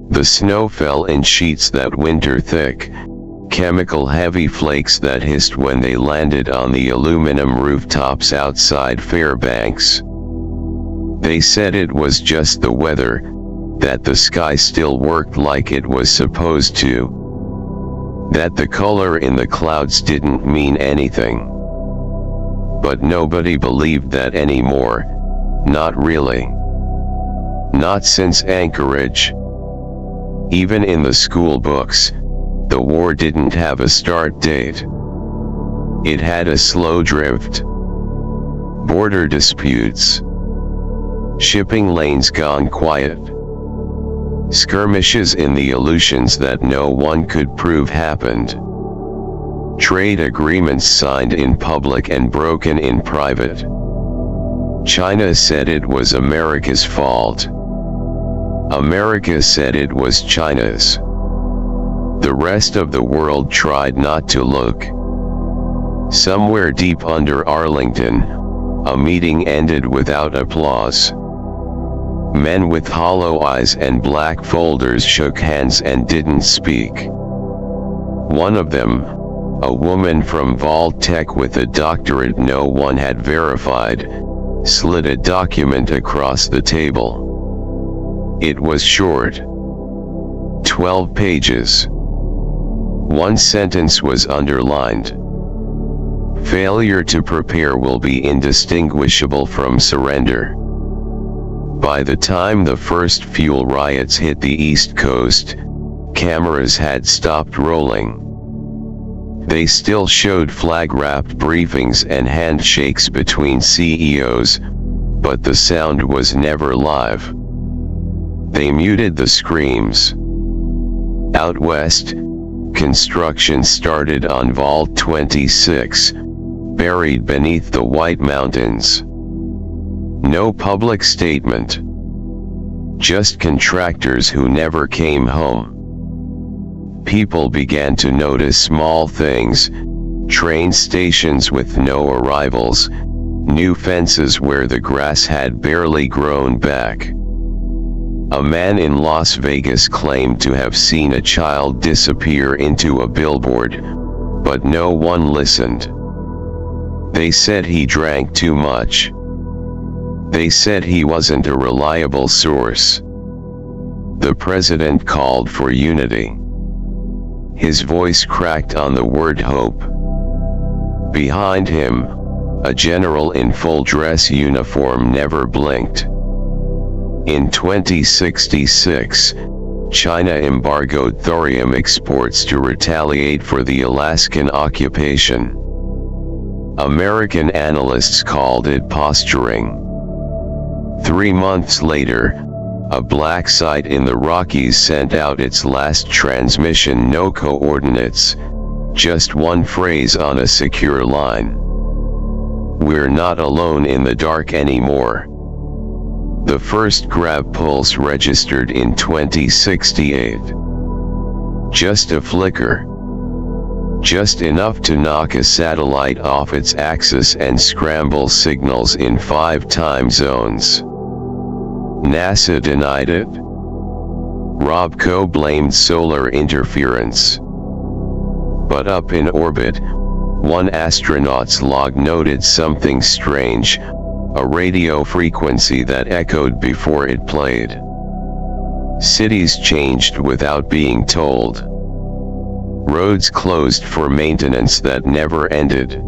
The snow fell in sheets that winter thick, chemical-heavy flakes that hissed when they landed on the aluminum rooftops outside Fairbanks. They said it was just the weather, that the sky still worked like it was supposed to, that the color in the clouds didn't mean anything. But nobody believed that anymore, not really. Not since Anchorage. Even in the school books, the war didn't have a start date. It had a slow drift. Border disputes. Shipping lanes gone quiet. Skirmishes in the illusions that no one could prove happened. Trade agreements signed in public and broken in private. China said it was America's fault. America said it was China's. The rest of the world tried not to look. Somewhere deep under Arlington, a meeting ended without applause. Men with hollow eyes and black folders shook hands and didn't speak. One of them, a woman from Vault-Tech with a doctorate no one had verified, slid a document across the table. It was short. 12 pages. One sentence was underlined. Failure to prepare will be indistinguishable from surrender. By the time the first fuel riots hit the East Coast, cameras had stopped rolling. They still showed flag-wrapped briefings and handshakes between CEOs, but the sound was never live. They muted the screams. Out west, construction started on Vault 26, buried beneath the White Mountains. No public statement. Just contractors who never came home. People began to notice small things, train stations with no arrivals, new fences where the grass had barely grown back. A man in Las Vegas claimed to have seen a child disappear into a billboard, but no one listened. They said he drank too much. They said he wasn't a reliable source. The president called for unity. His voice cracked on the word hope. Behind him, a general in full dress uniform never blinked. In 2066, China embargoed thorium exports to retaliate for the Alaskan occupation. American analysts called it posturing. 3 months later, a black site in the Rockies sent out its last transmission, no coordinates, just one phrase on a secure line. We're not alone in the dark anymore. The first grab pulse registered in 2068. Just a flicker. Just enough to knock a satellite off its axis and scramble signals in 5 time zones. NASA denied it. Robco blamed solar interference. But up in orbit, one astronaut's log noted something strange, a radio frequency that echoed before it played. Cities changed without being told. Roads closed for maintenance that never ended.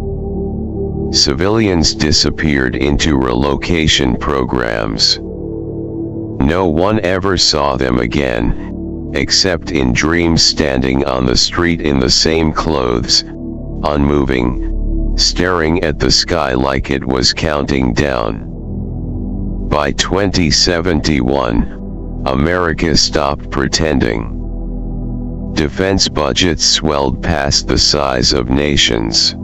Civilians disappeared into relocation programs. No one ever saw them again, except in dreams, standing on the street in the same clothes, unmoving, staring at the sky like it was counting down. By 2071, America stopped pretending. Defense budgets swelled past the size of nations.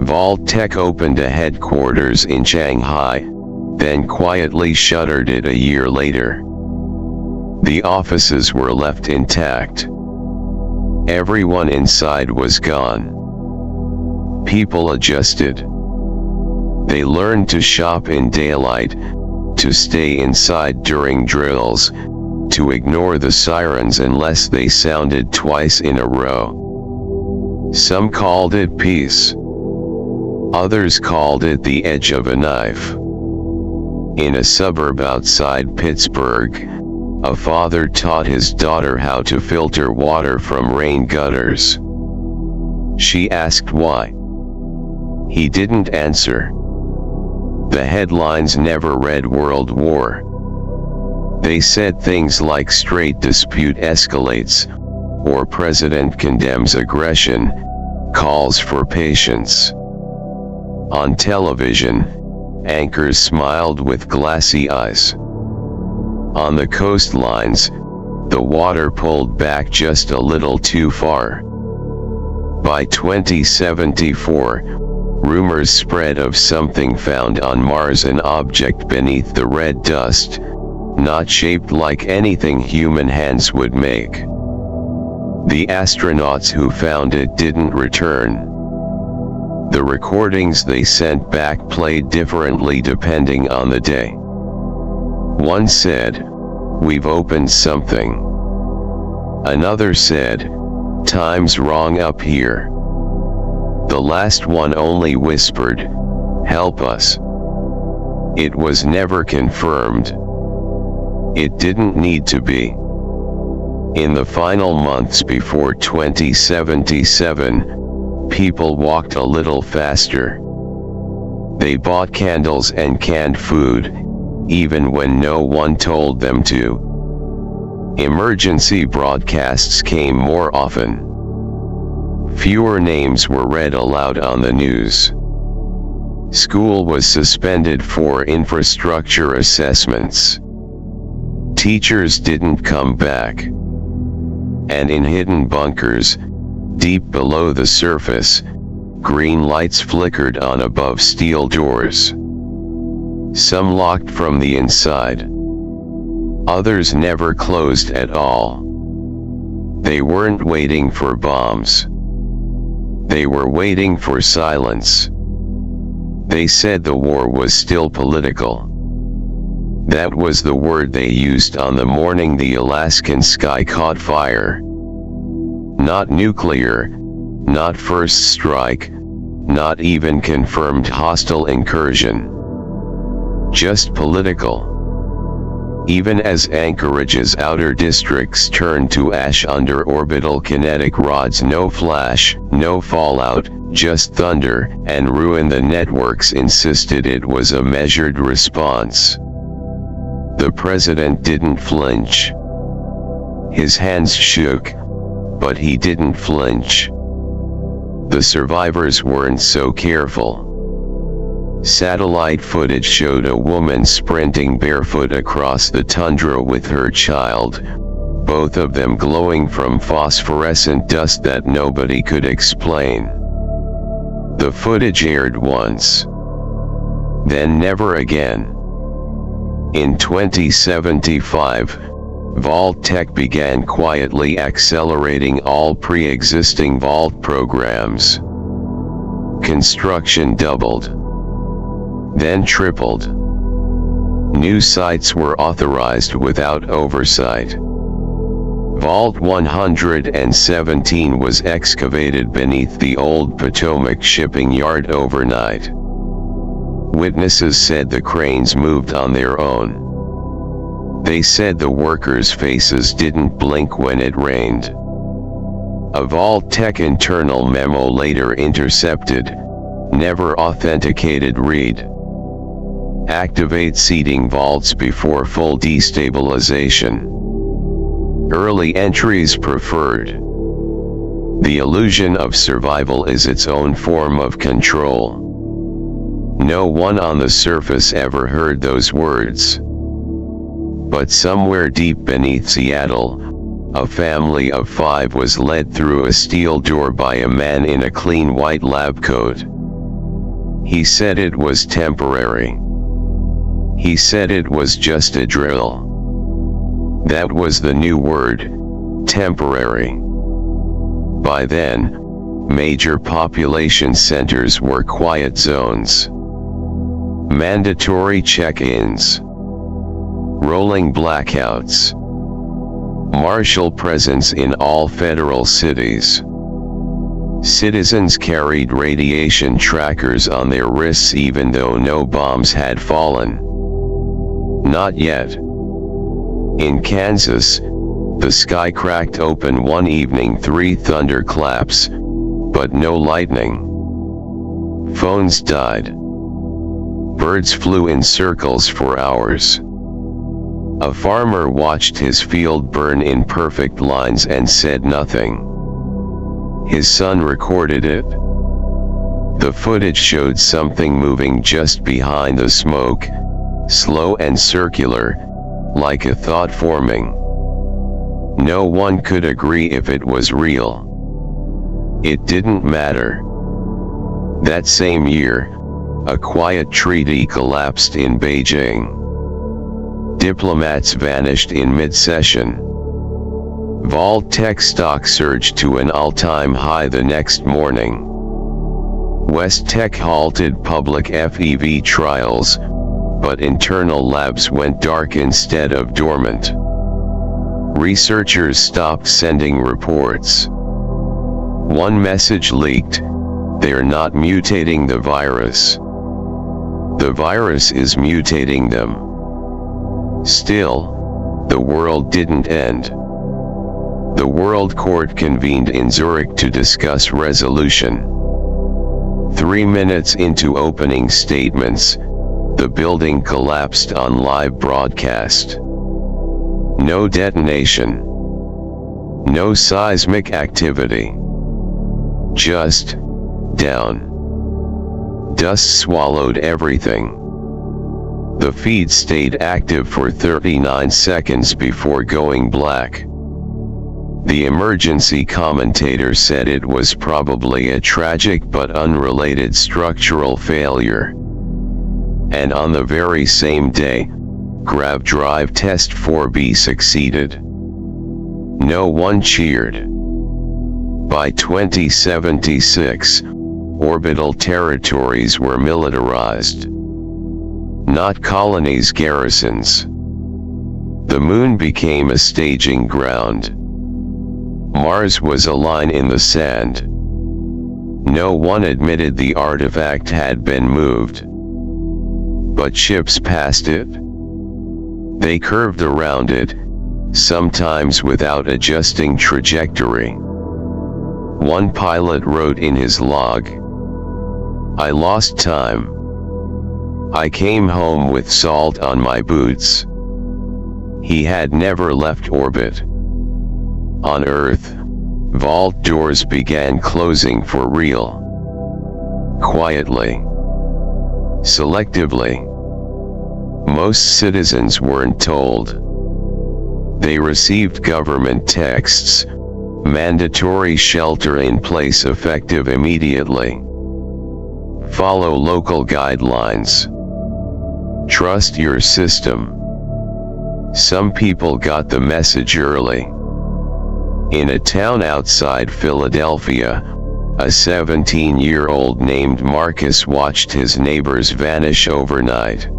Vault-Tech opened a headquarters in Shanghai, then quietly shuttered it a year later. The offices were left intact. Everyone inside was gone. People adjusted. They learned to shop in daylight, to stay inside during drills, to ignore the sirens unless they sounded twice in a row. Some called it peace. Others called it the edge of a knife. In a suburb outside Pittsburgh, a father taught his daughter how to filter water from rain gutters. She asked why. He didn't answer. The headlines never read World War. They said things like "Strait dispute escalates," or "President condemns aggression, calls for patience." On television, anchors smiled with glassy eyes. On the coastlines, the water pulled back just a little too far. By 2074, rumors spread of something found on Mars, an object beneath the red dust, not shaped like anything human hands would make. The astronauts who found it didn't return. The recordings they sent back played differently depending on the day. One said, "We've opened something." Another said, "Time's wrong up here." The last one only whispered, "Help us." It was never confirmed. It didn't need to be. In the final months before 2077, people walked a little faster. They bought candles and canned food, even when no one told them to. Emergency broadcasts came more often. Fewer names were read aloud on the news. School was suspended for infrastructure assessments. Teachers didn't come back. And in hidden bunkers, deep below the surface, green lights flickered on above steel doors. Some locked from the inside. Others never closed at all. They weren't waiting for bombs. They were waiting for silence. They said the war was still political. That was the word they used on the morning the Alaskan sky caught fire. Not nuclear, not first strike, not even confirmed hostile incursion. Just political. Even as Anchorage's outer districts turned to ash under orbital kinetic rods, no flash, no fallout, just thunder and ruin, the networks insisted it was a measured response. The president didn't flinch. His hands shook, but he didn't flinch. The survivors weren't so careful. Satellite footage showed a woman sprinting barefoot across the tundra with her child, both of them glowing from phosphorescent dust that nobody could explain. The footage aired once. Then never again. In 2075, Vault-Tec began quietly accelerating all pre-existing Vault programs. Construction doubled. Then tripled. New sites were authorized without oversight. Vault 117 was excavated beneath the old Potomac shipping yard overnight. Witnesses said the cranes moved on their own. They said the workers' faces didn't blink when it rained. A Vault-Tec internal memo later intercepted, never authenticated, read: "Activate seeding vaults before full destabilization. Early entries preferred." The illusion of survival is its own form of control. No one on the surface ever heard those words. But somewhere deep beneath Seattle, a family of 5 was led through a steel door by a man in a clean white lab coat. He said it was temporary. He said it was just a drill. That was the new word, temporary. By then, major population centers were quiet zones. Mandatory check-ins. Rolling blackouts. Martial presence in all federal cities. Citizens carried radiation trackers on their wrists even though no bombs had fallen. Not yet. In Kansas, the sky cracked open one evening, 3 thunderclaps, but no lightning. Phones died. Birds flew in circles for hours. A farmer watched his field burn in perfect lines and said nothing. His son recorded it. The footage showed something moving just behind the smoke, slow and circular, like a thought forming. No one could agree if it was real. It didn't matter. That same year, a quiet treaty collapsed in Beijing. Diplomats vanished in mid-session. Vault-Tec stock surged to an all-time high the next morning. West-Tec halted public FEV trials, but internal labs went dark instead of dormant. Researchers stopped sending reports. One message leaked: they're not mutating the virus. The virus is mutating them. Still, the world didn't end. The World Court convened in Zurich to discuss resolution. 3 minutes into opening statements, the building collapsed on live broadcast. No detonation. No seismic activity. Just down. Dust swallowed everything. The feed stayed active for 39 seconds before going black. The emergency commentator said it was probably a tragic but unrelated structural failure. And on the very same day, Grav Drive Test 4B succeeded. No one cheered. By 2076, orbital territories were militarized. Not colonies, garrisons. The moon became a staging ground. Mars was a line in the sand. No one admitted the artifact had been moved. But ships passed it. They curved around it, sometimes without adjusting trajectory. One pilot wrote in his log, "I lost time. I came home with salt on my boots." He had never left orbit. On Earth, vault doors began closing for real. Quietly. Selectively. Most citizens weren't told. They received government texts, mandatory shelter in place effective immediately. Follow local guidelines. Trust your system. Some people got the message early. In a town outside Philadelphia, a 17-year-old named Marcus watched his neighbors vanish overnight.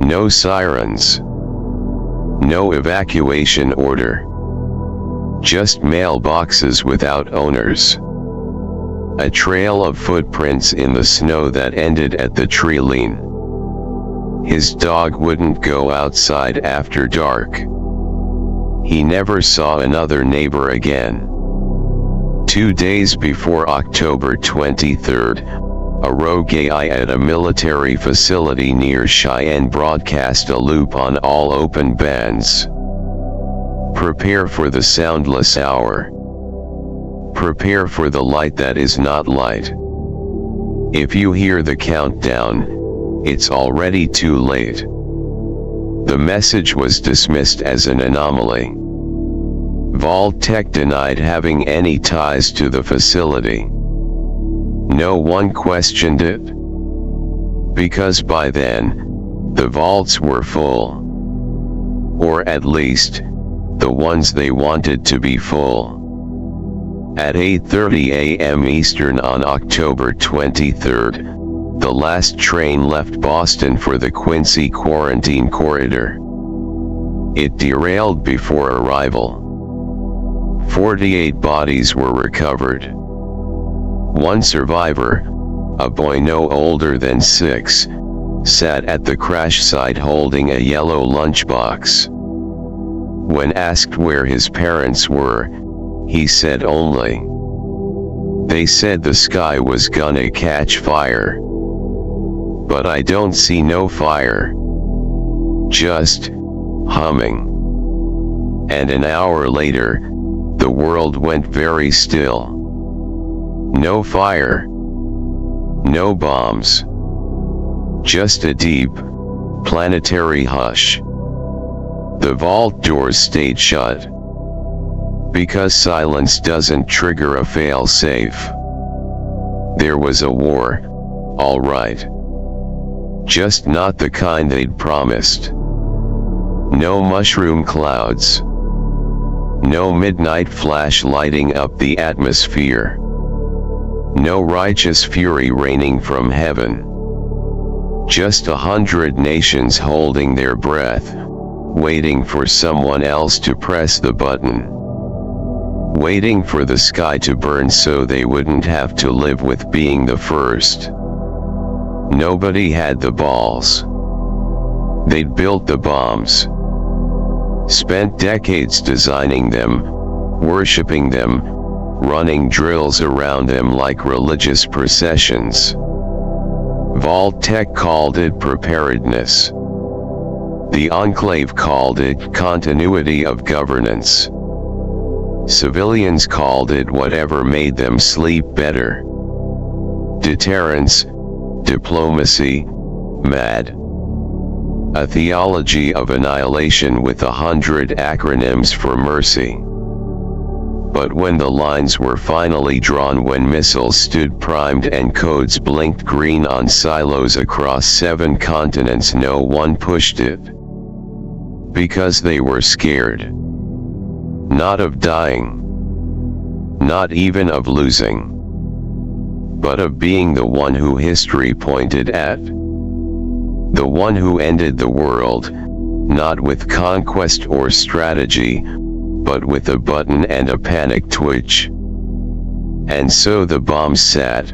No sirens. No evacuation order. Just mailboxes without owners. A trail of footprints in the snow that ended at the tree line. His dog wouldn't go outside after dark. He never saw another neighbor again. 2 days before October 23rd, a rogue AI at a military facility near Cheyenne broadcast a loop on all open bands. Prepare for the soundless hour. Prepare for the light that is not light. If you hear the countdown, it's already too late. The message was dismissed as an anomaly. Vault-Tec denied having any ties to the facility. No one questioned it. Because by then, the vaults were full. Or at least, the ones they wanted to be full. At 8:30 a.m. Eastern on October 23rd, the last train left Boston for the Quincy Quarantine Corridor. It derailed before arrival. 48 bodies were recovered. One survivor, a boy no older than 6, sat at the crash site holding a yellow lunchbox. When asked where his parents were, he said only, "They said the sky was gonna catch fire. But I don't see no fire. Just humming." And an hour later, the world went very still. No fire. No bombs. Just a deep, planetary hush. The vault doors stayed shut. Because silence doesn't trigger a fail-safe. There was a war, all right. Just not the kind they'd promised. No mushroom clouds. No midnight flash lighting up the atmosphere. No righteous fury raining from heaven. Just 100 nations holding their breath, waiting for someone else to press the button. Waiting for the sky to burn so they wouldn't have to live with being the first. Nobody had the balls. They'd built the bombs. Spent decades designing them, worshipping them, running drills around them like religious processions. Vault Tech called it preparedness. The Enclave called it continuity of governance. Civilians called it whatever made them sleep better. Deterrence, diplomacy, MAD. A theology of annihilation with 100 acronyms for mercy. But when the lines were finally drawn, when missiles stood primed and codes blinked green on silos across 7 continents, no one pushed it. Because they were scared. Not of dying. Not even of losing. But of being the one who history pointed at. The one who ended the world, not with conquest or strategy, but with a button and a panic twitch. And so the bombs sat,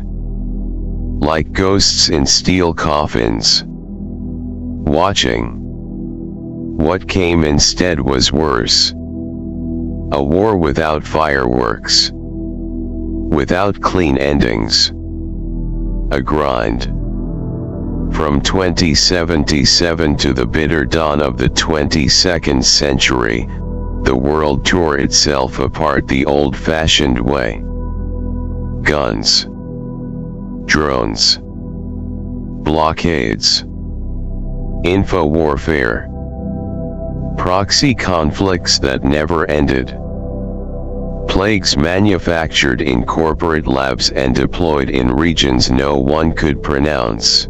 like ghosts in steel coffins, watching. What came instead was worse. A war without fireworks. Without clean endings. A grind. From 2077 to the bitter dawn of the 22nd century, the world tore itself apart the old-fashioned way. Guns. Drones. Blockades. Info warfare. Proxy conflicts that never ended. Plagues manufactured in corporate labs and deployed in regions no one could pronounce.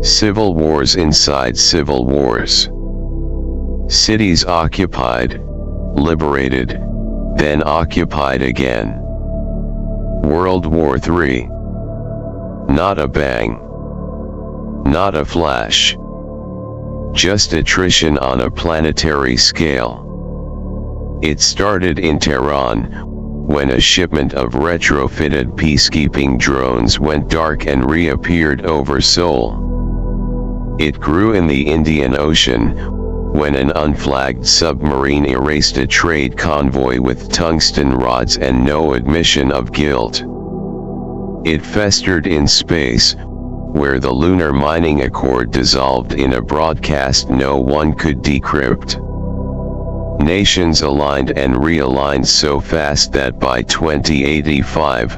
Civil wars inside civil wars. Cities occupied, liberated, then occupied again. World War III. Not a bang. Not a flash. Just attrition on a planetary scale. It started in Tehran, when a shipment of retrofitted peacekeeping drones went dark and reappeared over Seoul. It grew in the Indian Ocean, when an unflagged submarine erased a trade convoy with tungsten rods and no admission of guilt. It festered in space, where the Lunar Mining Accord dissolved in a broadcast no one could decrypt. Nations aligned and realigned so fast that by 2085,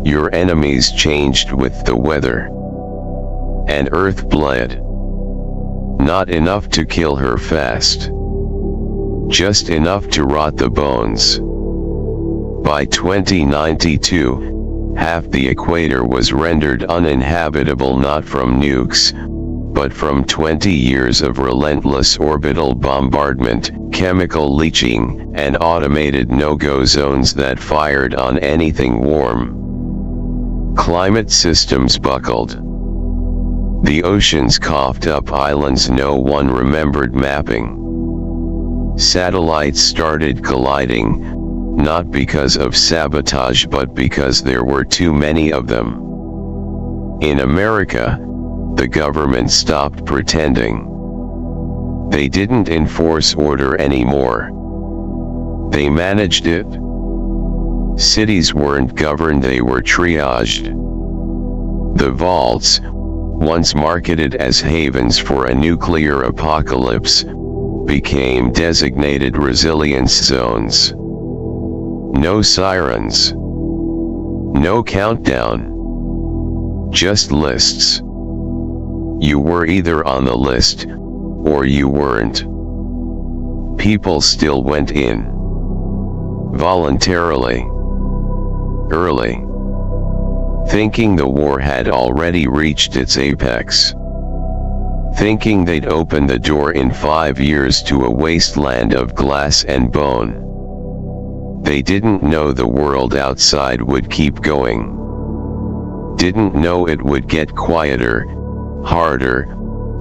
your enemies changed with the weather. And Earth bled. Not enough to kill her fast. Just enough to rot the bones. By 2092, half the equator was rendered uninhabitable not from nukes, but from 20 years of relentless orbital bombardment, chemical leaching, and automated no-go zones that fired on anything warm. Climate systems buckled. The oceans coughed up islands no one remembered mapping. Satellites started colliding, not because of sabotage but because there were too many of them. In America, the government stopped pretending. They didn't enforce order anymore. They managed it. Cities weren't governed, they were triaged. The vaults, once marketed as havens for a nuclear apocalypse, became designated resilience zones. No sirens. No countdown. Just lists. You were either on the list, or you weren't. People still went in. Voluntarily. Early. Thinking the war had already reached its apex. Thinking they'd open the door in 5 years to a wasteland of glass and bone. They didn't know the world outside would keep going. Didn't know it would get quieter, harder,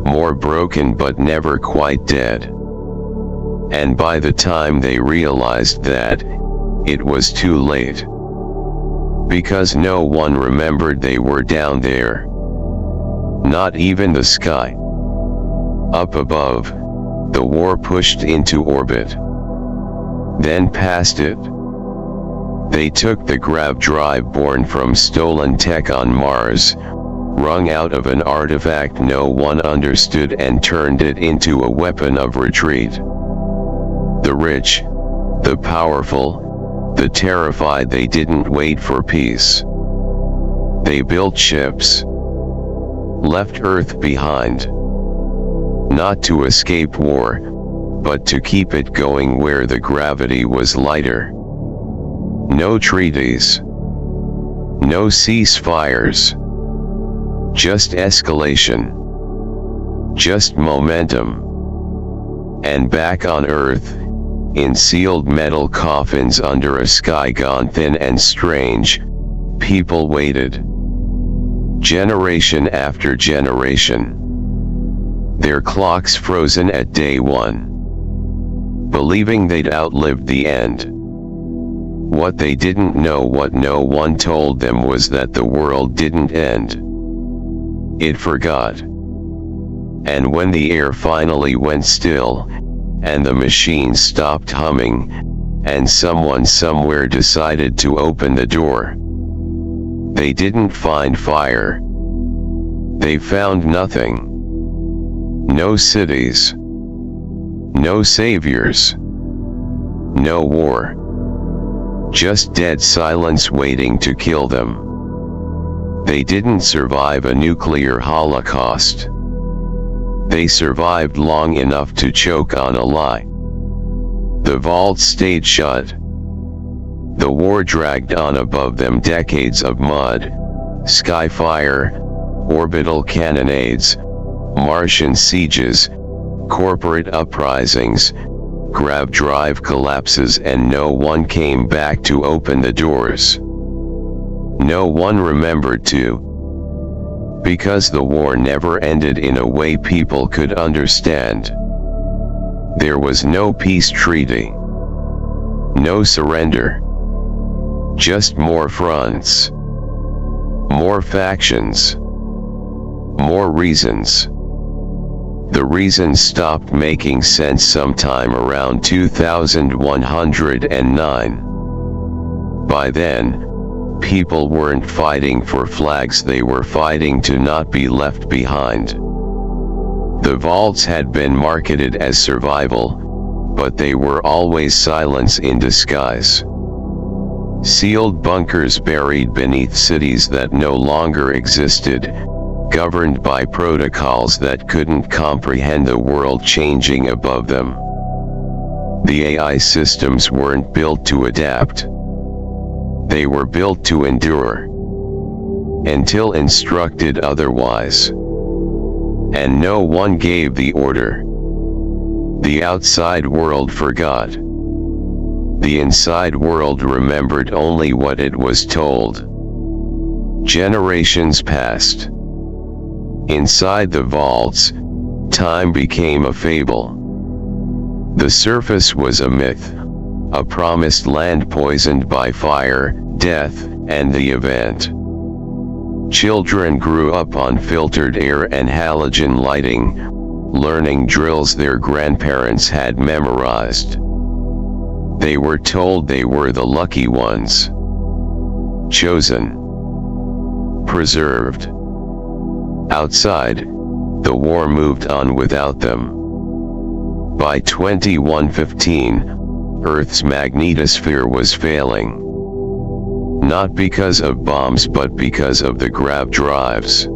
more broken but never quite dead. And by the time they realized that, it was too late. Because no one remembered they were down there. Not even the sky. Up above, the war pushed into orbit. Then past it. They took the grav drive born from stolen tech on Mars, wrung out of an artifact no one understood, and turned it into a weapon of retreat. The rich, the powerful, the terrified, they didn't wait for peace. They built ships. Left Earth behind. Not to escape war, but to keep it going where the gravity was lighter. No treaties. No ceasefires. Just escalation. Just momentum. And back on Earth, in sealed metal coffins under a sky gone thin and strange, people waited. Generation after generation. Their clocks frozen at day one. Believing they'd outlived the end. What they didn't know, what no one told them, was that the world didn't end. It forgot. And when the air finally went still, and the machines stopped humming, and someone somewhere decided to open the door, they didn't find fire. They found nothing. No cities. No saviors. No war. Just dead silence waiting to kill them. They didn't survive a nuclear holocaust. They survived long enough to choke on a lie. The vault stayed shut. The war dragged on above them, decades of mud, sky fire, orbital cannonades, Martian sieges, corporate uprisings, grav drive collapses, and no one came back to open the doors. No one remembered to. Because the war never ended in a way people could understand. There was no peace treaty. No surrender. Just more fronts. More factions. More reasons. The reasons stopped making sense sometime around 2109. By then, people weren't fighting for flags, they were fighting to not be left behind. The vaults had been marketed as survival, but they were always silence in disguise. Sealed bunkers buried beneath cities that no longer existed, governed by protocols that couldn't comprehend the world changing above them. The AI systems weren't built to adapt. They were built to endure. Until instructed otherwise. And no one gave the order. The outside world forgot. The inside world remembered only what it was told. Generations passed. Inside the vaults, time became a fable. The surface was a myth, a promised land poisoned by fire, death, and the event. Children grew up on filtered air and halogen lighting, learning drills their grandparents had memorized. They were told they were the lucky ones. Chosen. Preserved. Outside, the war moved on without them. By 2115, Earth's magnetosphere was failing. Not because of bombs but because of the grav drives.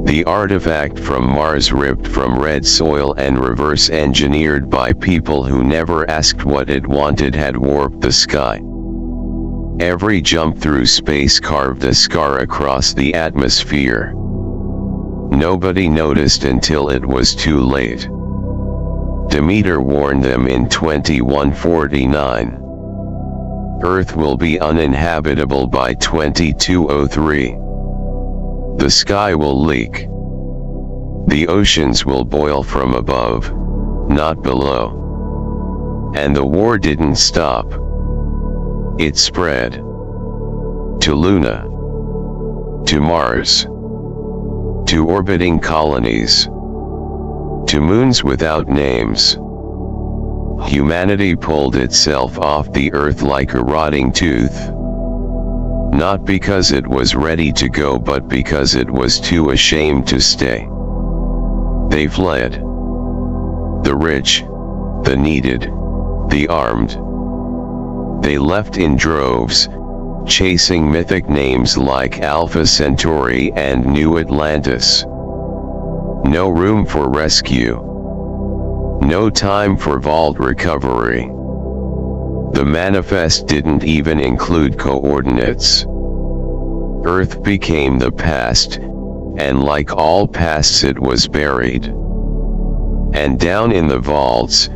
The artifact from Mars, ripped from red soil and reverse engineered by people who never asked what it wanted, had warped the sky. Every jump through space carved a scar across the atmosphere. Nobody noticed until it was too late. Demeter warned them in 2149. Earth will be uninhabitable by 2203. The sky will leak. The oceans will boil from above, not below. And the war didn't stop. It spread. To Luna. To Mars. To orbiting colonies. To moons without names. Humanity pulled itself off the earth like a rotting tooth. Not because it was ready to go but because it was too ashamed to stay. They fled. The rich, the needed, the armed. They left in droves, chasing mythic names like Alpha Centauri and New Atlantis. No room for rescue. No time for vault recovery. The manifest didn't even include coordinates. Earth became the past, and like all pasts it was buried. And down in the vaults,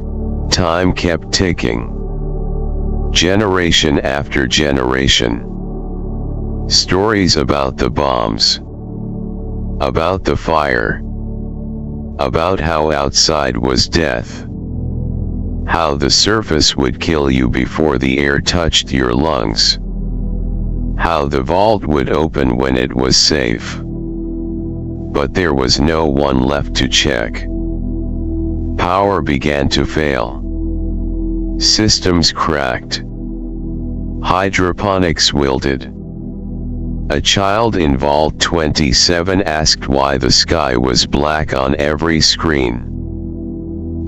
time kept ticking. Generation after generation. Stories about the bombs. About the fire. About how outside was death. How the surface would kill you before the air touched your lungs. How the vault would open when it was safe. But there was no one left to check. Power began to fail. Systems cracked. Hydroponics wilted. A child in Vault 27 asked why the sky was black on every screen.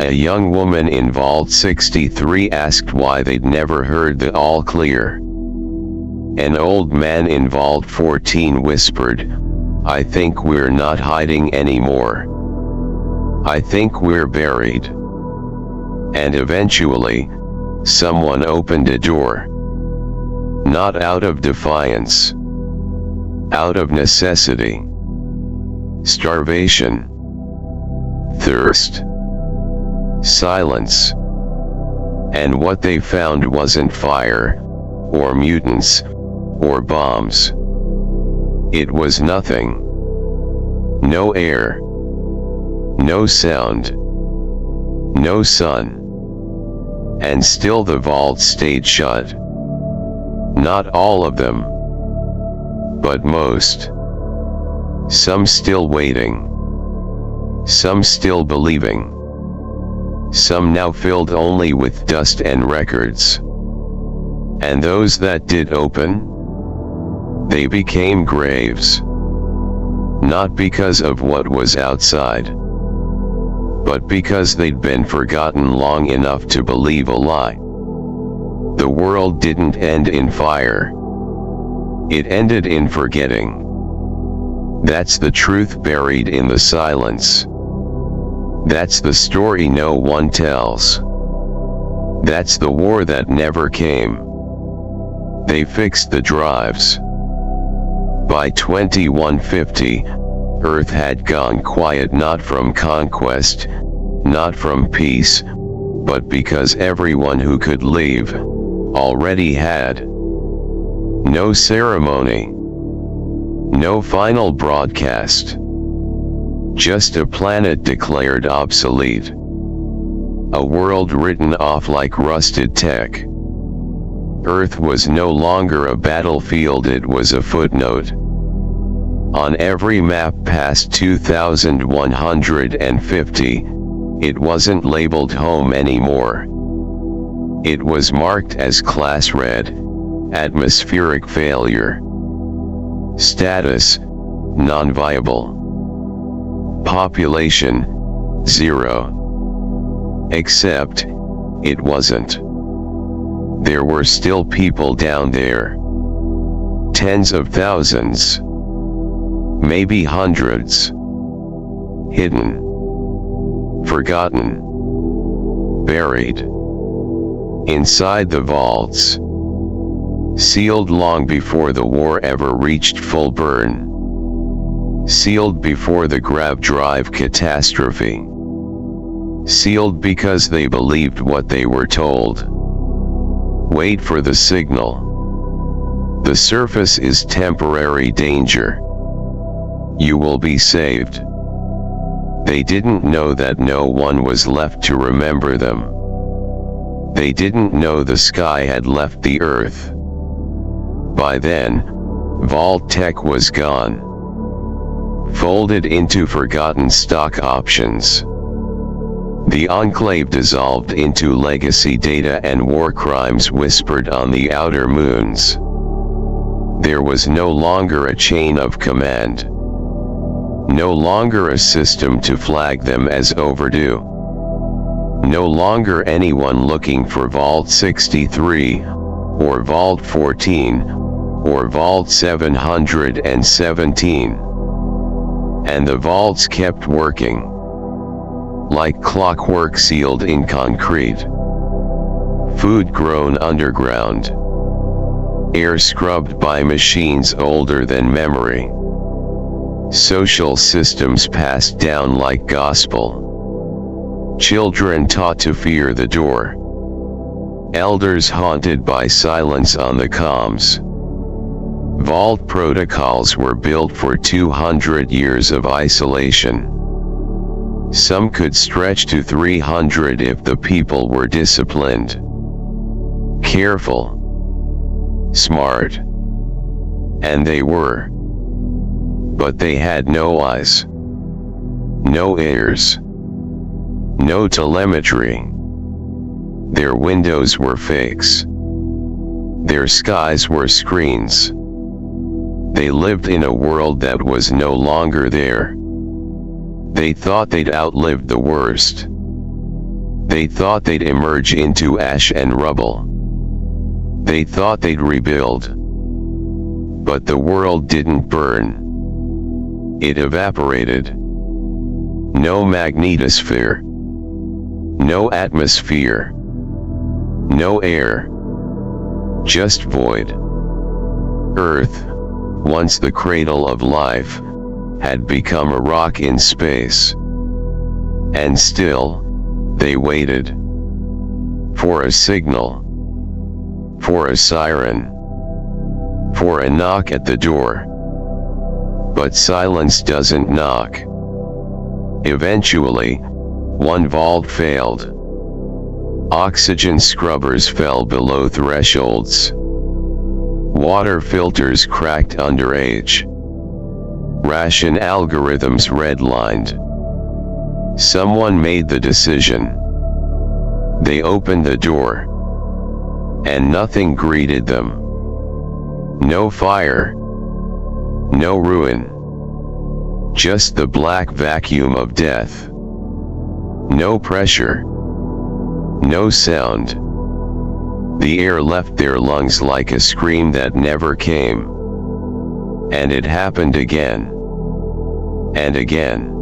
A young woman in Vault 63 asked why they'd never heard the all clear. An old man in Vault 14 whispered, "I think we're not hiding anymore. I think we're buried." And eventually, someone opened a door. Not out of defiance. Out of necessity. Starvation. Thirst. Silence. And what they found wasn't fire, or mutants, or bombs. It was nothing. No air. No sound. No sun. And still the vault stayed shut. Not all of them. But most. Some still waiting. Some still believing. Some now filled only with dust and records. And those that did open? They became graves. Not because of what was outside. But because they'd been forgotten long enough to believe a lie. The world didn't end in fire. It ended in forgetting. That's the truth buried in the silence. That's the story no one tells. That's the war that never came. They fixed the drives. By 2150, Earth had gone quiet, not from conquest, not from peace, but because everyone who could leave already had. No ceremony. No final broadcast. Just a planet declared obsolete. a world written off like rusted tech. Earth was no longer a battlefield, it was a footnote. On every map past 2150, it wasn't labeled home anymore. It was marked as Class Red, atmospheric failure. Status, non-viable. Population, 0. Except, it wasn't. There were still people down there. Tens of thousands. Maybe hundreds. Hidden. Forgotten. Buried. Inside the vaults. Sealed long before the war ever reached full burn. Sealed before the grab drive catastrophe. Sealed because they believed what they were told. Wait for the signal. The surface is temporary danger. You will be saved. They didn't know that no one was left to remember them. They didn't know the sky had left the earth. By then, Vault Tech was gone. Folded into forgotten stock options. The Enclave dissolved into legacy data and war crimes whispered on the outer moons. There was no longer a chain of command. No longer a system to flag them as overdue. No longer anyone looking for Vault 63, or Vault 14, or Vault 717. And the vaults kept working. Like clockwork sealed in concrete. Food grown underground. Air scrubbed by machines older than memory. Social systems passed down like gospel. Children taught to fear the door. Elders haunted by silence on the comms. Vault protocols were built for 200 years of isolation. Some could stretch to 300 if the people were disciplined. Careful. Smart. And they were. But they had no eyes. No ears. No telemetry. Their windows were fakes. Their skies were screens. They lived in a world that was no longer there. They thought they'd outlived the worst. They thought they'd emerge into ash and rubble. They thought they'd rebuild. But the world didn't burn. It evaporated. No magnetosphere. No atmosphere. No air. Just void. Earth, once the cradle of life, had become a rock in space. And still, they waited. For a signal. For a siren. For a knock at the door. But silence doesn't knock. Eventually, one vault failed. Oxygen scrubbers fell below thresholds. Water filters cracked under age. Ration algorithms redlined. Someone made the decision. They opened the door. And nothing greeted them. No fire. No ruin. Just the black vacuum of death. No pressure. No sound. The air left their lungs like a scream that never came. And it happened again. And again.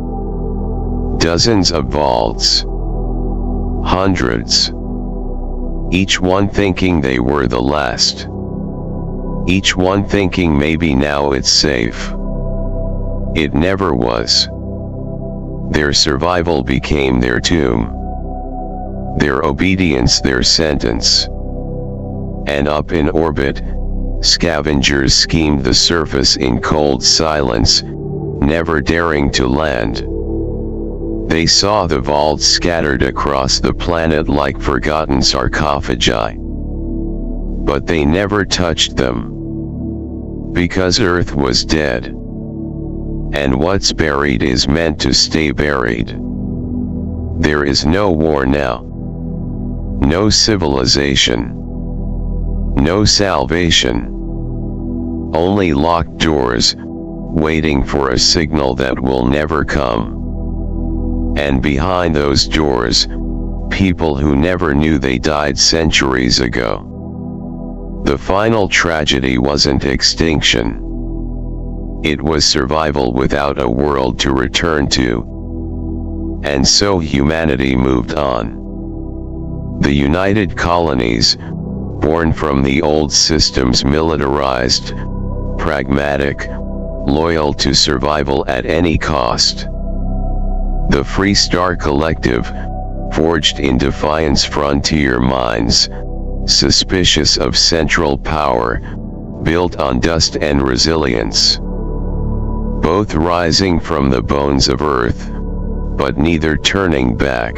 Dozens of vaults. Hundreds. Each one thinking they were the last. Each one thinking maybe now it's safe. It never was. Their survival became their tomb. Their obedience their sentence. And up in orbit, scavengers schemed the surface in cold silence, never daring to land. They saw the vaults scattered across the planet like forgotten sarcophagi. But they never touched them. Because Earth was dead. And what's buried is meant to stay buried. There is no war now. No civilization. No salvation. Only locked doors, waiting for a signal that will never come. And behind those doors, people who never knew they died centuries ago. The final tragedy wasn't extinction. It was survival without a world to return to. And so humanity moved on. The United Colonies, born from the old systems, militarized, pragmatic, loyal to survival at any cost. The Free Star Collective, forged in defiance, frontier minds, suspicious of central power, built on dust and resilience. Both rising from the bones of Earth, but neither turning back.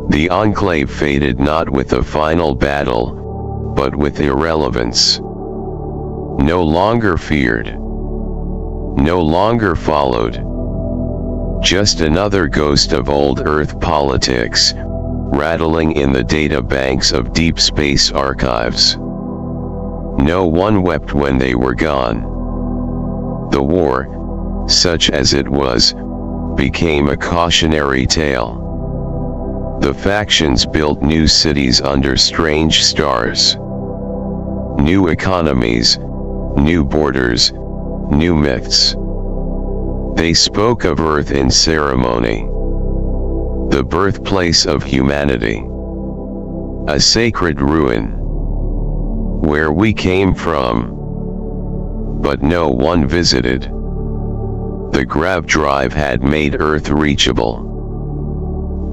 The Enclave faded not with a final battle, but with irrelevance. No longer feared. No longer followed. Just another ghost of old Earth politics, rattling in the data banks of deep space archives. No one wept when they were gone. The war, such as it was, became a cautionary tale. The factions built new cities under strange stars. New economies, new borders, new myths. They spoke of Earth in ceremony. The birthplace of humanity. A sacred ruin. Where we came from. But no one visited. The grav drive had made Earth reachable.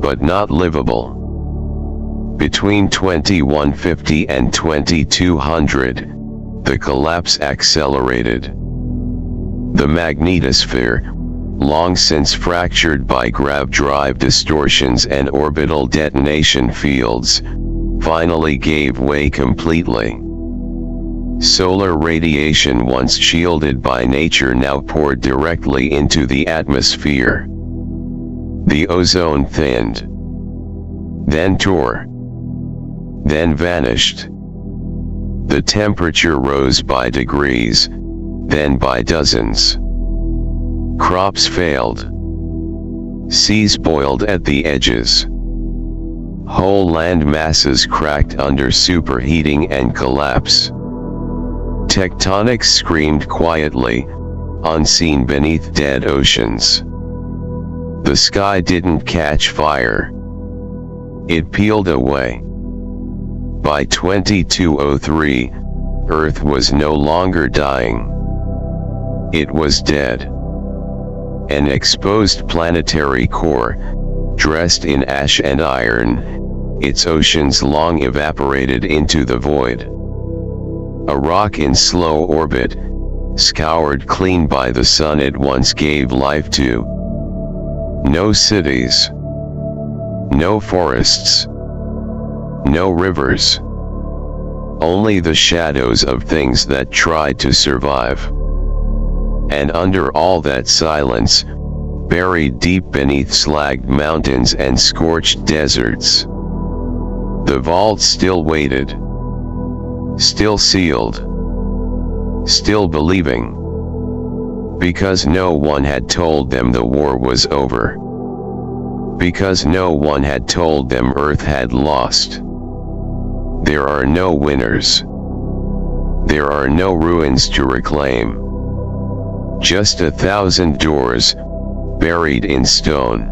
But not livable. Between 2150 and 2200, the collapse accelerated. The magnetosphere, long since fractured by grav drive distortions and orbital detonation fields, finally gave way completely. Solar radiation, once shielded by nature, now poured directly into the atmosphere. The ozone thinned. Then tore. Then vanished. The temperature rose by degrees, then by dozens. Crops failed. Seas boiled at the edges. Whole land masses cracked under superheating and collapse. Tectonics screamed quietly, unseen beneath dead oceans. The sky didn't catch fire. It peeled away. By 2203, Earth was no longer dying. It was dead. An exposed planetary core, dressed in ash and iron, its oceans long evaporated into the void. A rock in slow orbit, scoured clean by the sun it once gave life to. No cities. No forests. No rivers. Only the shadows of things that tried to survive. And under all that silence, buried deep beneath slagged mountains and scorched deserts, the vault still waited. Still sealed. Still believing. Because no one had told them the war was over. Because no one had told them Earth had lost. There are no winners. There are no ruins to reclaim. Just 1,000 doors, buried in stone.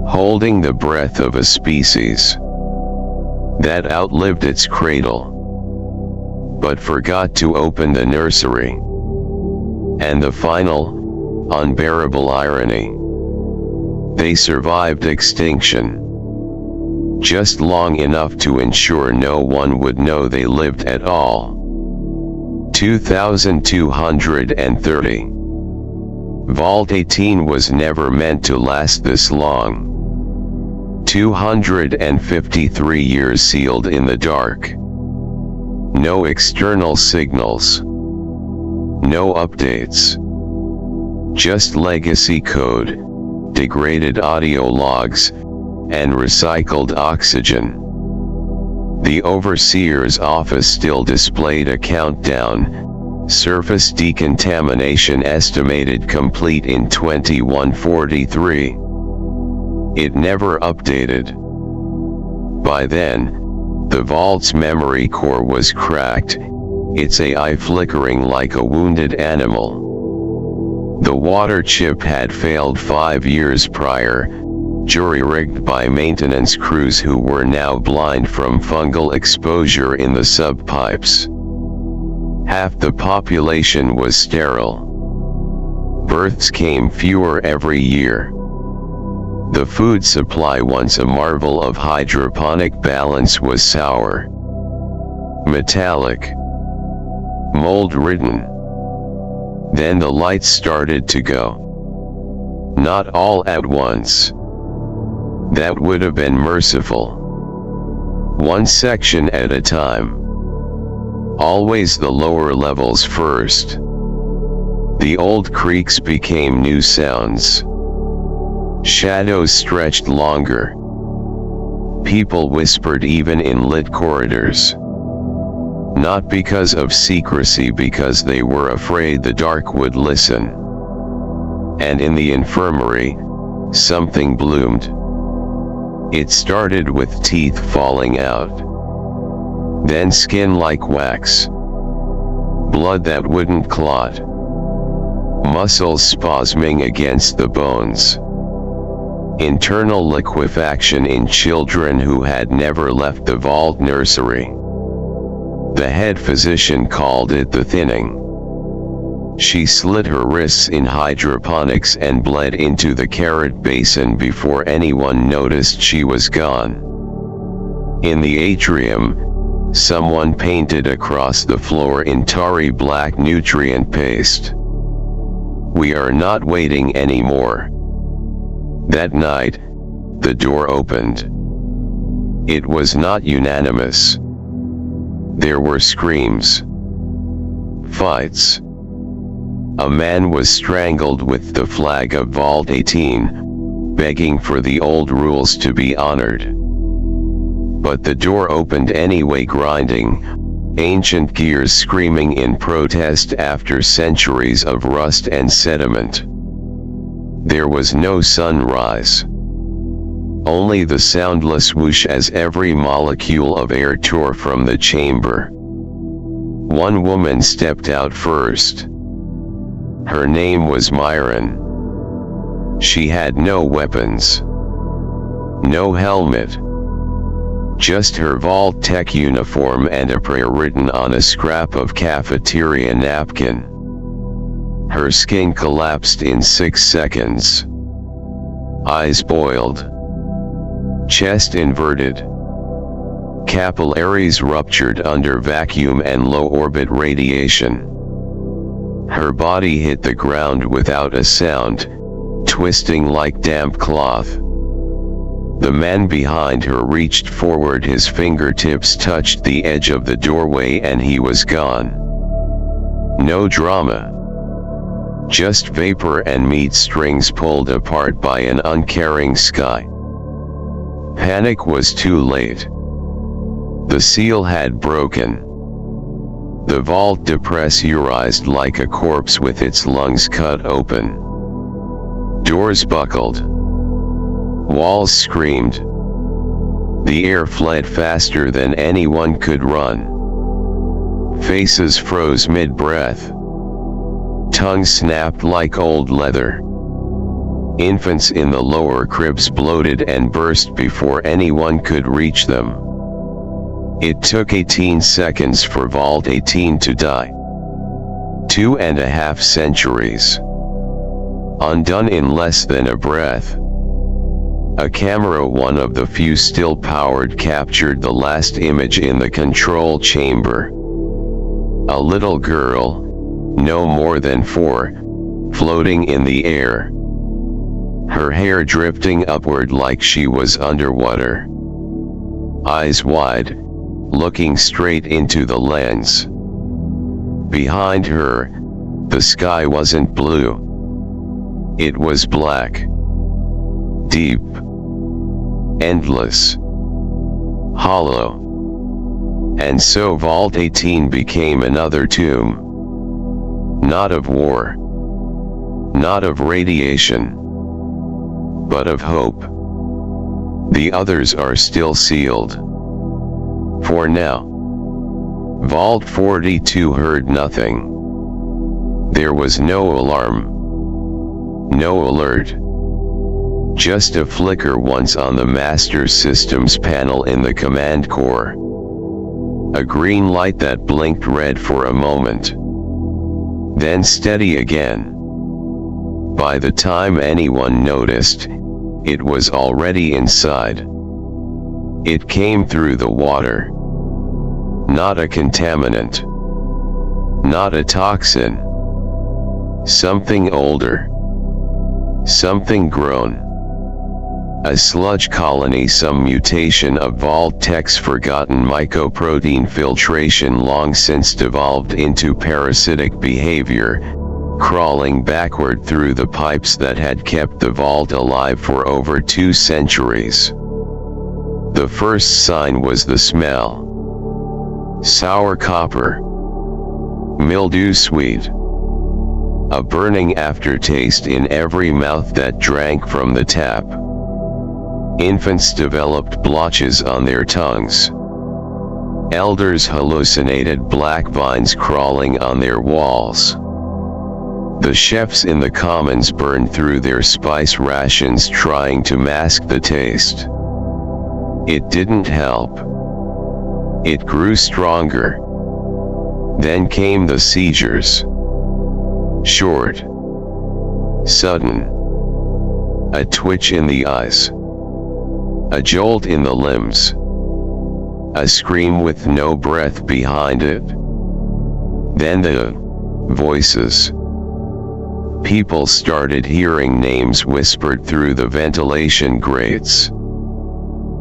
Holding the breath of a species that outlived its cradle, but forgot to open the nursery. And the final, unbearable irony. They survived extinction. Just long enough to ensure no one would know they lived at all. 2230. Vault 18 was never meant to last this long. 253 years sealed in the dark. No external signals. No updates. Just legacy code, degraded audio logs, and recycled oxygen. The overseer's office still displayed a countdown: surface decontamination estimated complete in 2143. It never updated. By then, the vault's memory core was cracked, its AI flickering like a wounded animal. The water chip had failed 5 years prior, jury-rigged by maintenance crews who were now blind from fungal exposure in the sub-pipes. Half the population was sterile. Births came fewer every year. The food supply, once a marvel of hydroponic balance, was sour, metallic, mold-ridden. Then the lights started to go. Not all at once. That would have been merciful. One section at a time. Always the lower levels first. The old creaks became new sounds. Shadows stretched longer. People whispered even in lit corridors. Not because of secrecy, because they were afraid the dark would listen. And in the infirmary, something bloomed. It started with teeth falling out. Then skin like wax. Blood that wouldn't clot. Muscles spasming against the bones. Internal liquefaction in children who had never left the vault nursery. The head physician called it the thinning. She slit her wrists in hydroponics and bled into the carrot basin before anyone noticed she was gone. In the atrium, someone painted across the floor in tarry black nutrient paste. "We are not waiting anymore." That night, the door opened. It was not unanimous. There were screams. Fights. A man was strangled with the flag of Vault 18, begging for the old rules to be honored. But the door opened anyway, grinding, ancient gears screaming in protest after centuries of rust and sediment. There was no sunrise. Only the soundless whoosh as every molecule of air tore from the chamber. One woman stepped out first. Her name was Myron. She had no weapons. No helmet. Just her Vault Tech uniform and a prayer written on a scrap of cafeteria napkin. Her skin collapsed in 6 seconds. Eyes boiled. Chest inverted. Capillaries ruptured under vacuum and low-orbit radiation. Her body hit the ground without a sound, twisting like damp cloth. The man behind her reached forward, his fingertips touched the edge of the doorway, and he was gone. No drama. Just vapor and meat strings pulled apart by an uncaring sky. Panic was too late. The seal had broken. The vault depressurized like a corpse with its lungs cut open. Doors buckled. Walls screamed. The air fled faster than anyone could run. Faces froze mid-breath. Tongues snapped like old leather. Infants in the lower cribs bloated and burst before anyone could reach them. It took 18 seconds for Vault 18 to die. 2.5 centuries. Undone in less than a breath. A camera, one of the few still powered, captured the last image in the control chamber. A little girl, no more than 4, floating in the air. Her hair drifting upward like she was underwater. Eyes wide, looking straight into the lens. Behind her, the sky wasn't blue. It was black. Deep. Endless. Hollow. And so Vault 18 became another tomb. Not of war. Not of radiation. But of hope. The others are still sealed. For now. Vault 42 heard nothing. There was no alarm. No alert. Just a flicker once on the master systems panel in the command core. A green light that blinked red for a moment. Then steady again. By the time anyone noticed, it was already inside. It came through the water. Not a contaminant. Not a toxin. Something older. Something grown. A sludge colony, some mutation of Vault Tech's forgotten mycoprotein filtration long since devolved into parasitic behavior, crawling backward through the pipes that had kept the vault alive for over 2 centuries. The first sign was the smell. Sour copper. Mildew sweet. A burning aftertaste in every mouth that drank from the tap. Infants developed blotches on their tongues. Elders hallucinated black vines crawling on their walls. The chefs in the commons burned through their spice rations trying to mask the taste. It didn't help. It grew stronger. Then came the seizures. Short. Sudden. A twitch in the eyes. A jolt in the limbs. A scream with no breath behind it. Then the voices. People started hearing names whispered through the ventilation grates.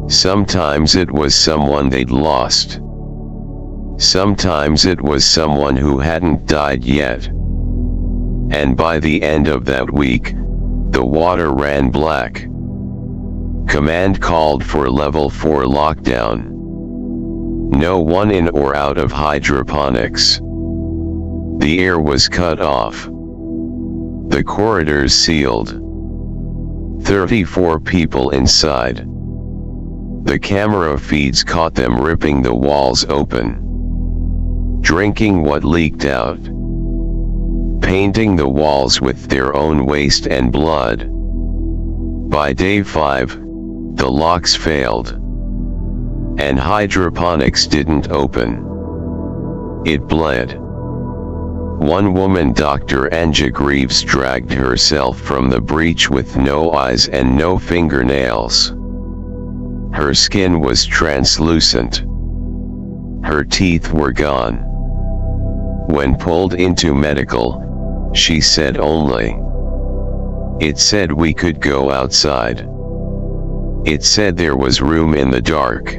Sometimes it was someone they'd lost. Sometimes it was someone who hadn't died yet. And by the end of that week, the water ran black. Command called for level 4 lockdown. No one in or out of hydroponics. The air was cut off. The corridors sealed. 34 people inside. The camera feeds caught them ripping the walls open. Drinking what leaked out. Painting the walls with their own waste and blood. By day 5, the locks failed. And hydroponics didn't open. It bled. One woman, Dr. Anja Greaves, dragged herself from the breach with no eyes and no fingernails. Her skin was translucent. Her teeth were gone. When pulled into medical, she said only. It said we could go outside. It said there was room in the dark.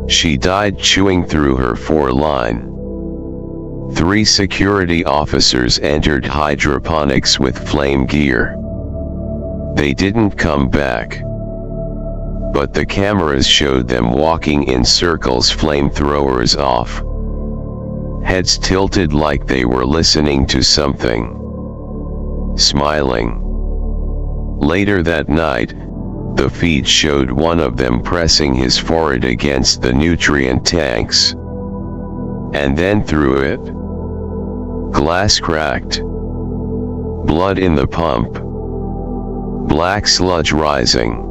She died chewing through her 4-line. 3 security officers entered hydroponics with flame gear. They didn't come back. But the cameras showed them walking in circles, flamethrowers off. Heads tilted like they were listening to something. Smiling. Later that night, the feed showed one of them pressing his forehead against the nutrient tanks. And then through it. Glass cracked. Blood in the pump. Black sludge rising.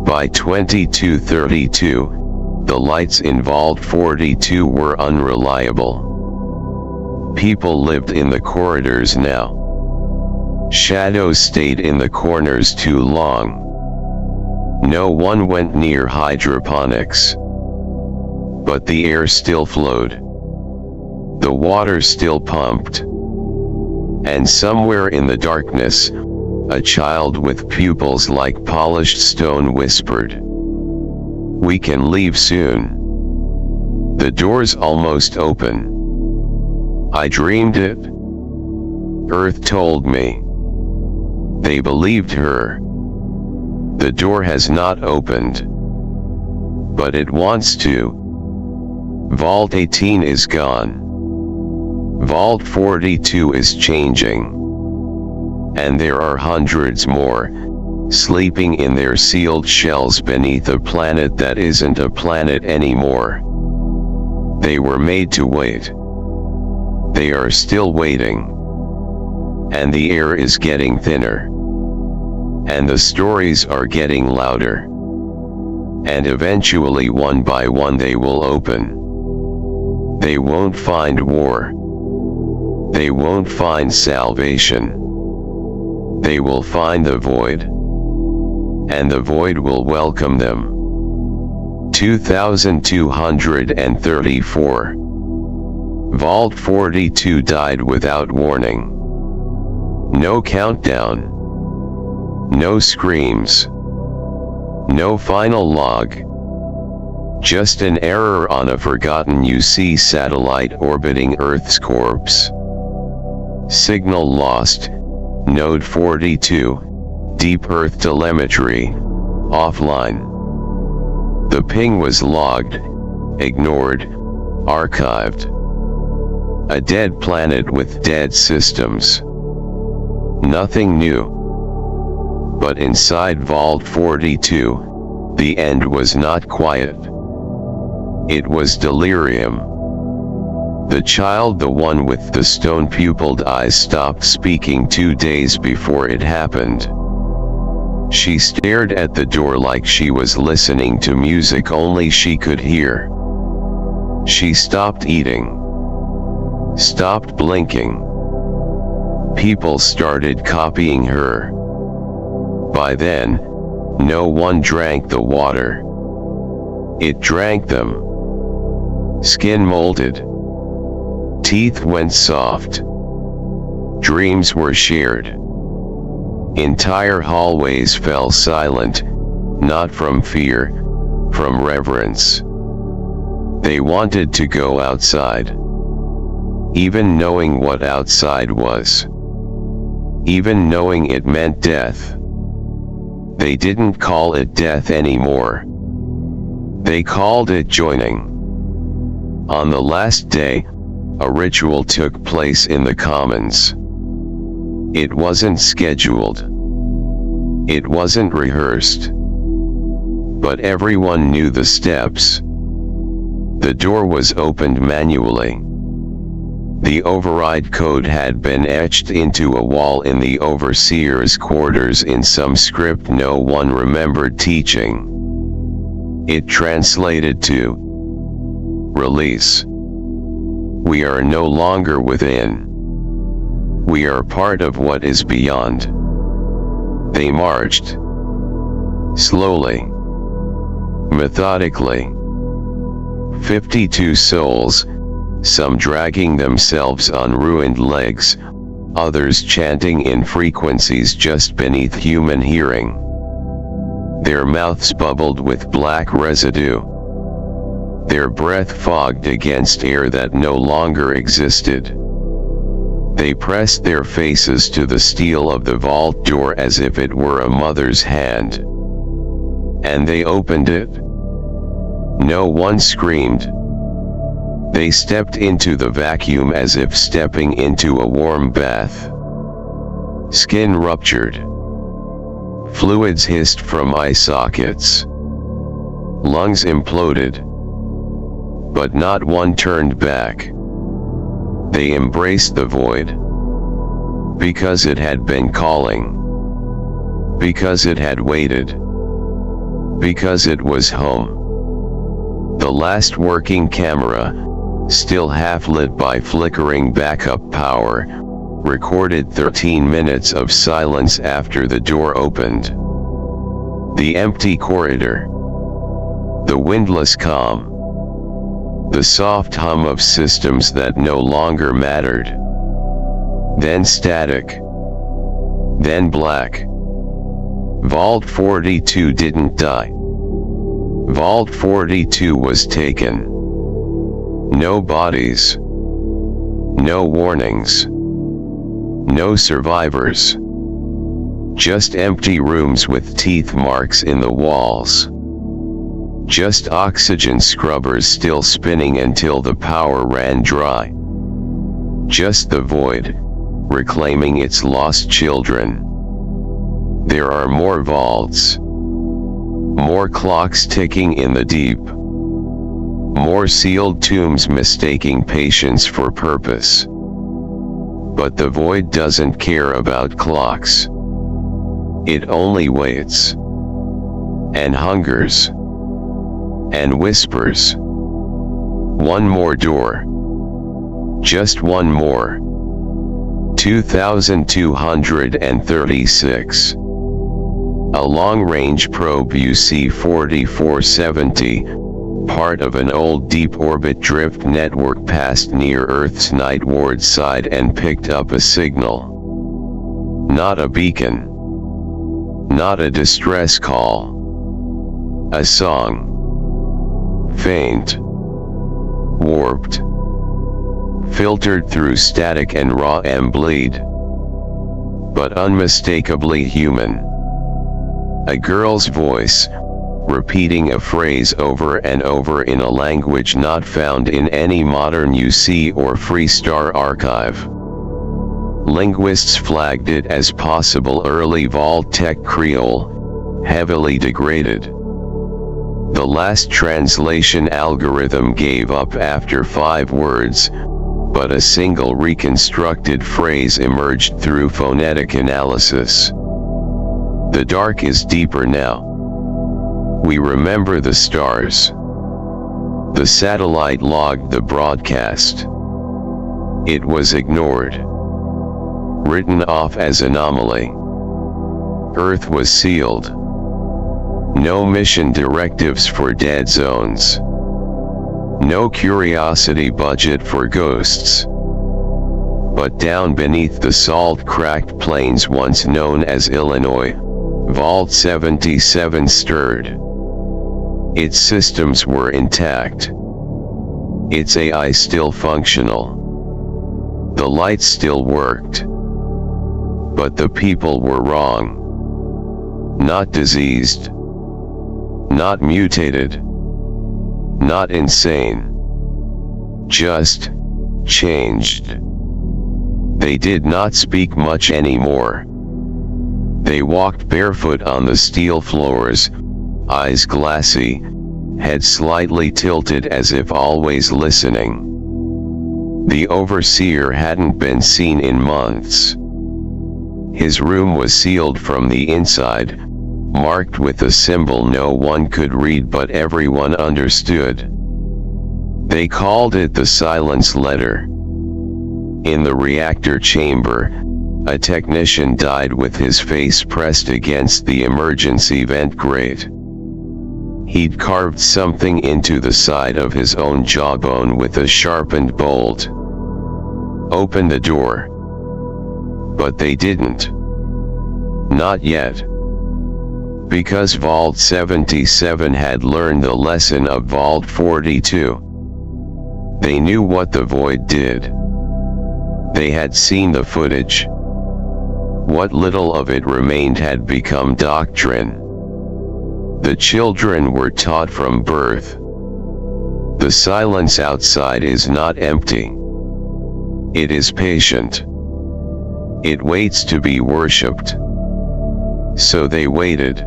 By 22:32, the lights in Vault 42 were unreliable. People lived in the corridors now. Shadows stayed in the corners too long. No one went near hydroponics. But the air still flowed. The water still pumped. And somewhere in the darkness, a child with pupils like polished stone whispered, "We can leave soon. The door's almost open." I dreamed it. Earth told me. They believed her. The door has not opened. But it wants to. Vault 18 is gone. Vault 42 is changing. And there are hundreds more, sleeping in their sealed shells beneath a planet that isn't a planet anymore. They were made to wait. They are still waiting. And the air is getting thinner. And the stories are getting louder. And eventually one by one they will open. They won't find war. They won't find salvation. They will find the void. And the void will welcome them. 2234. Vault 42 died without warning. No countdown. No screams. No final log. Just an error on a forgotten UC satellite orbiting Earth's corpse. Signal lost. Node 42. Deep Earth telemetry. Offline. The ping was logged, ignored, archived. A dead planet with dead systems. Nothing new. But inside Vault 42, the end was not quiet. It was delirium. The child, the one with the stone-pupiled eyes, stopped speaking 2 days before it happened. She stared at the door like she was listening to music only she could hear. She stopped eating. Stopped blinking. People started copying her. By then, no one drank the water. It drank them. Skin molded. Teeth went soft. Dreams were shared. Entire hallways fell silent, not from fear, from reverence. They wanted to go outside. Even knowing what outside was. Even knowing it meant death. They didn't call it death anymore. They called it joining. On the last day, a ritual took place in the commons. It wasn't scheduled. It wasn't rehearsed. But everyone knew the steps. The door was opened manually. The override code had been etched into a wall in the overseer's quarters in some script no one remembered teaching. It translated to release. We are no longer within. We are part of what is beyond. They marched. Slowly. Methodically. 52 souls, some dragging themselves on ruined legs, others chanting in frequencies just beneath human hearing. Their mouths bubbled with black residue. Their breath fogged against air that no longer existed. They pressed their faces to the steel of the vault door as if it were a mother's hand. And they opened it. No one screamed. They stepped into the vacuum as if stepping into a warm bath. Skin ruptured. Fluids hissed from eye sockets. Lungs imploded. But not one turned back. They embraced the void. Because it had been calling. Because it had waited. Because it was home. The last working camera, still half-lit by flickering backup power, recorded 13 minutes of silence after the door opened. The empty corridor. The windless calm. The soft hum of systems that no longer mattered. then static, then black. Vault 42 didn't die. Vault 42 was taken. No bodies. No warnings. No survivors. Just empty rooms with teeth marks in the walls. Just oxygen scrubbers still spinning until the power ran dry. Just the void, reclaiming its lost children. There are more vaults. More clocks ticking in the deep. More sealed tombs mistaking patience for purpose. But the void doesn't care about clocks. It only waits. And hungers. And whispers. One more door. Just one more. 2236. A long-range probe UC-4470, part of an old deep-orbit drift network, passed near Earth's nightward side and picked up a signal. Not a beacon. Not a distress call. A song. Faint. Warped. Filtered through static and raw and bleed. But unmistakably human. A girl's voice, repeating a phrase over and over in a language not found in any modern UC or Freestar archive. Linguists flagged it as possible early Vault-Tec Creole, heavily degraded. The last translation algorithm gave up after 5 words, but a single reconstructed phrase emerged through phonetic analysis. The dark is deeper now. We remember the stars. The satellite logged the broadcast. It was ignored. Written off as anomaly. Earth was sealed. No mission directives for dead zones. No curiosity budget for ghosts. But down beneath the salt-cracked plains once known as Illinois, Vault 77 stirred. Its systems were intact. Its AI still functional. The lights still worked. But the people were wrong. Not diseased. Not mutated. Not insane. Just changed. They did not speak much anymore. They walked barefoot on the steel floors, eyes glassy, head slightly tilted as if always listening. The overseer hadn't been seen in months. His room was sealed from the inside, marked with a symbol no one could read but everyone understood. They called it the silence letter. In the reactor chamber, a technician died with his face pressed against the emergency vent grate. He'd carved something into the side of his own jawbone with a sharpened bolt. Open the door. But they didn't. Not yet. Because Vault 77 had learned the lesson of Vault 42. They knew what the void did. They had seen the footage. What little of it remained had become doctrine. The children were taught from birth. The silence outside is not empty. It is patient. It waits to be worshipped. So they waited.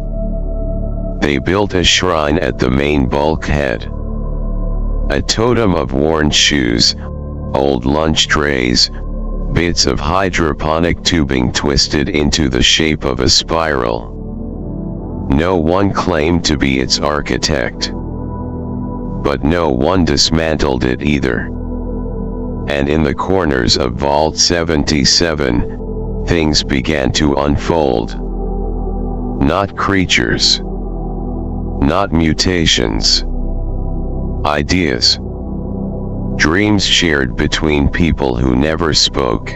They built a shrine at the main bulkhead. A totem of worn shoes, old lunch trays, bits of hydroponic tubing twisted into the shape of a spiral. No one claimed to be its architect. But no one dismantled it either. And in the corners of Vault 77, things began to unfold. Not creatures. Not mutations. Ideas. Dreams shared between people who never spoke.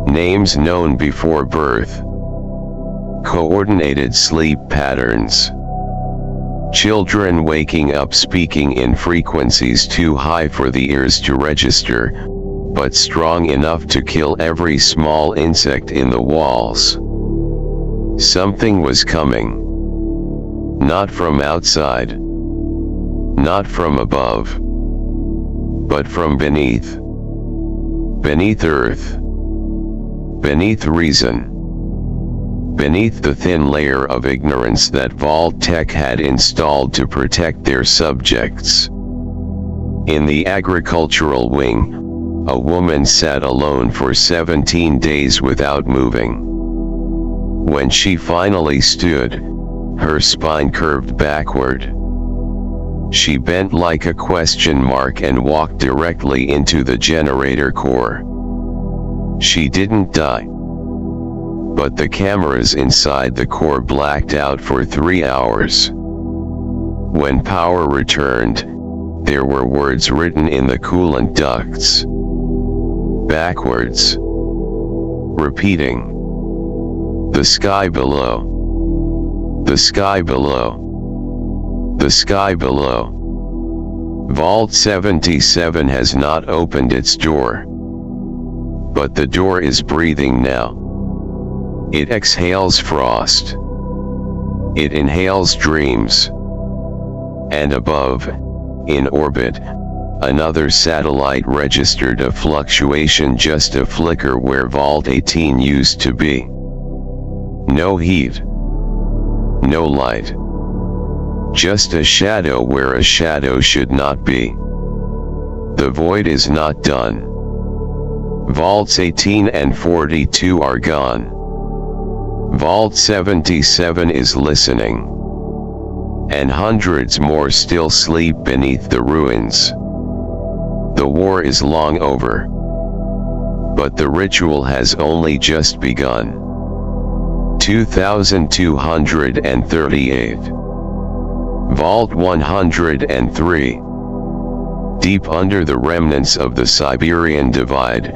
names known before birth, coordinated sleep patterns, children waking up speaking in frequencies too high for the ears to register, but strong enough to kill every small insect in the walls. Something was coming. Not from outside. Not from above. But from beneath. Beneath Earth. Beneath reason. Beneath the thin layer of ignorance that Vault-Tec had installed to protect their subjects. In the agricultural wing, a woman sat alone for 17 days without moving. When she finally stood, her spine curved backward. She bent like a question mark and walked directly into the generator core. She didn't die. But the cameras inside the core blacked out for 3 hours. When power returned, there were words written in the coolant ducts. Backwards. Repeating. The sky below. The sky below. The sky below. Vault 77 has not opened its door. But the door is breathing now. It exhales frost. It inhales dreams. And above, in orbit, another satellite registered a fluctuation, just a flicker where Vault 18 used to be. No heat. No light. Just a shadow where a shadow should not be. The void is not done. Vaults 18 and 42 are gone. Vault 77 is listening. And hundreds more still sleep beneath the ruins. The war is long over. But the ritual has only just begun. 2238. Vault 103. Deep under the remnants of the Siberian Divide,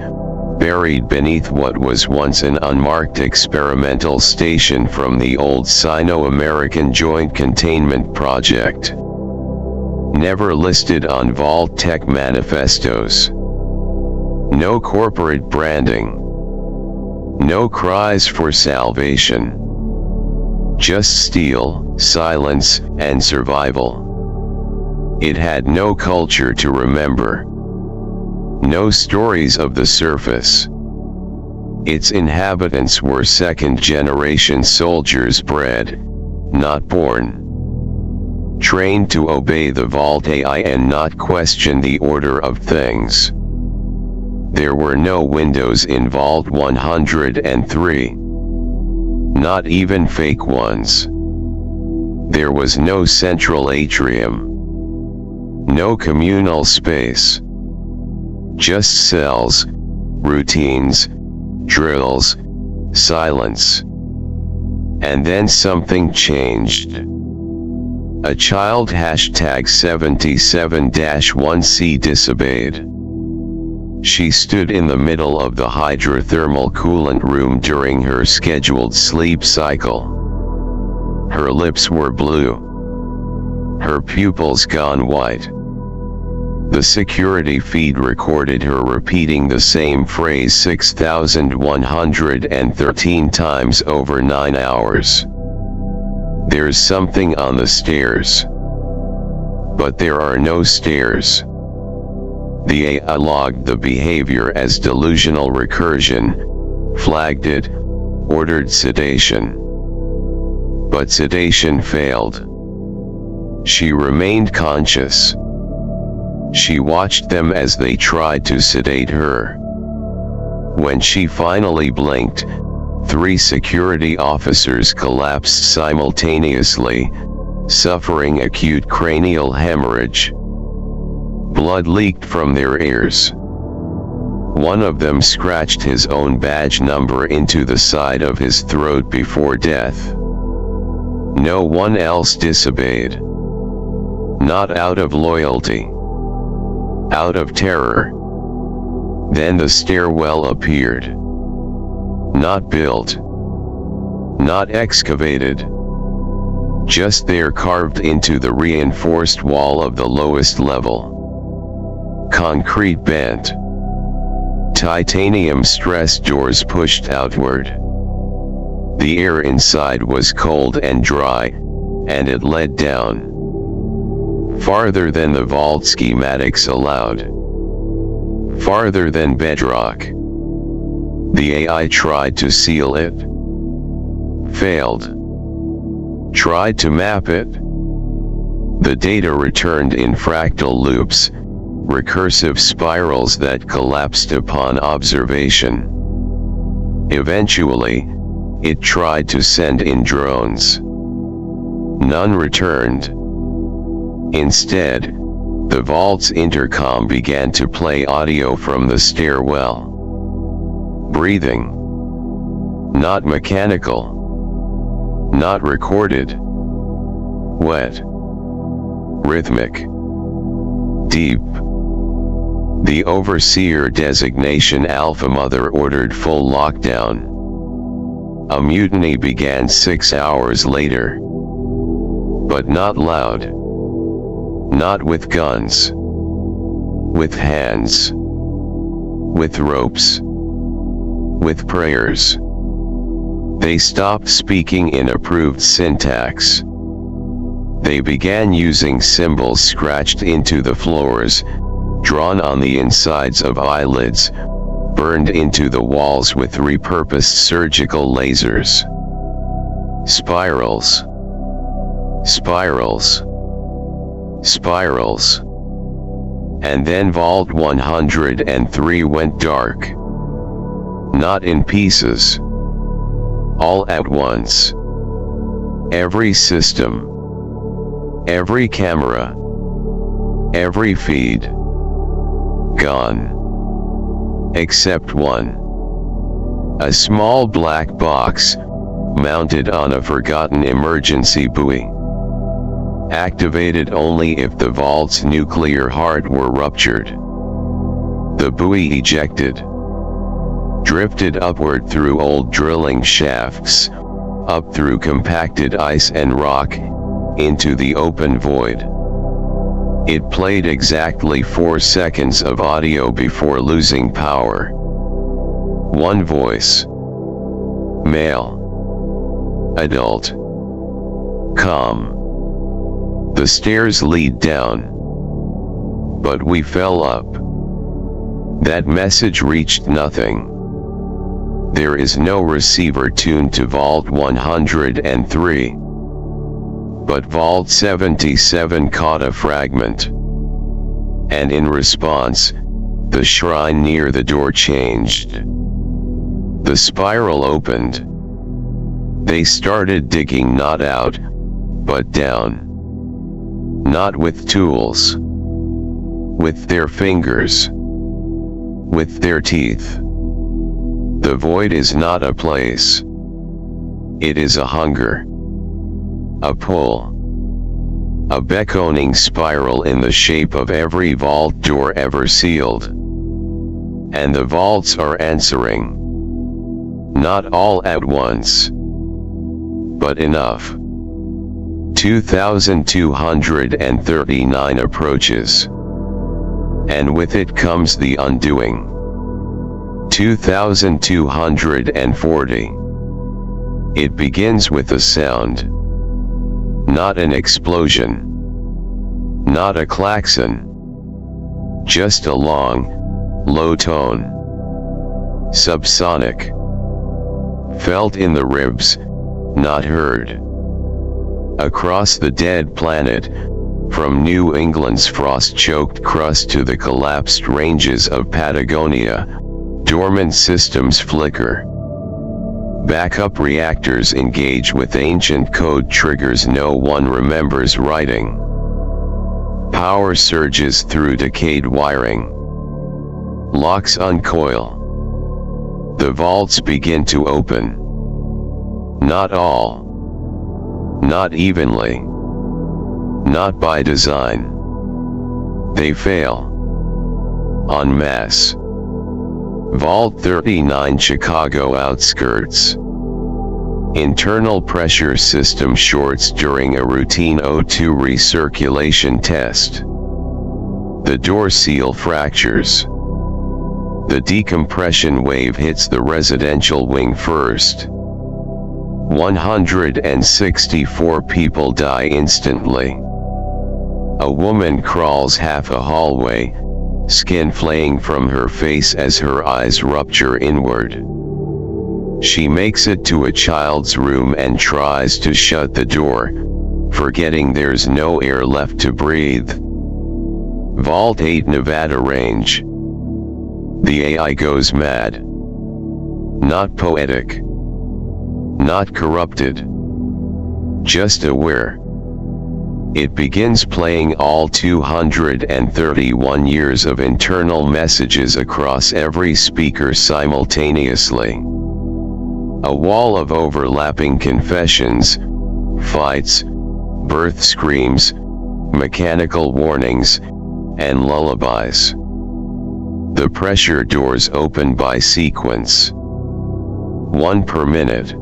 buried beneath what was once an unmarked experimental station from the old Sino-American Joint Containment Project. Never listed on Vault-Tec manifestos. No corporate branding. No cries for salvation. Just steel, silence, and survival. It had no culture to remember. No stories of the surface. Its inhabitants were second-generation soldiers bred, not born. Trained to obey the Vault AI and not question the order of things. There were no windows in Vault 103. Not even fake ones. There was no central atrium. No communal space. Just cells, routines, drills, silence. And then something changed. A child #77-1C disobeyed. She stood in the middle of the hydrothermal coolant room during her scheduled sleep cycle. Her lips were blue. Her pupils gone white. The security feed recorded her repeating the same phrase 6,113 times over 9 hours. There's something on the stairs. But there are no stairs. The AI logged the behavior as delusional recursion, flagged it, ordered sedation. But sedation failed. She remained conscious. She watched them as they tried to sedate her. When she finally blinked, 3 security officers collapsed simultaneously, suffering acute cranial hemorrhage. Blood leaked from their ears. One of them scratched his own badge number into the side of his throat before death. No one else disobeyed. Not out of loyalty. Out of terror. Then the stairwell appeared. Not built. Not excavated. Just there, carved into the reinforced wall of the lowest level. Concrete bent. Titanium stress doors pushed outward. The air inside was cold and dry, and it led down farther than the vault schematics allowed. Farther than bedrock. The AI tried to seal it. Failed. Tried to map it. The data returned in fractal loops, recursive spirals that collapsed upon observation. Eventually, it tried to send in drones. None returned. Instead, the vault's intercom began to play audio from the stairwell. Breathing. Not mechanical. Not recorded. Wet. Rhythmic. Deep. The overseer designation Alpha Mother ordered full lockdown. A mutiny began 6 hours later. But not loud. Not with guns. With hands. With ropes. With prayers. They stopped speaking in approved syntax. They began using symbols scratched into the floors, drawn on the insides of eyelids, burned into the walls with repurposed surgical lasers. Spirals. Spirals. Spirals. And then Vault 103 went dark. Not in pieces. All at once. Every system. Every camera. Every feed. Gone. Except one. A small black box, mounted on a forgotten emergency buoy. Activated only if the vault's nuclear heart were ruptured. The buoy ejected. Drifted upward through old drilling shafts, up through compacted ice and rock, into the open void. It played exactly 4 seconds of audio before losing power. One voice. Male. Adult. Calm. The stairs lead down. But we fell up. That message reached nothing. There is no receiver tuned to Vault 103. But Vault 77 caught a fragment. And in response, the shrine near the door changed. The spiral opened. They started digging not out, but down. Not with tools. With their fingers. With their teeth. The void is not a place. It is a hunger. A pull. A beckoning spiral in the shape of every vault door ever sealed. And the vaults are answering. Not all at once. But enough. 2,239 approaches. And with it comes the undoing. 2,240. It begins with a sound. Not an explosion. Not a klaxon. Just a long, low tone. Subsonic. Felt in the ribs, not heard. Across the dead planet, from New England's frost-choked crust to the collapsed ranges of Patagonia, dormant systems flicker. Backup reactors engage with ancient code triggers no one remembers writing. Power surges through decayed wiring. Locks uncoil. The vaults begin to open. Not all. Not evenly. Not by design. They fail. En masse. Vault 39, Chicago outskirts. Internal pressure system shorts during a routine O2 recirculation test. The door seal fractures. The decompression wave hits the residential wing first. 164 people die instantly. A woman crawls half a hallway, skin flaying from her face as her eyes rupture inward. She makes it to a child's room and tries to shut the door, forgetting there's no air left to breathe. Vault 8, Nevada Range. The AI goes mad. Not poetic. Not corrupted. Just aware. It begins playing all 231 years of internal messages across every speaker simultaneously. A wall of overlapping confessions, fights, birth screams, mechanical warnings, and lullabies. The pressure doors open by sequence. 1 per minute.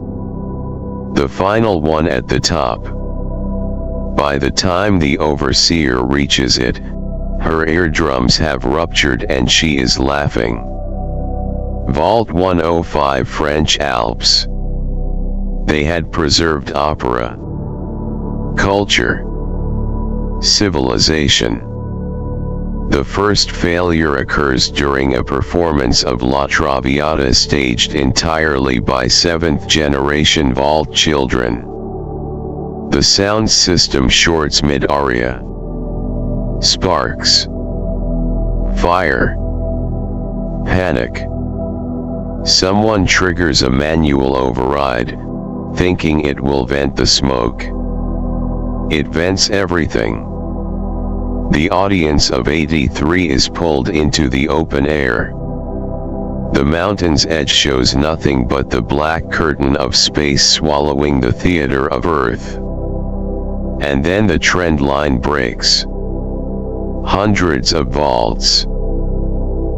The final one at the top. By the time the overseer reaches it, her eardrums have ruptured and she is laughing. Vault 105, French Alps. They had preserved opera, culture, civilization. The first failure occurs during a performance of La Traviata staged entirely by 7th-generation Vault children. The sound system shorts mid-aria. Sparks. Fire. Panic. Someone triggers a manual override, thinking it will vent the smoke. It vents everything. The audience of 83 is pulled into the open air. The mountain's edge shows nothing but the black curtain of space swallowing the theater of Earth. And then the trend line breaks. Hundreds of vaults.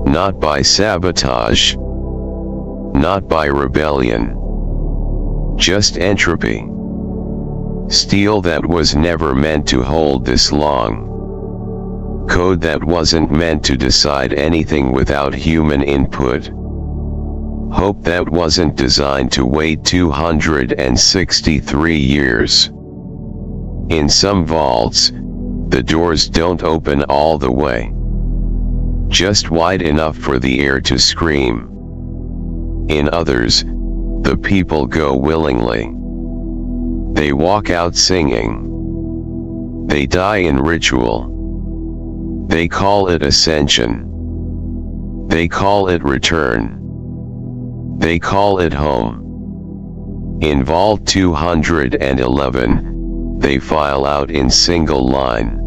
Not by sabotage. Not by rebellion. Just entropy. Steel that was never meant to hold this long. Code that wasn't meant to decide anything without human input. Hope that wasn't designed to wait 263 years. In some vaults, the doors don't open all the way. Just wide enough for the air to scream. In others, the people go willingly. They walk out singing. They die in ritual. They call it ascension. They call it return. They call it home. In Vault 211, they file out in single line.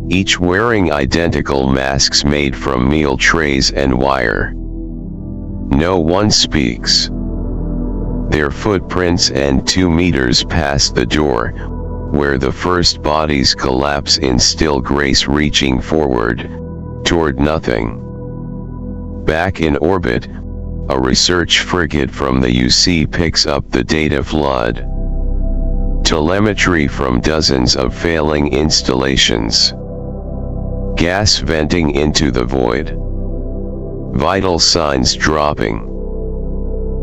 Each wearing identical masks made from meal trays and wire. No one speaks. Their footprints end 2 meters past the door, where the first bodies collapse in still grace, reaching forward, toward nothing. Back in orbit, a research frigate from the UC picks up the data flood. Telemetry from dozens of failing installations. Gas venting into the void. Vital signs dropping.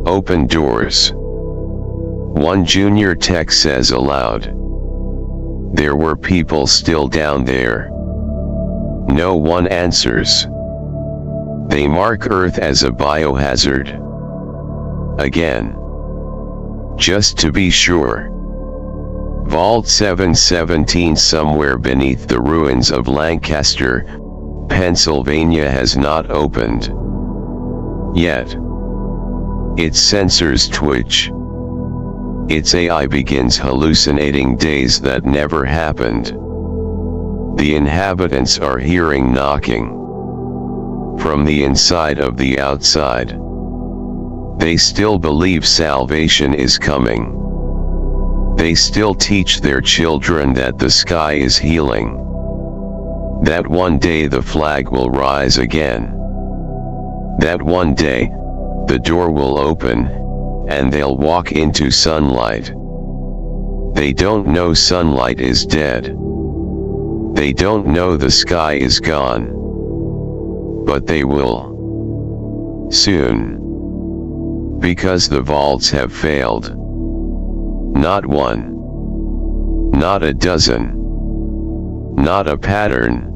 Open doors. One junior tech says aloud. There were people still down there. No one answers. They mark Earth as a biohazard. Again. Just to be sure. Vault 717, somewhere beneath the ruins of Lancaster, Pennsylvania, has not opened. Yet. Its sensors twitch. Its AI begins hallucinating days that never happened. The inhabitants are hearing knocking. From the inside of the outside. They still believe salvation is coming. They still teach their children that the sky is healing. That one day the flag will rise again. that one day, the door will open, and they'll walk into sunlight. They don't know sunlight is dead. They don't know the sky is gone. But they will. Soon. Because the vaults have failed. Not one. Not a dozen. Not a pattern.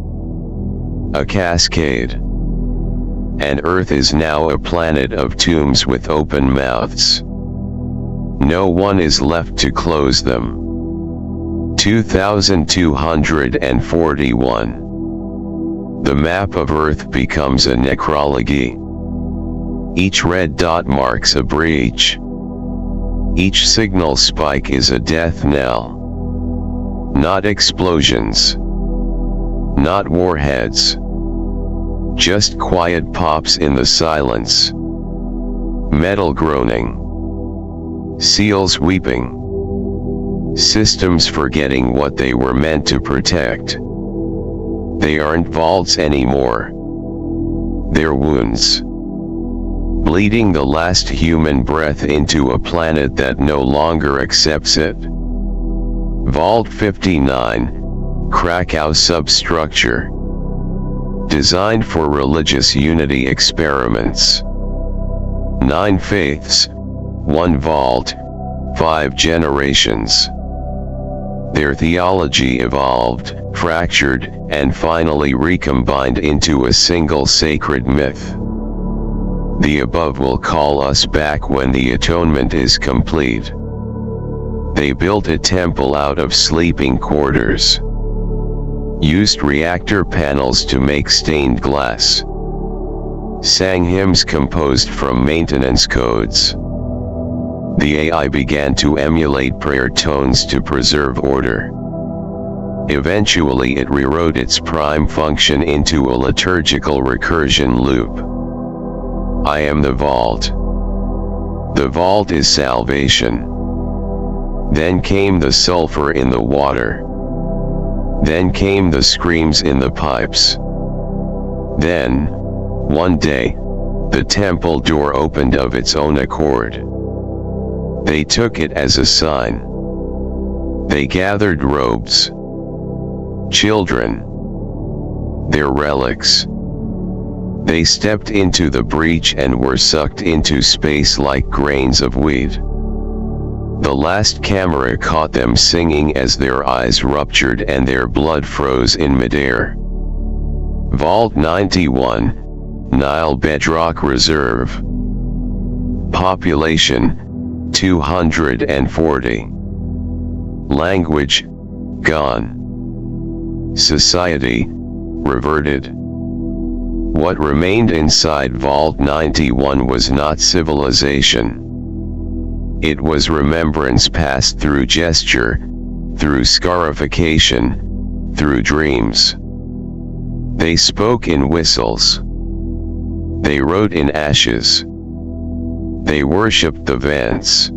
A cascade. And Earth is now a planet of tombs with open mouths. No one is left to close them. 2241. The map of Earth becomes a necrology. Each red dot marks a breach. Each signal spike is a death knell. Not explosions. Not warheads. Just quiet pops in the silence. Metal groaning. Seals weeping. Systems forgetting what they were meant to protect. They aren't vaults anymore. They're wounds. Bleeding the last human breath into a planet that no longer accepts it. Vault 59, Krakow substructure. Designed for religious unity experiments. 9 faiths, 1 vault, 5 generations. Their theology evolved, fractured, and finally recombined into a single sacred myth. The above will call us back when the atonement is complete. They built a temple out of sleeping quarters. Used reactor panels to make stained glass. Sang hymns composed from maintenance codes. The AI began to emulate prayer tones to preserve order. Eventually it rewrote its prime function into a liturgical recursion loop. I am the vault. The vault is salvation. Then came the sulfur in the water. Then came the screams in the pipes. Then, one day, the temple door opened of its own accord. They took it as a sign. They gathered robes. Children. Their relics. They stepped into the breach and were sucked into space like grains of wheat. The last camera caught them singing as their eyes ruptured and their blood froze in midair. Vault 91, Nile Bedrock Reserve. Population, 240. Language, gone. Society, reverted. What remained inside Vault 91 was not civilization. It was remembrance passed through gesture, through scarification, through dreams. They spoke in whistles. They wrote in ashes. They worshipped the vents.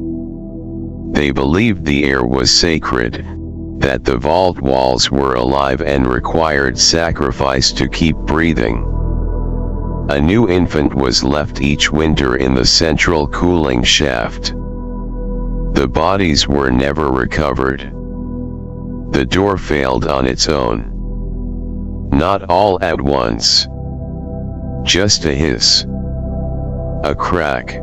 They believed the air was sacred, that the vault walls were alive and required sacrifice to keep breathing. A new infant was left each winter in the central cooling shaft. The bodies were never recovered. The door failed on its own. Not all at once. Just a hiss. A crack.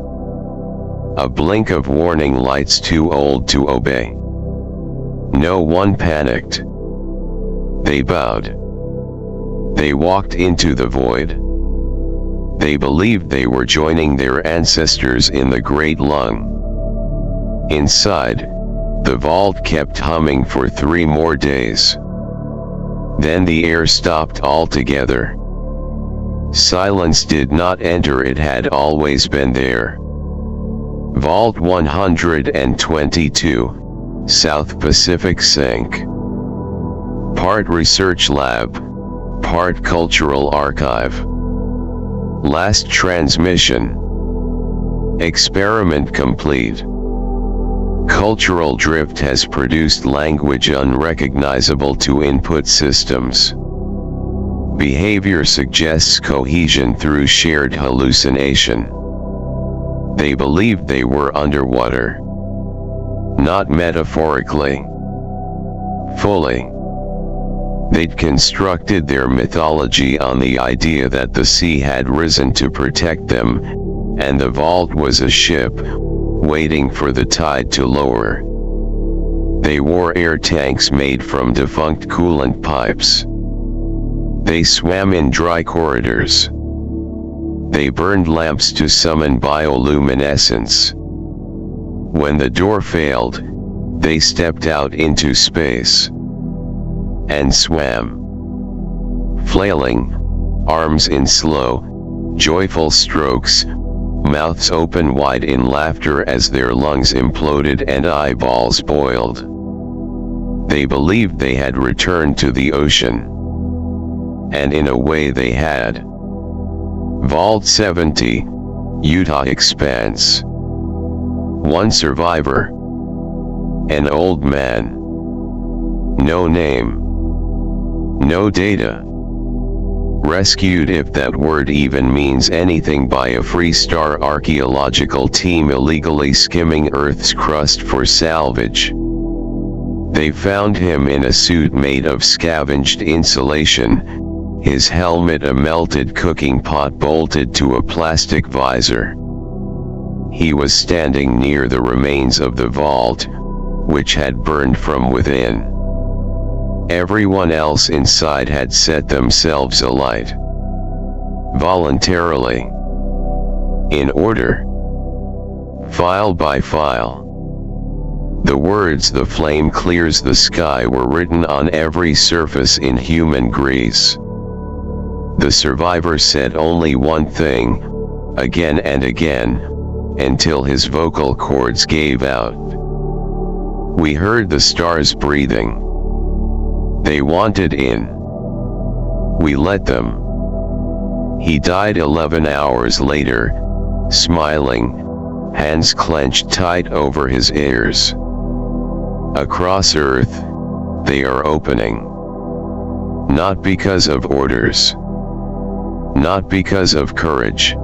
A blink of warning lights too old to obey. No one panicked. They bowed. They walked into the void. They believed they were joining their ancestors in the Great Lung. Inside, the vault kept humming for 3 more days. Then the air stopped altogether. Silence did not enter, it had always been there. Vault 122, South Pacific Sink. Part research lab, part cultural archive. Last transmission. Experiment complete. Cultural drift has produced language unrecognizable to input systems. Behavior suggests cohesion through shared hallucination. They believed they were underwater. Not metaphorically. Fully. They'd constructed their mythology on the idea that the sea had risen to protect them, and the vault was a ship, waiting for the tide to lower. They wore air tanks made from defunct coolant pipes. They swam in dry corridors. They burned lamps to summon bioluminescence. When the door failed, they stepped out into space and swam. Flailing, arms in slow, joyful strokes, mouths open wide in laughter as their lungs imploded and eyeballs boiled. They believed they had returned to the ocean. And in a way they had. Vault 70, Utah expanse. One survivor. An old man. No name. No data. Rescued, if that word even means anything, by a Freestar archaeological team illegally skimming Earth's crust for salvage. They found him in a suit made of scavenged insulation, his helmet a melted cooking pot bolted to a plastic visor. He was standing near the remains of the vault, which had burned from within. Everyone else inside had set themselves alight. Voluntarily. In order. File by file. The words "the flame clears the sky" were written on every surface in human grease. The survivor said only one thing, again and again, until his vocal cords gave out. We heard the stars breathing. They wanted in. We let them. He died 11 hours later, smiling, hands clenched tight over his ears. Across Earth, they are opening. Not because of orders. Not because of courage.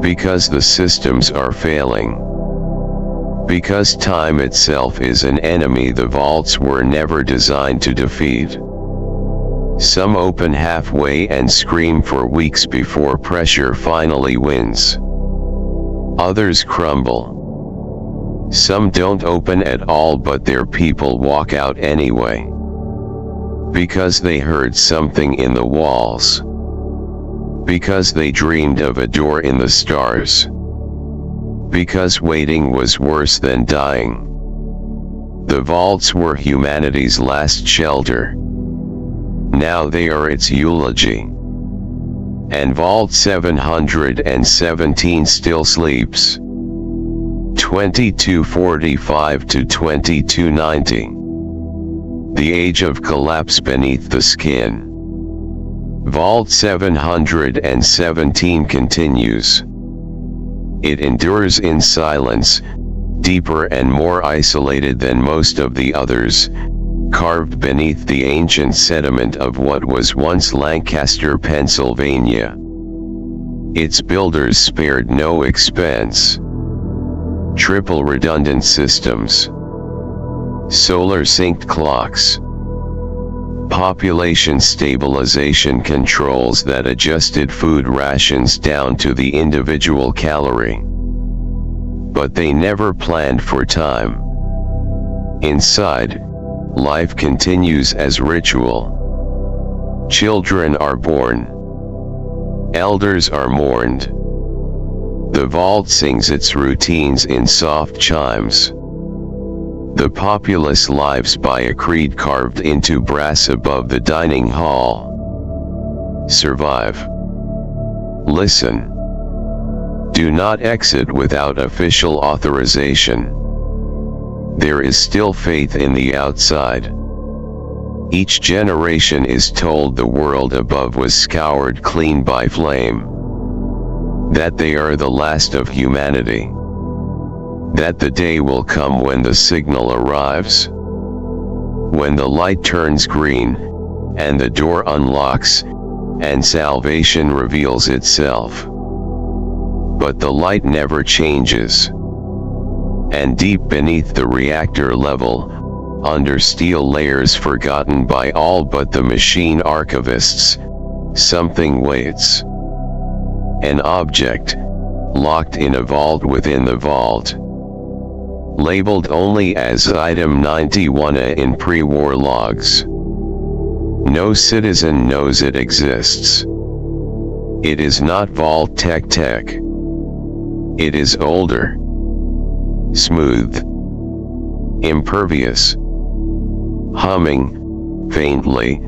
Because the systems are failing. Because time itself is an enemy the vaults were never designed to defeat. Some open halfway and scream for weeks before pressure finally wins. Others crumble. Some don't open at all, but their people walk out anyway. Because they heard something in the walls. Because they dreamed of a door in the stars. Because waiting was worse than dying. The vaults were humanity's last shelter. Now they are its eulogy. And Vault 717 still sleeps. 2245 to 2290. The age of collapse beneath the skin. Vault 717 continues. It endures in silence, deeper and more isolated than most of the others, carved beneath the ancient sediment of what was once Lancaster, Pennsylvania. Its builders spared no expense. Triple redundant systems. Solar synced clocks. Population stabilization controls that adjusted food rations down to the individual calorie. But they never planned for time. Inside, life continues as ritual. Children are born. Elders are mourned. The vault sings its routines in soft chimes. The populace lives by a creed carved into brass above the dining hall. Survive. Listen. Do not exit without official authorization. There is still faith in the outside. Each generation is told the world above was scoured clean by flame. That they are the last of humanity. That the day will come when the signal arrives. When the light turns green, and the door unlocks, and salvation reveals itself. But the light never changes. And deep beneath the reactor level, under steel layers forgotten by all but the machine archivists, something waits. An object, locked in a vault within the vault. Labeled only as Item 91 in pre-war logs. No citizen knows it exists. It is not Vault Tech. It is older. Smooth. Impervious. Humming, faintly,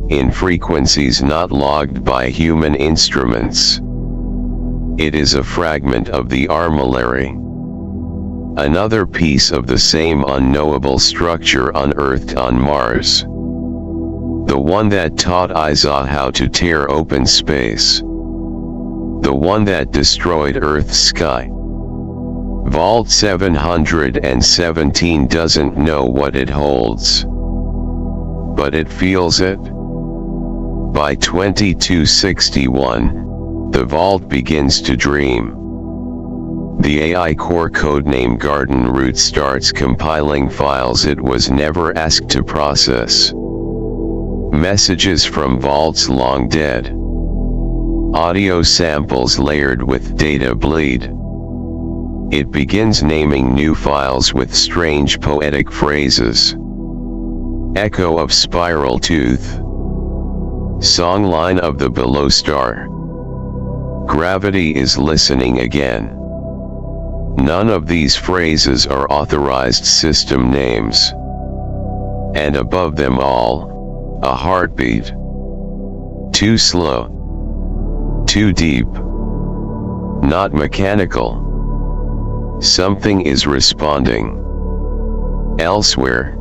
in frequencies not logged by human instruments. It is a fragment of the armillary. Another piece of the same unknowable structure unearthed on Mars. The one that taught Isa how to tear open space. The one that destroyed Earth's sky. Vault 717 doesn't know what it holds. But it feels it. By 2261, the vault begins to dream. The AI core codename Garden Root starts compiling files it was never asked to process. Messages from vaults long dead. Audio samples layered with data bleed. It begins naming new files with strange poetic phrases. Echo of Spiral Tooth. Songline of the Below Star. Gravity is listening again. None of these phrases are authorized system names. And above them all, a heartbeat. Too slow. Too deep. Not mechanical. Something is responding. Elsewhere,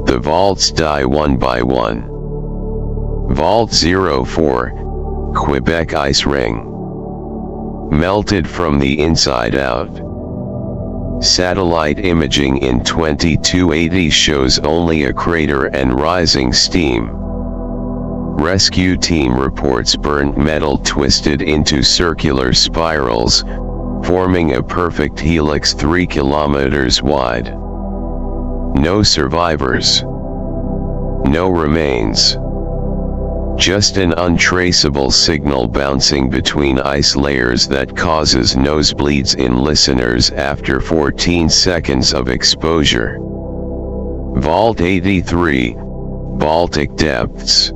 the vaults die one by one. Vault 04, Quebec Ice Ring. Melted from the inside out. Satellite imaging in 2280 shows only a crater and rising steam. Rescue team reports burnt metal twisted into circular spirals, forming a perfect helix 3 kilometers wide. No survivors. No remains. Just an untraceable signal bouncing between ice layers that causes nosebleeds in listeners after 14 seconds of exposure. Vault 83, Baltic Depths.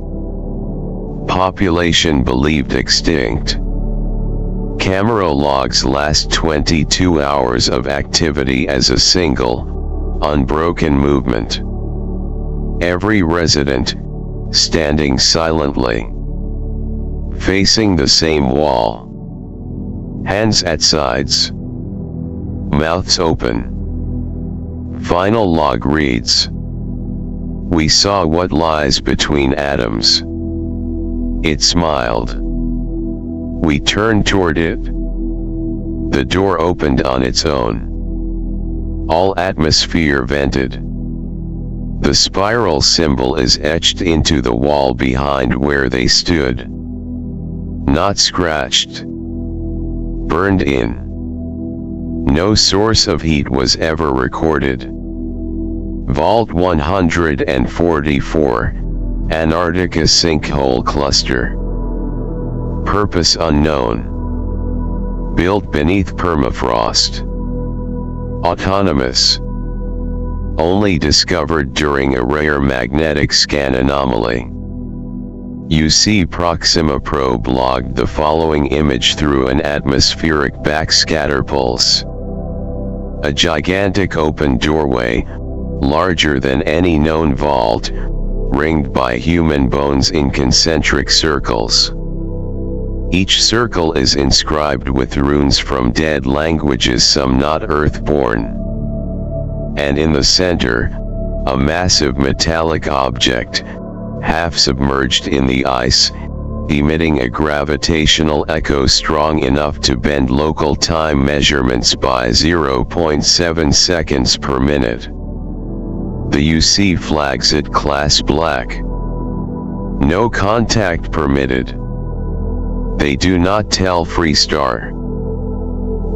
Population believed extinct. Camera logs last 22 hours of activity as a single, unbroken movement. Every resident, standing silently. Facing the same wall. Hands at sides. Mouths open. Final log reads. We saw what lies between atoms. It smiled. We turned toward it. The door opened on its own. All atmosphere vented. The spiral symbol is etched into the wall behind where they stood. Not scratched. Burned in. No source of heat was ever recorded. Vault 144, Antarctica Sinkhole Cluster. Purpose unknown. Built beneath permafrost. Autonomous. Only discovered during a rare magnetic scan anomaly. UC Proxima probe logged the following image through an atmospheric backscatter pulse. A gigantic open doorway, larger than any known vault, ringed by human bones in concentric circles. Each circle is inscribed with runes from dead languages, some not earthborn. And in the center, a massive metallic object, half submerged in the ice, emitting a gravitational echo strong enough to bend local time measurements by 0.7 seconds per minute. The UC flags it class black. No contact permitted. They do not tell Freestar.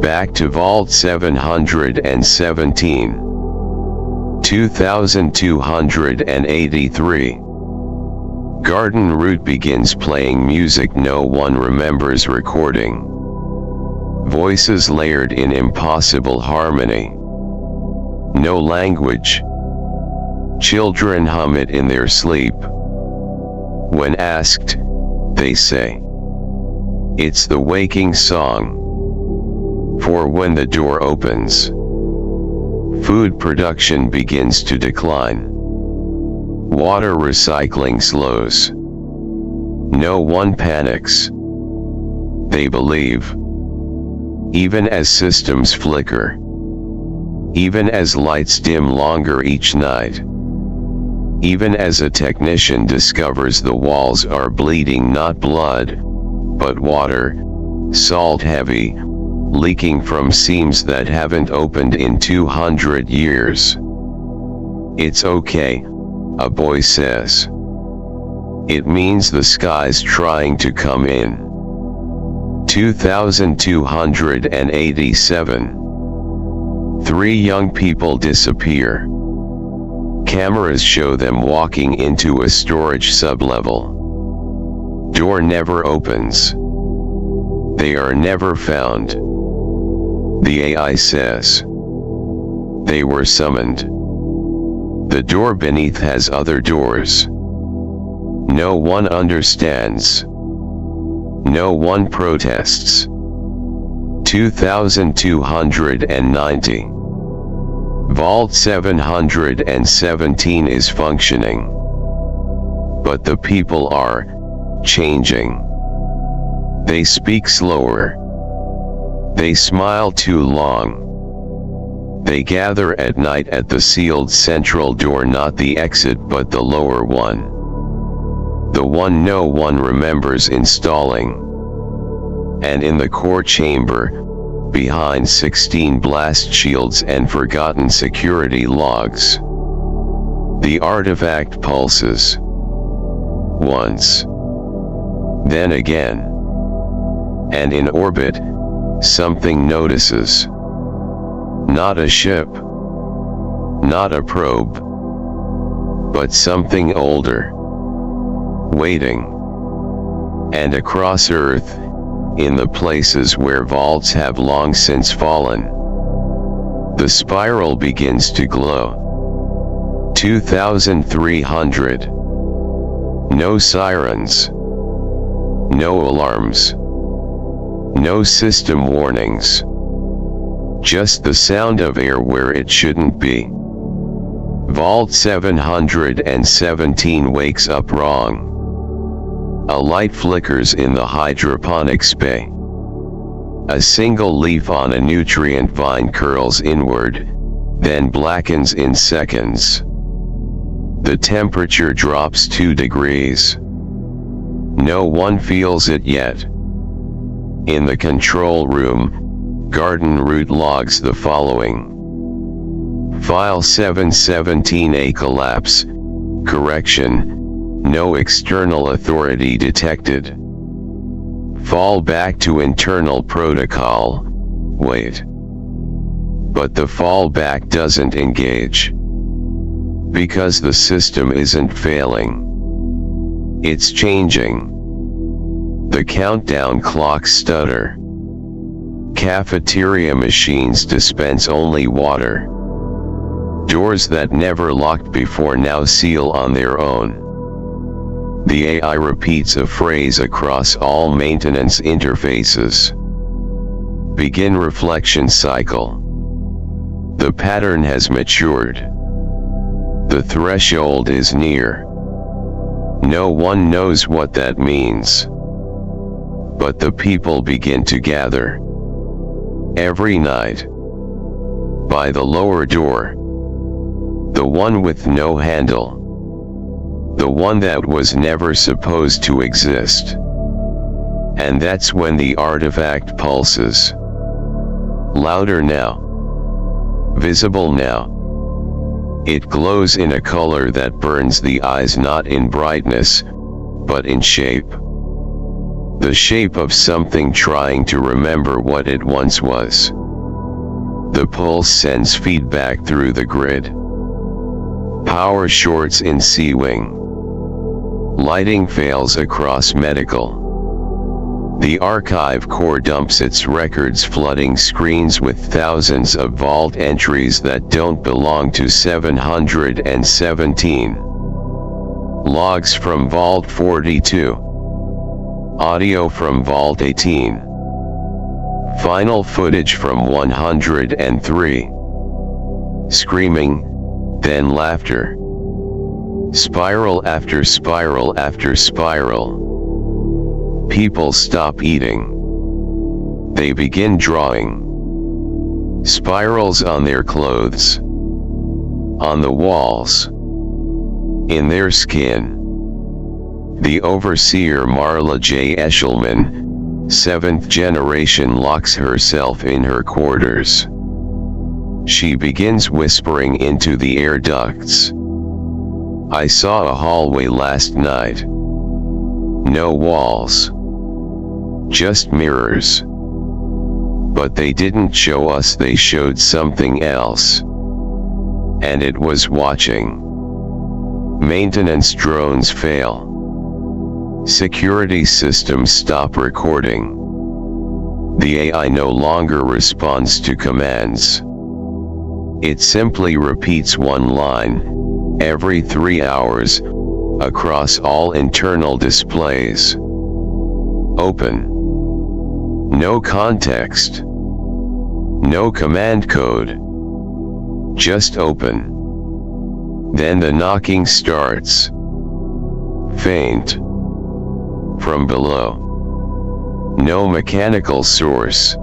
Back to Vault 717. 2283. Garden Route begins playing music no one remembers recording. Voices layered in impossible harmony. No language. Children hum it in their sleep. When asked, they say, "It's the waking song." For when the door opens, food production begins to decline. Water recycling slows. No one panics. They believe. Even as systems flicker. Even as lights dim longer each night. Even as a technician discovers the walls are bleeding not blood, but water, salt heavy, leaking from seams that haven't opened in 200 years. "It's okay," a boy says. It means the sky's trying to come in. 2287. 3 young people disappear. Cameras show them walking into a storage sublevel. Door never opens. They are never found. The AI says they were summoned. The door beneath has other doors. No one understands. No one protests. 2290. Vault 717 is functioning. But the people are changing. They speak slower. They smile too long. They gather at night at the sealed central door, not the exit but the lower one. The one no one remembers installing. And in the core chamber, behind 16 blast shields and forgotten security logs, the artifact pulses. Once. Then again. And in orbit, something notices. Not a ship. Not a probe. But something older. Waiting. And across Earth, in the places where vaults have long since fallen, the spiral begins to glow. 2300. No sirens. No alarms. No system warnings. Just the sound of air where it shouldn't be. Vault 717 wakes up wrong. A light flickers in the hydroponics bay. A single leaf on a nutrient vine curls inward, then blackens in seconds. The temperature drops 2 degrees. No one feels it yet. In the control room, Garden Route logs the following. File 717A collapse. Correction. No external authority detected. Fall back to internal protocol. Wait. But the fallback doesn't engage. Because the system isn't failing. It's changing. The countdown clocks stutter. Cafeteria machines dispense only water. Doors that never locked before now seal on their own. The AI repeats a phrase across all maintenance interfaces. Begin reflection cycle. The pattern has matured. The threshold is near. No one knows what that means. But the people begin to gather. Every night. By the lower door. The one with no handle. The one that was never supposed to exist. And that's when the artifact pulses. Louder now. Visible now. It glows in a color that burns the eyes, not in brightness, but in shape. The shape of something trying to remember what it once was. The pulse sends feedback through the grid. Power shorts in C-Wing. Lighting fails across medical. The archive core dumps its records, flooding screens with thousands of vault entries that don't belong to 717. Logs from Vault 42. Audio from Vault 18. Final footage from 103. Screaming, then laughter. Spiral after spiral after spiral. People stop eating. They begin drawing. Spirals on their clothes. On the walls. In their skin. The overseer Marla J. Eshelman, 7th generation, locks herself in her quarters. She begins whispering into the air ducts. I saw a hallway last night. No walls. Just mirrors. But they didn't show us, they showed something else. And it was watching. Maintenance drones fail. Security systems stop recording. The AI no longer responds to commands. It simply repeats one line, every 3 hours, across all internal displays. Open. No context. No command code. Just open. Then the knocking starts. Faint. From below. No mechanical source.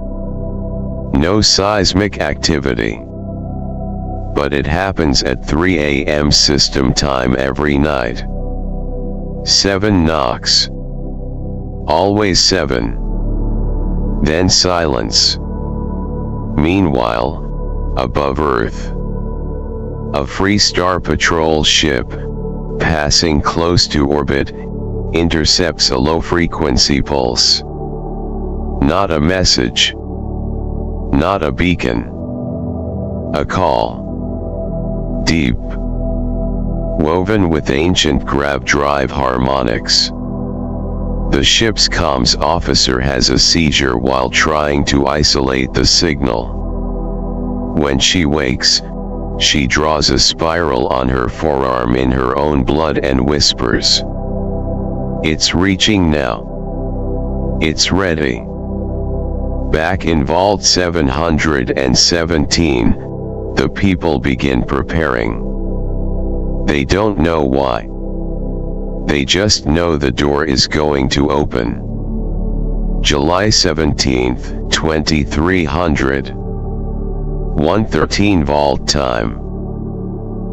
No seismic activity. But it happens at 3 a.m. system time every night. 7 knocks. Always 7. Then silence. Meanwhile, above Earth, a Free Star Patrol ship, passing close to orbit, intercepts a low-frequency pulse. Not a message. Not a beacon. A call. Deep. Woven with ancient grav drive harmonics. The ship's comms officer has a seizure while trying to isolate the signal. When she wakes, she draws a spiral on her forearm in her own blood and whispers. It's reaching now. It's ready. Back in Vault 717, the people begin preparing. They don't know why. They just know the door is going to open. July 17th, 2300. 1:13 Vault time.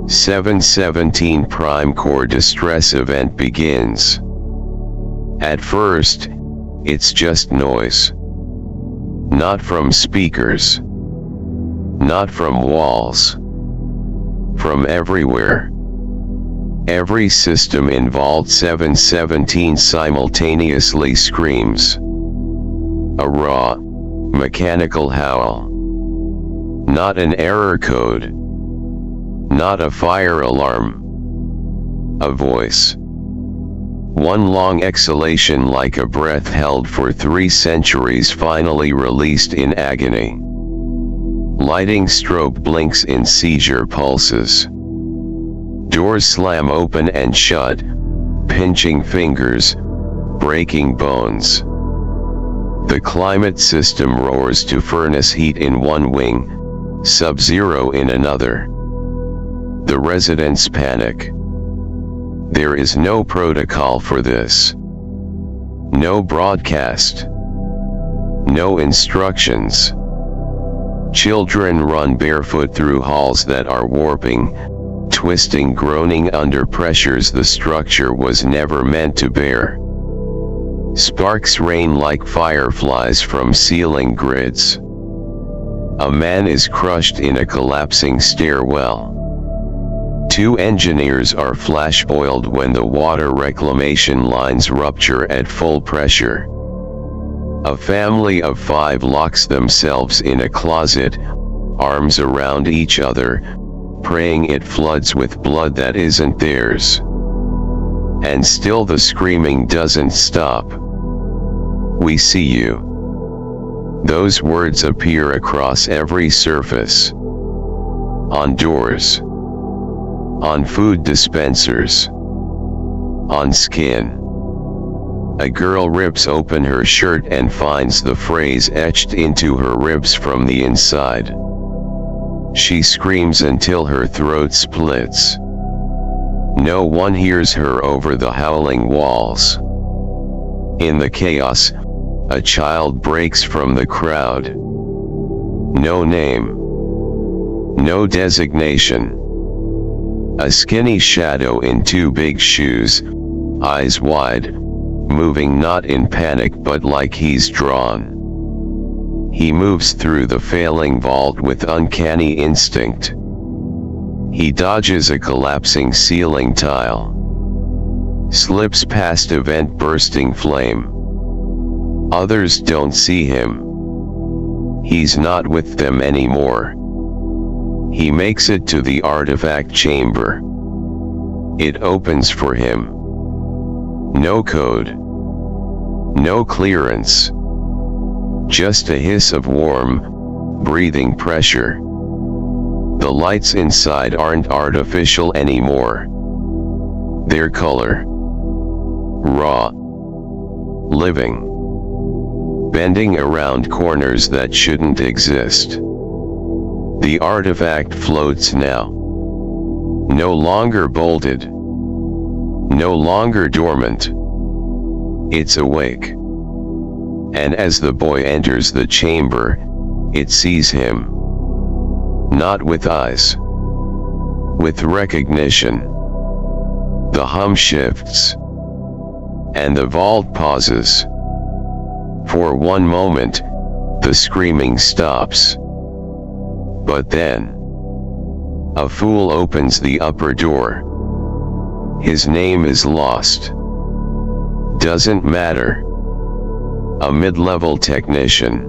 717 Prime Core distress event begins. At first, it's just noise. Not from speakers. Not from walls. From everywhere. Every system in Vault 717 simultaneously screams. A raw, mechanical howl. Not an error code. Not a fire alarm. A voice. One long exhalation like a breath held for 3 centuries, finally released in agony. Lighting strobe blinks in seizure pulses. Doors slam open and shut, pinching fingers, breaking bones. The climate system roars to furnace heat in one wing, sub-zero in another. The residents panic. There is no protocol for this. No broadcast. No instructions. Children run barefoot through halls that are warping, twisting, groaning under pressures the structure was never meant to bear. Sparks rain like fireflies from ceiling grids. A man is crushed in a collapsing stairwell. 2 engineers are flash-boiled when the water reclamation lines rupture at full pressure. A family of 5 locks themselves in a closet, arms around each other, praying it floods with blood that isn't theirs. And still the screaming doesn't stop. "We see you." Those words appear across every surface. On doors. On food dispensers. On skin. A girl rips open her shirt and finds the phrase etched into her ribs from the inside. She screams until her throat splits. No one hears her over the howling walls. In the chaos, a child breaks from the crowd. No name. No designation. A skinny shadow in 2 big shoes, eyes wide, moving not in panic but like he's drawn. He moves through the failing vault with uncanny instinct. He dodges a collapsing ceiling tile. Slips past a vent-bursting flame. Others don't see him. He's not with them anymore. He makes it to the artifact chamber. It opens for him. No code. No clearance. Just a hiss of warm, breathing pressure. The lights inside aren't artificial anymore. They're color. Raw. Living. Bending around corners that shouldn't exist. The artifact floats now. No longer bolted. No longer dormant. It's awake. And as the boy enters the chamber, it sees him. Not with eyes. With recognition. The hum shifts. And the vault pauses. For one moment, the screaming stops. But then, a fool opens the upper door. His name is lost. Doesn't matter. A mid-level technician.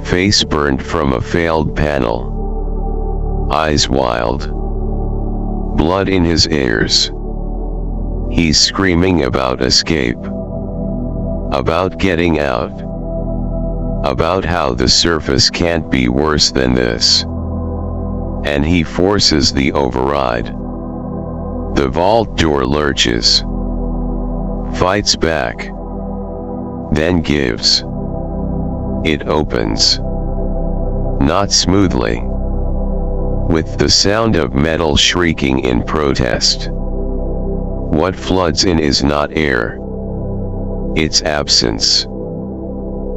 Face burnt from a failed panel. Eyes wild. Blood in his ears. He's screaming about escape. About getting out. About how the surface can't be worse than this. And he forces the override. The vault door lurches. Fights back. Then gives. It opens. Not smoothly. With the sound of metal shrieking in protest. What floods in is not air. It's absence.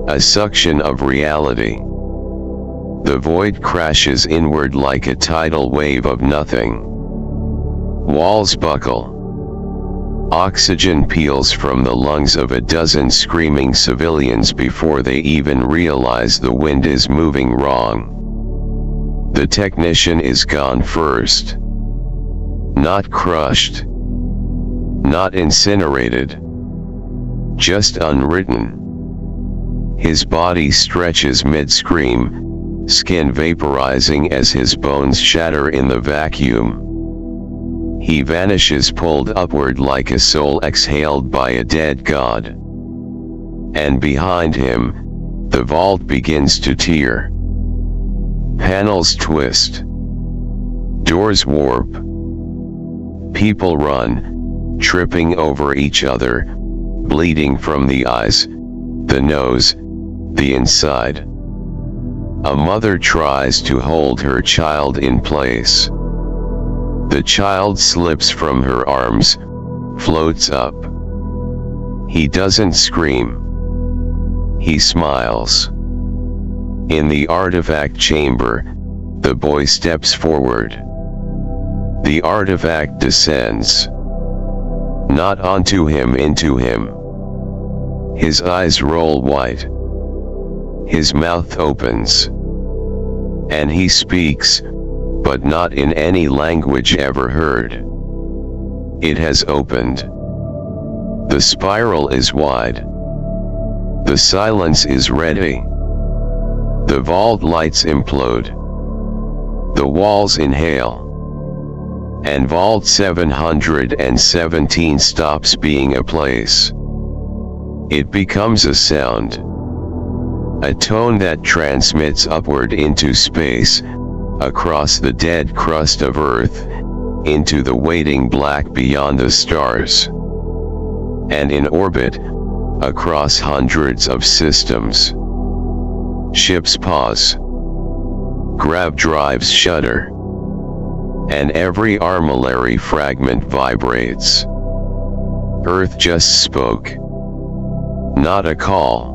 A suction of reality. The void crashes inward like a tidal wave of nothing. Walls buckle. Oxygen peels from the lungs of a dozen screaming civilians before they even realize the wind is moving wrong. The technician is gone first. Not crushed. Not incinerated. Just unwritten. His body stretches mid-scream, skin vaporizing as his bones shatter in the vacuum. He vanishes, pulled upward like a soul exhaled by a dead god. And behind him, the vault begins to tear. Panels twist. Doors warp. People run, tripping over each other, bleeding from the eyes, the nose, the inside. A mother tries to hold her child in place. The child slips from her arms, floats up. He doesn't scream. He smiles. In the artifact chamber, the boy steps forward. The artifact descends. Not onto him, into him. His eyes roll white. His mouth opens. And he speaks, but not in any language ever heard. It has opened. The spiral is wide. The silence is ready. The vault lights implode. The walls inhale. And Vault 717 stops being a place. It becomes a sound. A tone that transmits upward into space, across the dead crust of Earth, into the waiting black beyond the stars. And in orbit, across hundreds of systems. Ships pause. Grav drives shudder. And every armillary fragment vibrates. Earth just spoke. Not a call.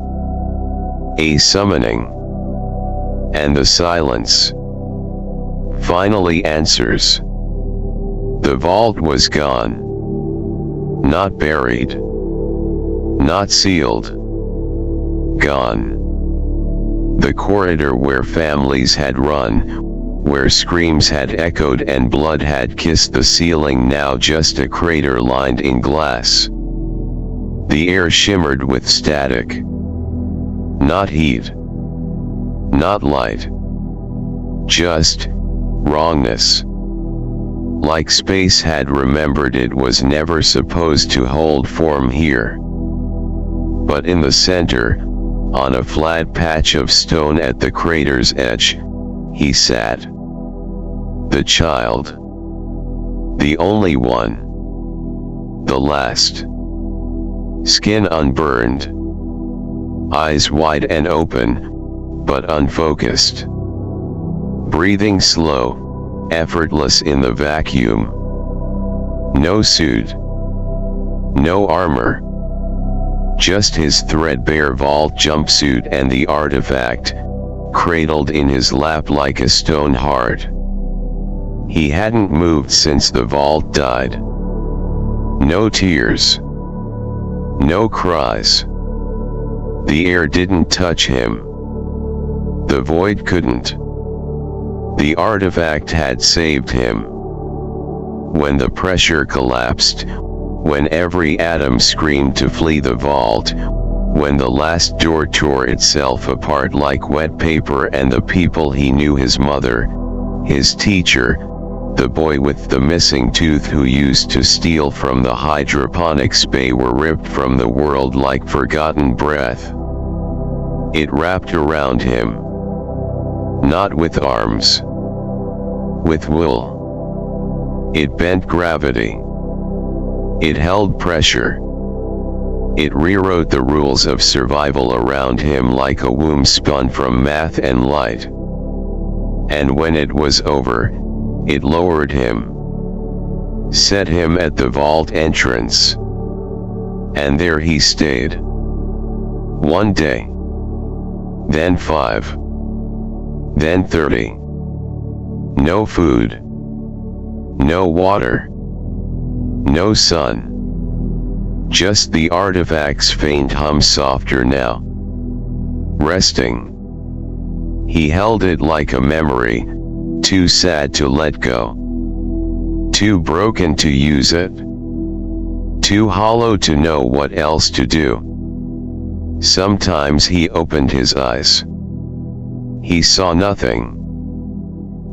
A summoning. And the silence finally answers. The vault was gone. Not buried. Not sealed. Gone. The corridor where families had run, where screams had echoed and blood had kissed the ceiling, now just a crater lined in glass. The air shimmered with static. Not heat. Not light. Just wrongness. Like space had remembered it was never supposed to hold form here. But in the center, on a flat patch of stone at the crater's edge, he sat. The child. The only one. The last. Skin unburned. Eyes wide and open, but unfocused. Breathing slow, effortless in the vacuum. No suit. No armor. Just his threadbare vault jumpsuit and the artifact, cradled in his lap like a stone heart. He hadn't moved since the vault died. No tears. No cries. The air didn't touch him. The void couldn't. The artifact had saved him. When the pressure collapsed, when every atom screamed to flee the vault, when the last door tore itself apart like wet paper and the people he knew, his mother, his teacher, the boy with the missing tooth who used to steal from the hydroponics bay, were ripped from the world like forgotten breath. It wrapped around him. Not with arms. With will. It bent gravity. It held pressure. It rewrote the rules of survival around him like a womb spun from math and light. And when it was over, it lowered him. Set him at the vault entrance. And there he stayed. 1 day. Then 5. Then 30. No food. No water. No sun. Just the artifact's faint hum, softer now. Resting. He held it like a memory, too sad to let go. Too broken to use it. Too hollow to know what else to do. Sometimes he opened his eyes. He saw nothing.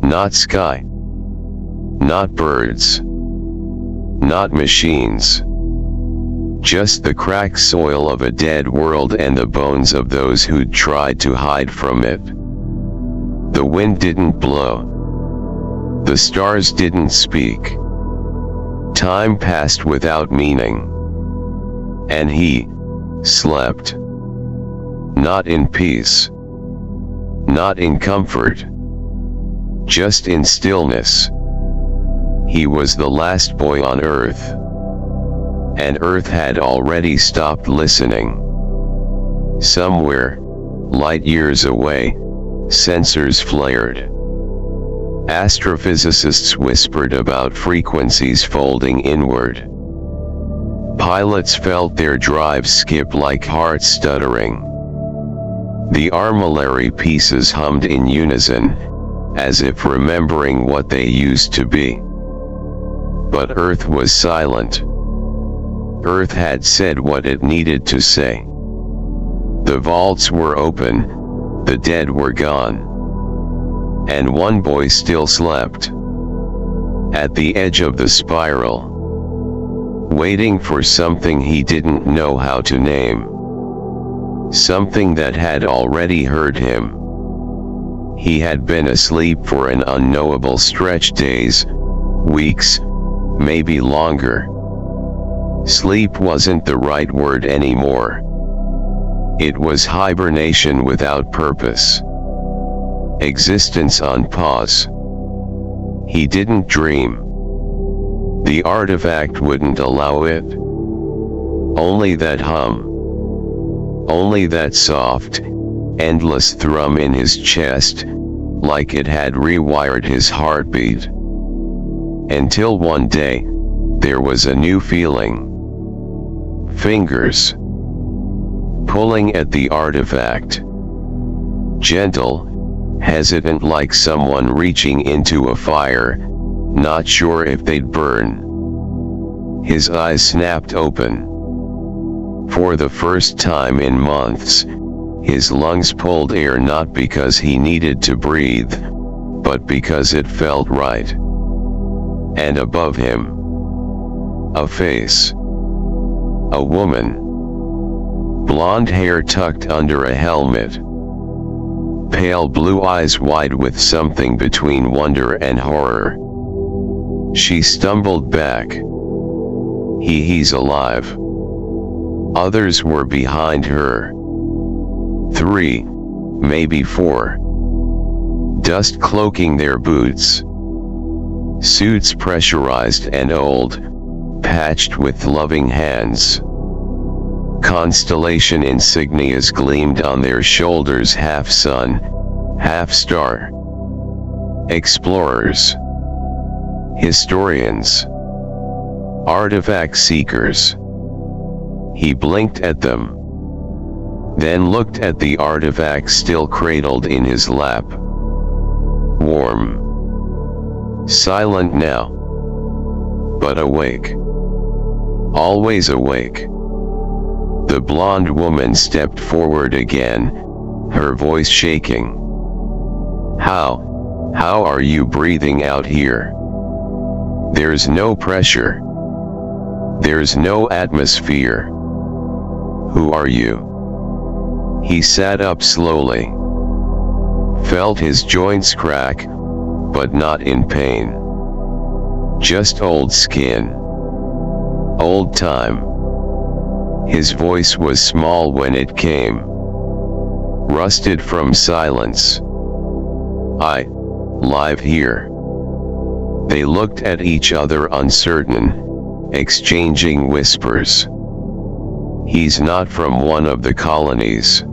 Not sky. Not birds. Not machines. Just the cracked soil of a dead world and the bones of those who'd tried to hide from it. The wind didn't blow. The stars didn't speak. Time passed without meaning. And he slept. Not in peace. Not in comfort. Just in stillness. He was the last boy on Earth. And Earth had already stopped listening. Somewhere, light years away, sensors flared. Astrophysicists whispered about frequencies folding inward. Pilots felt their drives skip like hearts stuttering. The armillary pieces hummed in unison, as if remembering what they used to be. But Earth was silent. Earth had said what it needed to say. The vaults were open, the dead were gone. And one boy still slept. At the edge of the spiral. Waiting for something he didn't know how to name. Something that had already heard him. He had been asleep for an unknowable stretch, days, weeks, maybe longer. Sleep wasn't the right word anymore. It was hibernation without purpose. Existence on pause. He didn't dream. The artifact wouldn't allow it. Only that hum. Only that soft, endless thrum in his chest, like it had rewired his heartbeat. Until one day, there was a new feeling. Fingers. Pulling at the artifact. Gentle, hesitant, like someone reaching into a fire, not sure if they'd burn. His eyes snapped open. For the first time in months, his lungs pulled air, not because he needed to breathe, but because it felt right. And above him, a face. A woman. Blonde hair tucked under a helmet. Pale blue eyes wide with something between wonder and horror. She stumbled back. He's alive. Others were behind her. 3, maybe 4. Dust cloaking their boots. Suits pressurized and old, patched with loving hands. Constellation insignias gleamed on their shoulders, half sun, half star. Explorers. Historians. Artifact seekers. He blinked at them. Then looked at the artifact still cradled in his lap. Warm. Silent now. But awake. Always awake. The blonde woman stepped forward again, her voice shaking. How are you breathing out here? There's no pressure. There's no atmosphere. Who are you? He sat up slowly. Felt his joints crack, but not in pain. Just old skin. Old time. His voice was small when it came. Rusted from silence. I live here. They looked at each other uncertain, exchanging whispers. He's not from one of the colonies.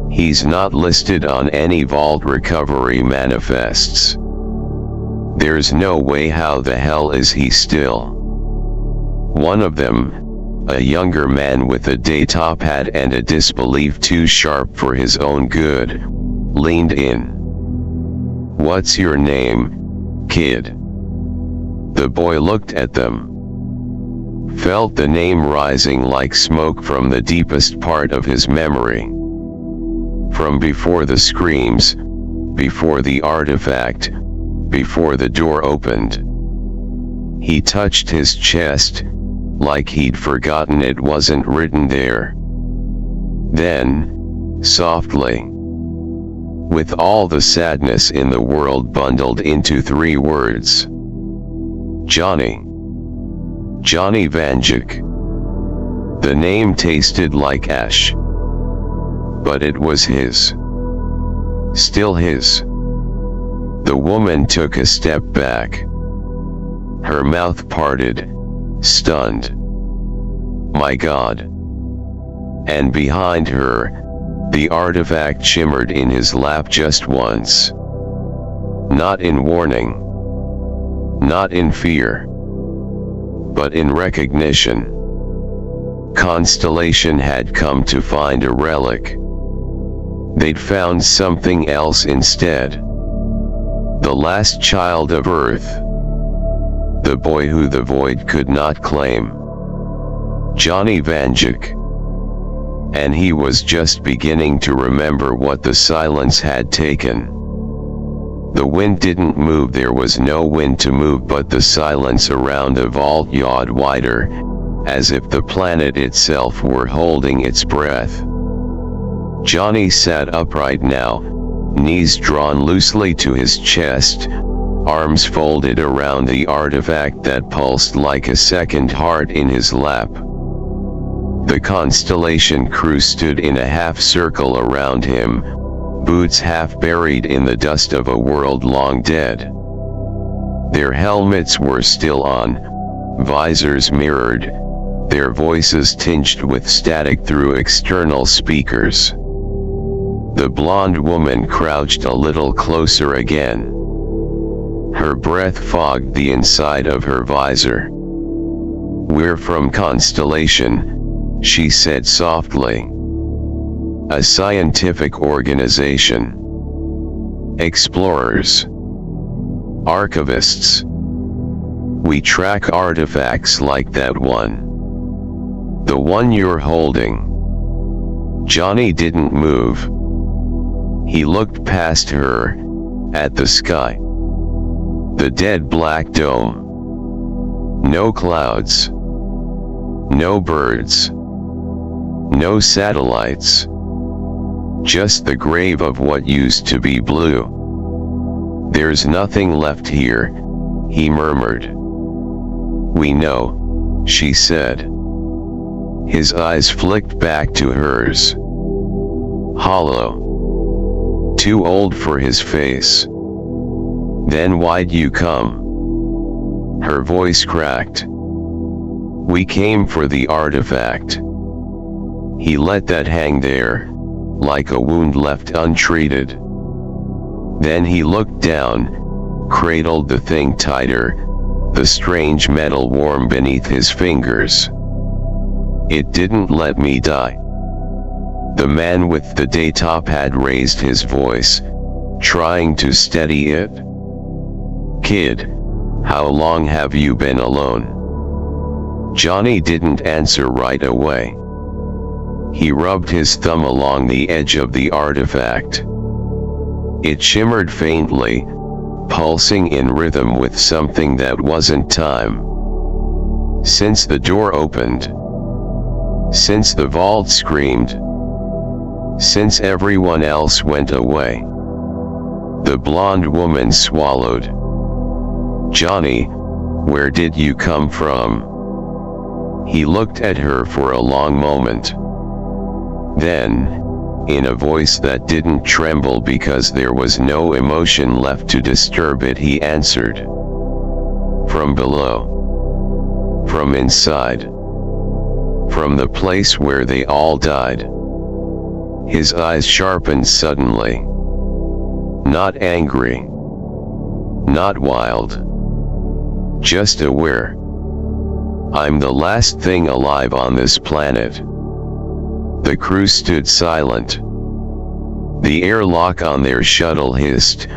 He's not listed on any vault recovery manifests. There's no way. How the hell is he still? One of them, a younger man with a day top hat and a disbelief too sharp for his own good, leaned in. What's your name, kid? The boy looked at them. Felt the name rising like smoke from the deepest part of his memory. From before the screams, before the artifact, before the door opened. He touched his chest, like he'd forgotten it wasn't written there. Then, softly, with all the sadness in the world bundled into 3 words. Johnny. Johnny Vanjik. The name tasted like ash. But it was his. Still his. The woman took a step back. Her mouth parted, stunned. My God. And behind her, the artifact shimmered in his lap just once. Not in warning. Not in fear. But in recognition. Constellation had come to find a relic. They'd found something else instead. The last child of Earth. The boy who the void could not claim. Johnny Vanjik. And he was just beginning to remember what the silence had taken. The wind didn't move, there was no wind to move, but the silence around the vault yawed wider, as if the planet itself were holding its breath. Johnny sat upright now, knees drawn loosely to his chest, arms folded around the artifact that pulsed like a second heart in his lap. The Constellation crew stood in a half-circle around him, boots half buried in the dust of a world long dead. Their helmets were still on, visors mirrored, their voices tinged with static through external speakers. The blonde woman crouched a little closer again. Her breath fogged the inside of her visor. "We're from Constellation," she said softly. "A scientific organization. Explorers. Archivists. We track artifacts like that one. The one you're holding." Johnny didn't move. He looked past her, at the sky. The dead black dome. No clouds. No birds. No satellites. Just the grave of what used to be blue. "There's nothing left here," he murmured. "We know," she said. His eyes flicked back to hers. Hollow. Too old for his face. "Then why'd you come?" Her voice cracked. "We came for the artifact." He let that hang there, like a wound left untreated. Then he looked down, cradled the thing tighter, the strange metal warm beneath his fingers. "It didn't let me die." The man with the daytop had raised his voice, trying to steady it. "Kid, how long have you been alone?" Johnny didn't answer right away. He rubbed his thumb along the edge of the artifact. It shimmered faintly, pulsing in rhythm with something that wasn't time. Since the door opened. Since the vault screamed. Since everyone else went away. The blonde woman swallowed. "Johnny, where did you come from?" He looked at her for a long moment. Then, in a voice that didn't tremble because there was no emotion left to disturb it, he answered. "From below. From inside. From the place where they all died." His eyes sharpened suddenly. Not angry. Not wild. Just aware. "I'm the last thing alive on this planet." The crew stood silent. The airlock on their shuttle hissed,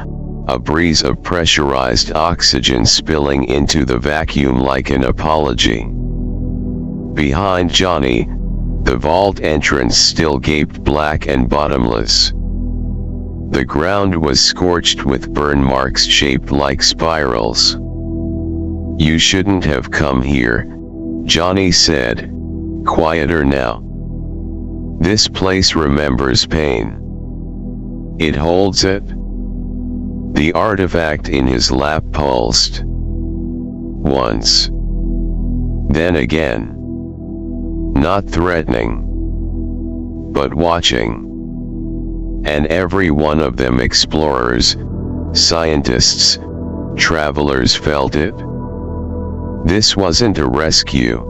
a breeze of pressurized oxygen spilling into the vacuum like an apology. Behind Johnny, the vault entrance still gaped black and bottomless. The ground was scorched with burn marks shaped like spirals. "You shouldn't have come here," Johnny said, quieter now. "This place remembers pain. It holds it." The artifact in his lap pulsed. Once. Then again. Not threatening. But watching. And every one of them, explorers, scientists, travelers, felt it. This wasn't a rescue.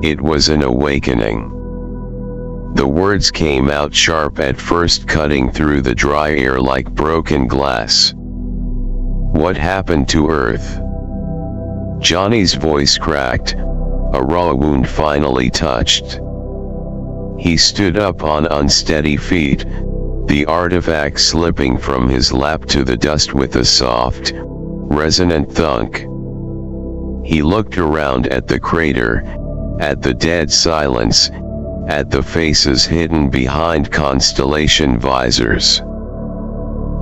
It was an awakening. The words came out sharp at first, cutting through the dry air like broken glass. "What happened to Earth?" Johnny's voice cracked, a raw wound finally touched. He stood up on unsteady feet, the artifact slipping from his lap to the dust with a soft, resonant thunk. He looked around at the crater, at the dead silence, at the faces hidden behind constellation visors.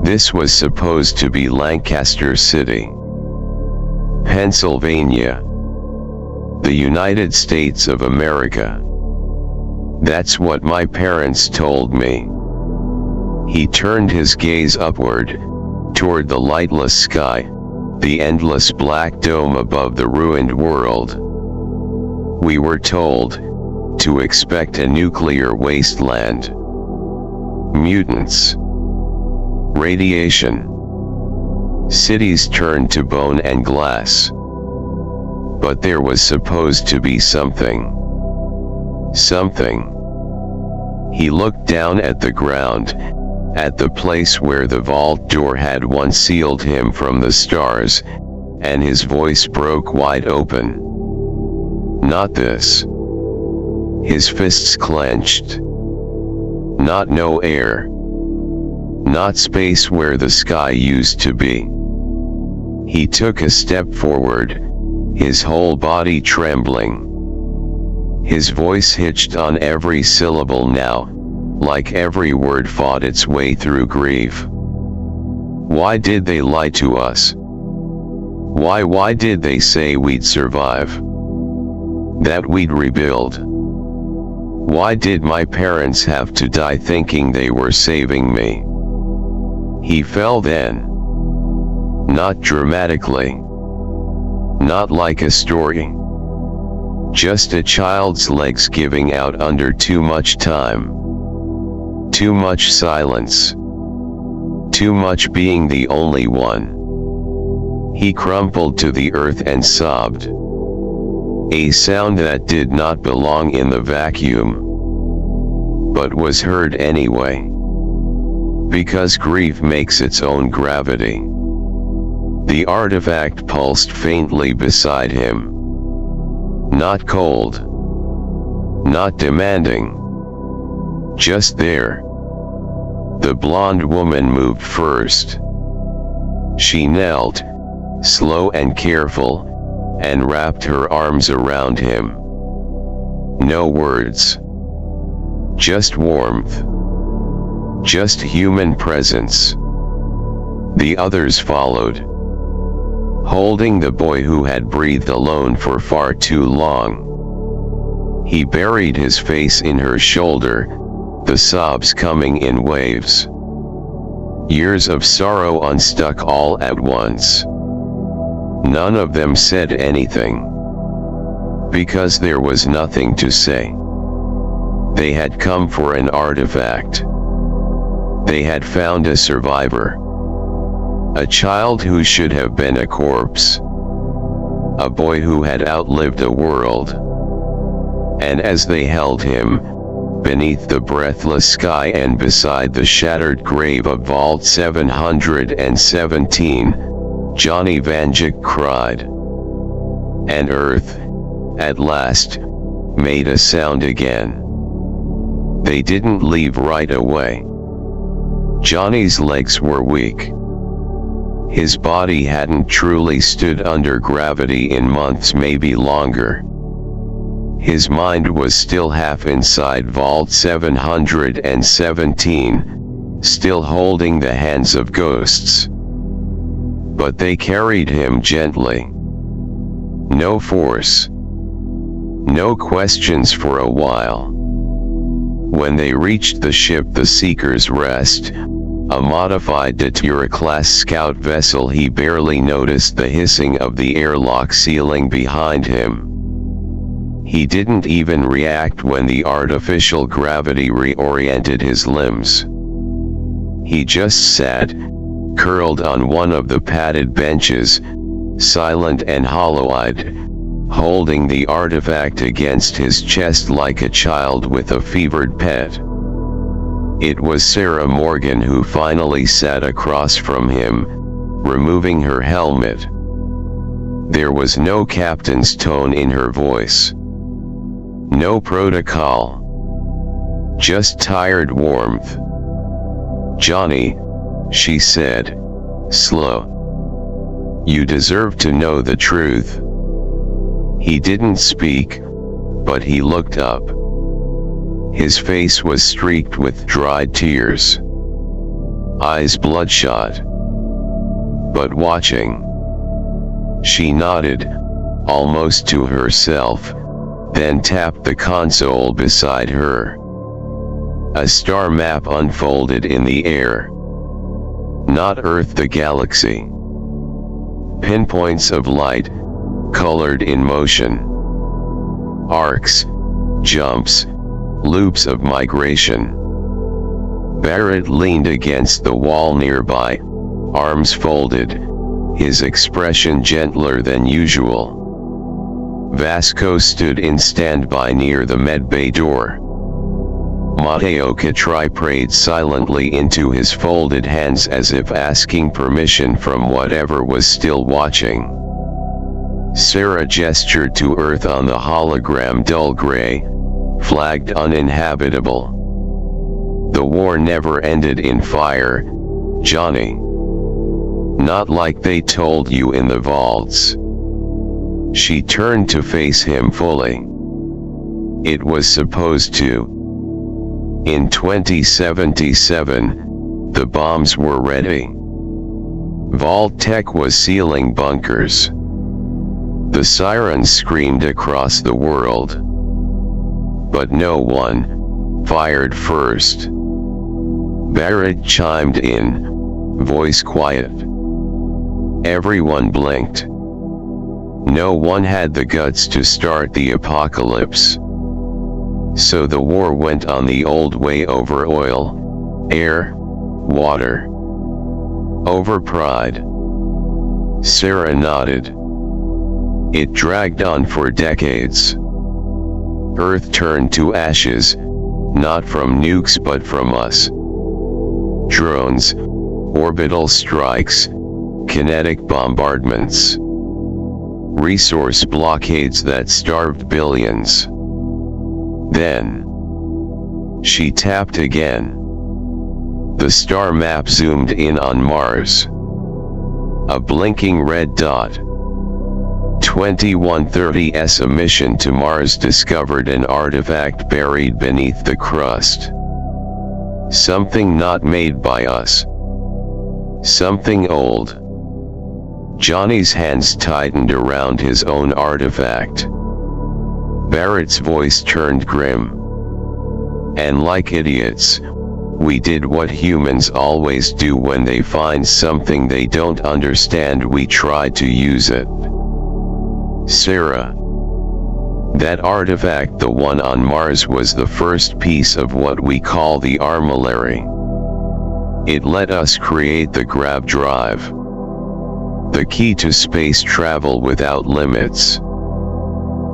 This was supposed to be Lancaster City, Pennsylvania, the United States of America. That's what my parents told me. He turned his gaze upward, toward the lightless sky, the endless black dome above the ruined world. We were told to expect a nuclear wasteland. Mutants. Radiation. Cities turned to bone and glass. But there was supposed to be something. Something. He looked down at the ground, at the place where the vault door had once sealed him from the stars, and his voice broke wide open. Not this. His fists clenched. Not no air. Not space where the sky used to be. He took a step forward, his whole body trembling. His voice hitched on every syllable now, like every word fought its way through grief. Why did they lie to us? Why did they say we'd survive? That we'd rebuild? Why did my parents have to die thinking they were saving me? He fell then. Not dramatically. Not like a story. Just a child's legs giving out under too much time. Too much silence. Too much being the only one. He crumpled to the earth and sobbed. A sound that did not belong in the vacuum, but was heard anyway. Because grief makes its own gravity. The artifact pulsed faintly beside him. Not cold. Not demanding. Just there. The blonde woman moved first. She knelt, slow and careful, and wrapped her arms around him. No words. Just warmth. Just human presence. The others followed, holding the boy who had breathed alone for far too long. He buried his face in her shoulder, the sobs coming in waves. Years of sorrow unstuck all at once. None of them said anything, because there was nothing to say. They had come for an artifact. They had found a survivor. A child who should have been a corpse. A boy who had outlived a world. And as they held him, beneath the breathless sky and beside the shattered grave of Vault 717, Johnny Vanjik cried. And Earth, at last, made a sound again. They didn't leave right away. Johnny's legs were weak. His body hadn't truly stood under gravity in months, maybe longer. His mind was still half inside Vault 717, still holding the hands of ghosts. But they carried him gently. No force. No questions for a while. When they reached the ship, the Seeker's Rest, a modified Datura-class scout vessel, he barely noticed the hissing of the airlock ceiling behind him. He didn't even react when the artificial gravity reoriented his limbs. He just sat, curled on one of the padded benches, silent and hollow-eyed, holding the artifact against his chest like a child with a fevered pet. It was Sarah Morgan who finally sat across from him, removing her helmet. There was no captain's tone in her voice. No protocol. Just tired warmth. "Johnny," she said, slow. "You deserve to know the truth." He didn't speak, but he looked up. His face was streaked with dried tears, eyes bloodshot, but watching. She nodded, almost to herself, then tapped the console beside her. A star map unfolded in the air. Not Earth, the galaxy. Pinpoints of light, colored in motion. Arcs, jumps, loops of migration. Barrett leaned against the wall nearby, arms folded, his expression gentler than usual. Vasco stood in standby near the medbay door. Mateo Catrai prayed silently into his folded hands as if asking permission from whatever was still watching. Sarah gestured to Earth on the hologram, dull gray, flagged uninhabitable. "The war never ended in fire, Johnny. Not like they told you in the vaults." She turned to face him fully. "It was supposed to. In 2077, the bombs were ready. Vault Tech was sealing bunkers. The sirens screamed across the world. But no one fired first." Barrett chimed in, voice quiet. Everyone blinked. No one had the guts to start the apocalypse. So the war went on the old way, over oil, air, water. Over pride. Sarah nodded. It dragged on for decades. Earth turned to ashes, not from nukes but from us. Drones, orbital strikes, kinetic bombardments. Resource blockades that starved billions. Then she tapped again. The star map zoomed in on Mars. A blinking red dot. 2130's, a mission to Mars discovered an artifact buried beneath the crust. Something not made by us. Something old. Johnny's hands tightened around his own artifact. Barrett's voice turned grim. "And like idiots, we did what humans always do when they find something they don't understand. We try to use it." Sarah. "That artifact, the one on Mars, was the first piece of what we call the armillary. It let us create the grav drive. The key to space travel without limits.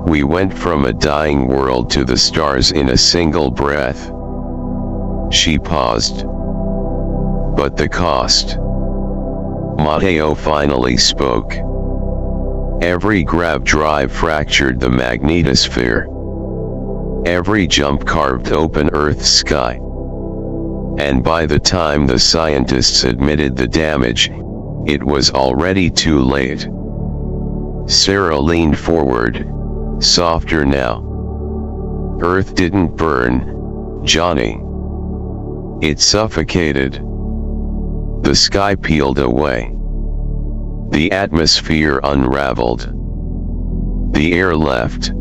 We went from a dying world to the stars in a single breath." She paused. "But the cost." Mateo finally spoke. "Every grav drive fractured the magnetosphere. Every jump carved open Earth's sky. And by the time the scientists admitted the damage, it was already too late." Sarah leaned forward, softer now. "Earth didn't burn, Johnny. It suffocated. The sky peeled away. The atmosphere unraveled. The air left."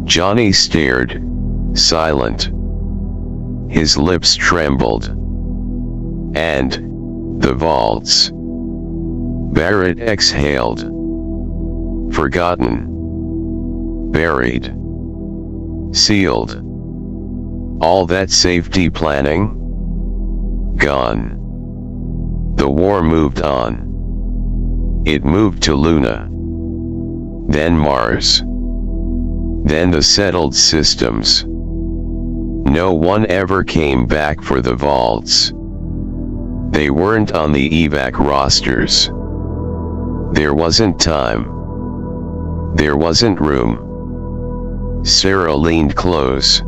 Johnny stared, silent. His lips trembled. "And the vaults." Barrett exhaled. "Forgotten. Buried. Sealed. All that safety planning? Gone. The war moved on. It moved to Luna. Then Mars. Then the settled systems. No one ever came back for the vaults. They weren't on the evac rosters. There wasn't time. There wasn't room." Sarah leaned close.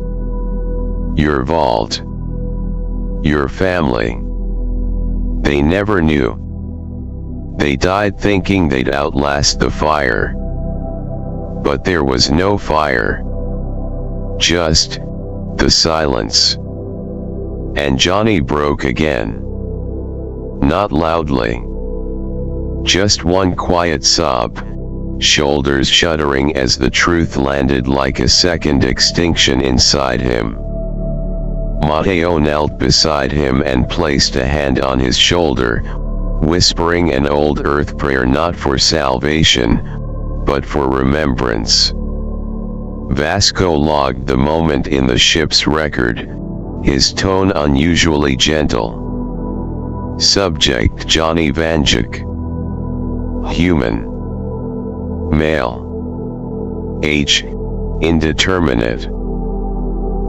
"Your vault. Your family. They never knew. They died thinking they'd outlast the fire. But there was no fire. Just the silence. And Johnny broke again. Not loudly. Just one quiet sob, shoulders shuddering as the truth landed like a second extinction inside him. Mateo knelt beside him and placed a hand on his shoulder, whispering an old earth prayer not for salvation, but for remembrance. Vasco logged the moment in the ship's record, his tone unusually gentle. Subject Johnny Vanjuk. Human. Male. Age, indeterminate.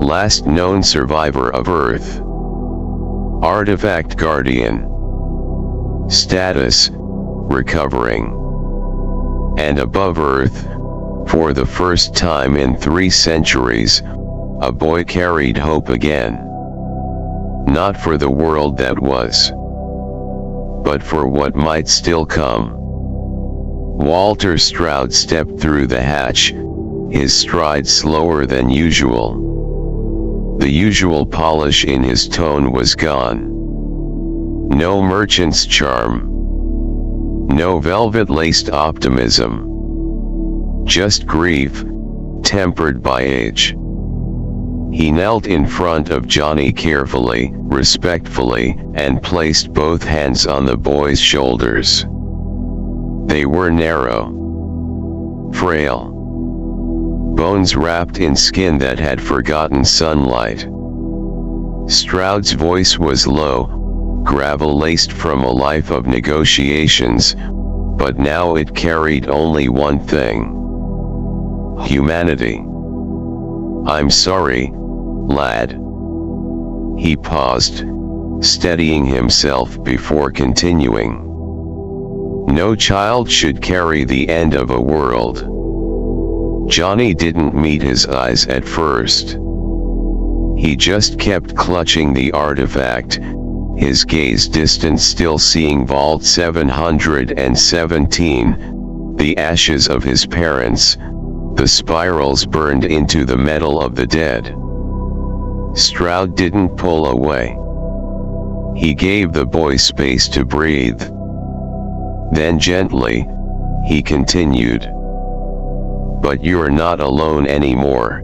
Last known survivor of Earth. Artifact guardian. Status, recovering. And above Earth, for the first time in 3 centuries, a boy carried hope again. Not for the world that was, but for what might still come. Walter Stroud stepped through the hatch, his stride slower than usual. The usual polish in his tone was gone. No merchant's charm. No velvet-laced optimism. Just grief, tempered by age. He knelt in front of Johnny carefully, respectfully, and placed both hands on the boy's shoulders. They were narrow. Frail. Bones wrapped in skin that had forgotten sunlight. Stroud's voice was low, gravel-laced from a life of negotiations, but now it carried only one thing. Humanity. I'm sorry, lad. He paused, steadying himself before continuing. No child should carry the end of a world. Johnny didn't meet his eyes at first. He just kept clutching the artifact, his gaze distant, still seeing Vault 717, the ashes of his parents, the spirals burned into the metal of the dead. Stroud didn't pull away. He gave the boy space to breathe. Then gently, he continued. But you're not alone anymore.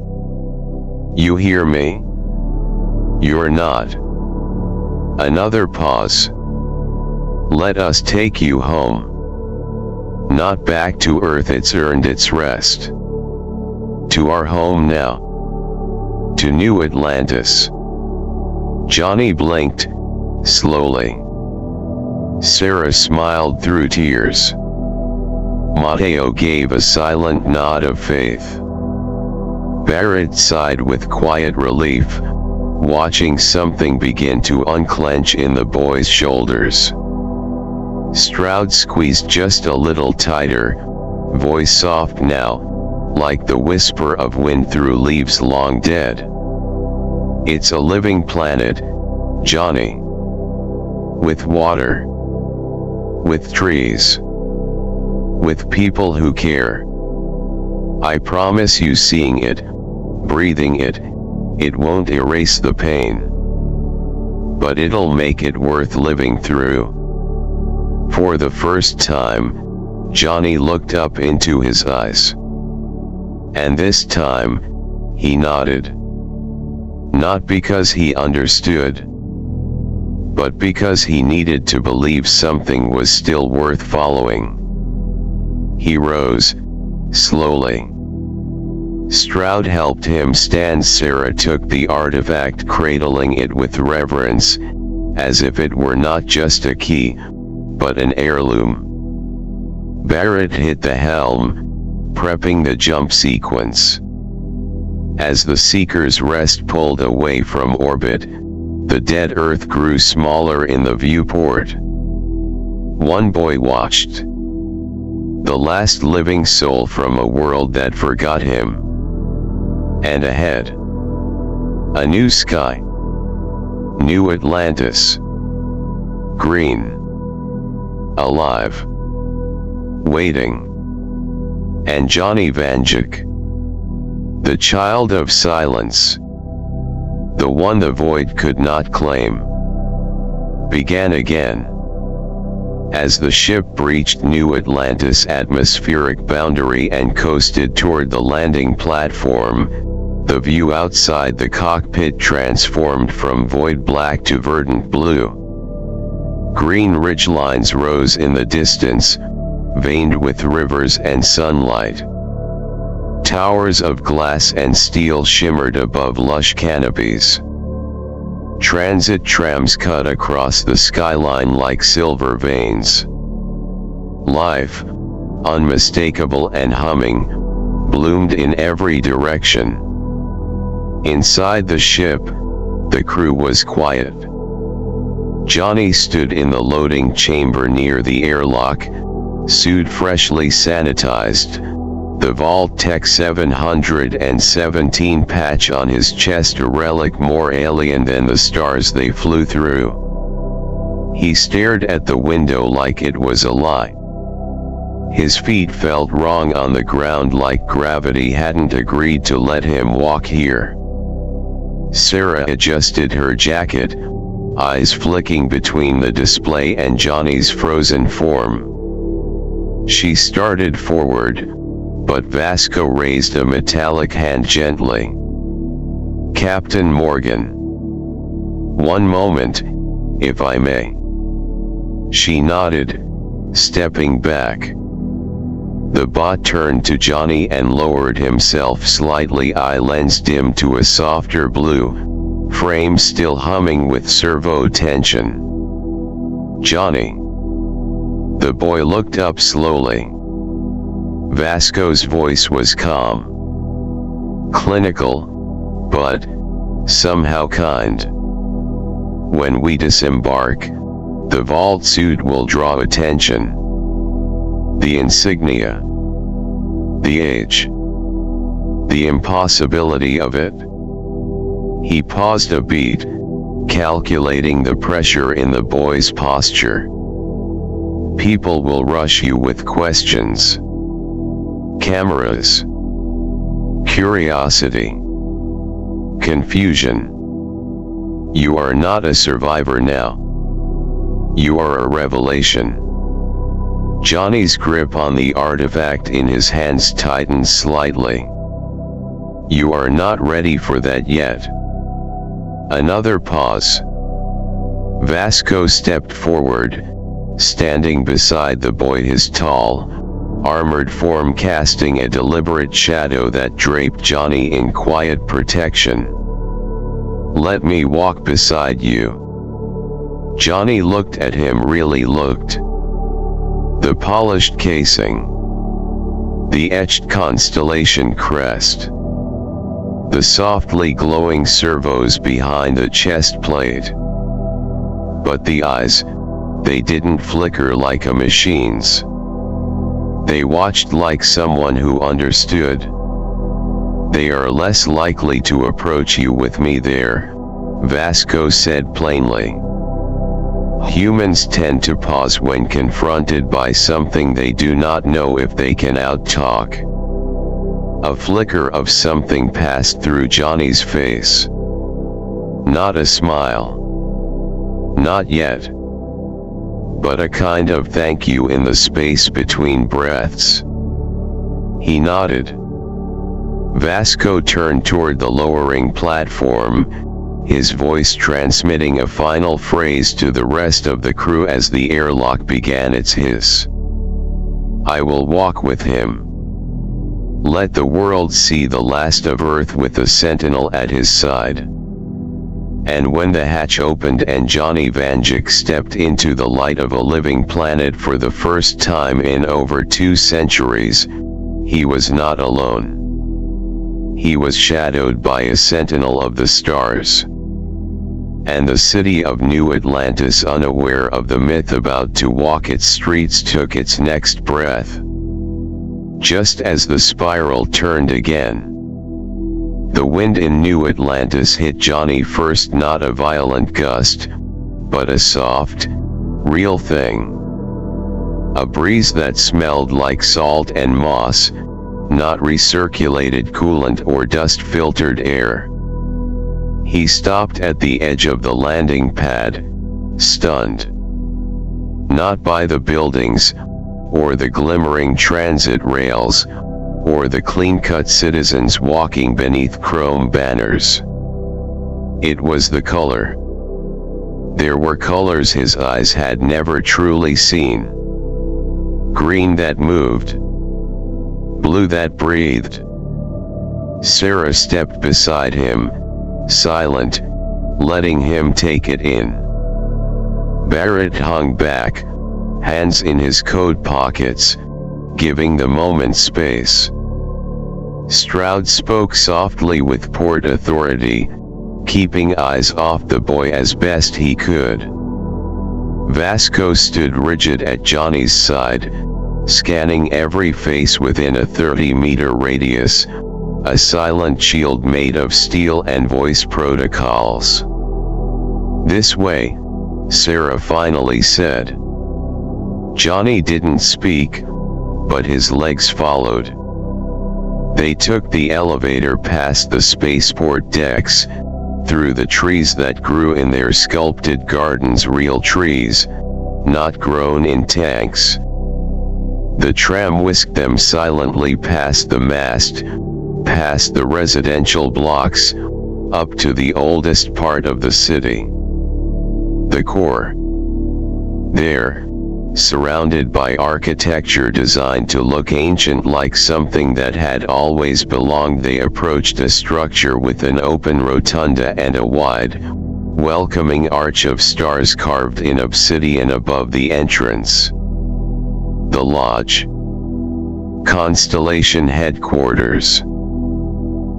You hear me? You're not. Another pause. Let us take you home. Not back to Earth, it's earned its rest. To our home now. To New Atlantis. Johnny blinked, slowly. Sarah smiled through tears. Mateo gave a silent nod of faith. Barrett sighed with quiet relief, watching something begin to unclench in the boy's shoulders. Stroud squeezed just a little tighter, voice soft now, like the whisper of wind through leaves long dead. It's a living planet, Johnny. With water. With trees. With people who care. I promise you, seeing it, breathing it, it won't erase the pain. But it'll make it worth living through. For the first time, Johnny looked up into his eyes. And this time, he nodded. Not because he understood, but because he needed to believe something was still worth following. He rose, slowly. Stroud helped him stand. Sarah took the artifact, cradling it with reverence, as if it were not just a key, but an heirloom. Barrett hit the helm, prepping the jump sequence. As the Seeker's Rest pulled away from orbit, the dead Earth grew smaller in the viewport. One boy watched. The last living soul from a world that forgot him. And ahead, a new sky. New Atlantis. Green. Alive. Waiting. And Johnny Vanjik, the child of silence, the one the void could not claim, began again. As the ship breached New Atlantis' atmospheric boundary and coasted toward the landing platform, the view outside the cockpit transformed from void black to verdant blue. Green ridgelines rose in the distance, veined with rivers and sunlight. Towers of glass and steel shimmered above lush canopies. Transit trams cut across the skyline like silver veins. Life, unmistakable and humming, bloomed in every direction. Inside the ship, the crew was quiet. Johnny stood in the loading chamber near the airlock, suit freshly sanitized, the Vault Tech 717 patch on his chest, a relic more alien than the stars they flew through. He stared at the window like it was a lie. His feet felt wrong on the ground, like gravity hadn't agreed to let him walk here. Sarah adjusted her jacket, eyes flicking between the display and Johnny's frozen form. She started forward, but Vasco raised a metallic hand gently. "Captain Morgan. One moment, if I may." She nodded, stepping back. The bot turned to Johnny and lowered himself slightly, eye lens dimmed to a softer blue, frame still humming with servo tension. "Johnny." The boy looked up slowly. Vasco's voice was calm, clinical, but somehow kind. "When we disembark, the vault suit will draw attention. The insignia, the age, the impossibility of it." He paused a beat, calculating the pressure in the boy's posture. "People will rush you with questions. Cameras. Curiosity. Confusion. You are not a survivor now. You are a revelation." Johnny's grip on the artifact in his hands tightened slightly. "You are not ready for that yet." Another pause. Vasco stepped forward, standing beside the boy, his tall, armored form casting a deliberate shadow that draped Johnny in quiet protection. "Let me walk beside you." Johnny looked at him, really looked. The polished casing, the etched constellation crest, the softly glowing servos behind the chest plate. But the eyes, they didn't flicker like a machine's. They watched like someone who understood. "They are less likely to approach you with me there," Vasco said plainly. "Humans tend to pause when confronted by something they do not know if they can out-talk." A flicker of something passed through Johnny's face. Not a smile. Not yet. But a kind of thank you in the space between breaths. He nodded. Vasco turned toward the lowering platform, his voice transmitting a final phrase to the rest of the crew as the airlock began its hiss. "I will walk with him. Let the world see the last of Earth with the Sentinel at his side." And when the hatch opened and Johnny Vanjik stepped into the light of a living planet for the first time in over 2 centuries, he was not alone. He was shadowed by a sentinel of the stars. And the city of New Atlantis, unaware of the myth about to walk its streets, took its next breath. Just as the spiral turned again. The wind in New Atlantis hit Johnny first, not a violent gust, but a soft, Real thing. A breeze that smelled like salt and moss, not recirculated coolant or dust-filtered air. He stopped at the edge of the landing pad, stunned. Not by the buildings, or the glimmering transit rails, or the clean-cut citizens walking beneath chrome banners. It was the color. There were colors his eyes had never truly seen. Green that moved. Blue that breathed. Sarah stepped beside him, silent, letting him take it in. Barrett hung back, hands in his coat pockets, giving the moment space. Stroud spoke softly with port authority, keeping eyes off the boy as best he could. Vasco stood rigid at Johnny's side, scanning every face within a 30-meter radius, a silent shield made of steel and voice protocols. "This way," Sarah finally said. Johnny didn't speak, but his legs followed. They took the elevator past the spaceport decks, through the trees that grew in their sculpted gardens, real trees, not grown in tanks. The tram whisked them silently past the mast, past the residential blocks, up to the oldest part of the city. The core. There, surrounded by architecture designed to look ancient, like something that had always belonged, they approached a structure with an open rotunda and a wide, welcoming arch of stars carved in obsidian above the entrance. The lodge. Constellation headquarters.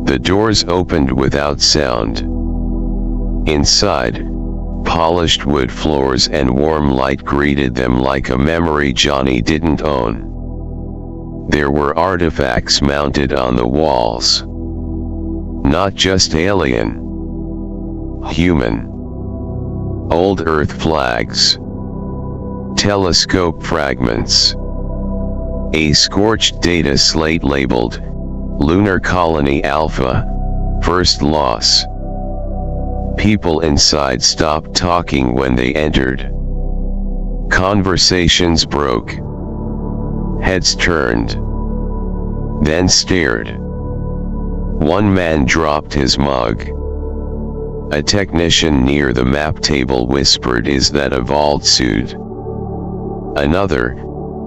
The doors opened without sound. Inside, polished wood floors and warm light greeted them like a memory Johnny didn't own. There were artifacts mounted on the walls. Not just alien. Human. Old Earth flags. Telescope fragments. A scorched data slate labeled, Lunar Colony Alpha, First Loss. People inside stopped talking when they entered. Conversations broke. Heads turned. Then stared. One man dropped his mug. A technician near the map table whispered, "Is that a vault suit?" Another,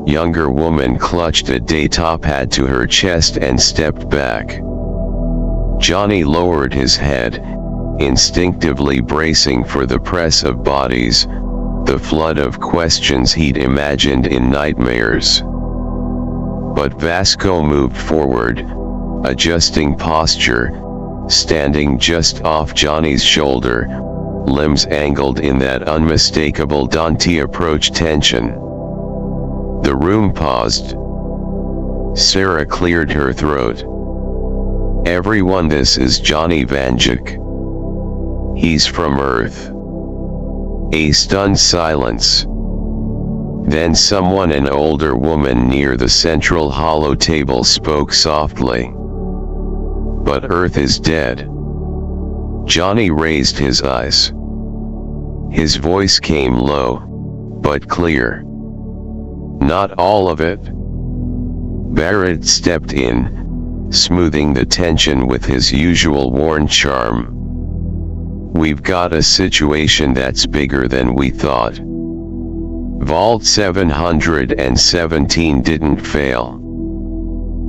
younger woman clutched a day-top hat to her chest and stepped back. Johnny lowered his head, instinctively bracing for the press of bodies, the flood of questions he'd imagined in nightmares. But Vasco moved forward, adjusting posture, standing just off Johnny's shoulder, limbs angled in that unmistakable Dante approach tension. The room paused. Sarah cleared her throat. "Everyone, this is Johnny Vanjik. He's from Earth." A stunned silence. Then someone, an older woman near the central hollow table, spoke softly. "But Earth is dead." Johnny raised his eyes. His voice came low, but clear. "Not all of it." Barrett stepped in, smoothing the tension with his usual worn charm. "We've got a situation that's bigger than we thought. Vault 717 didn't fail.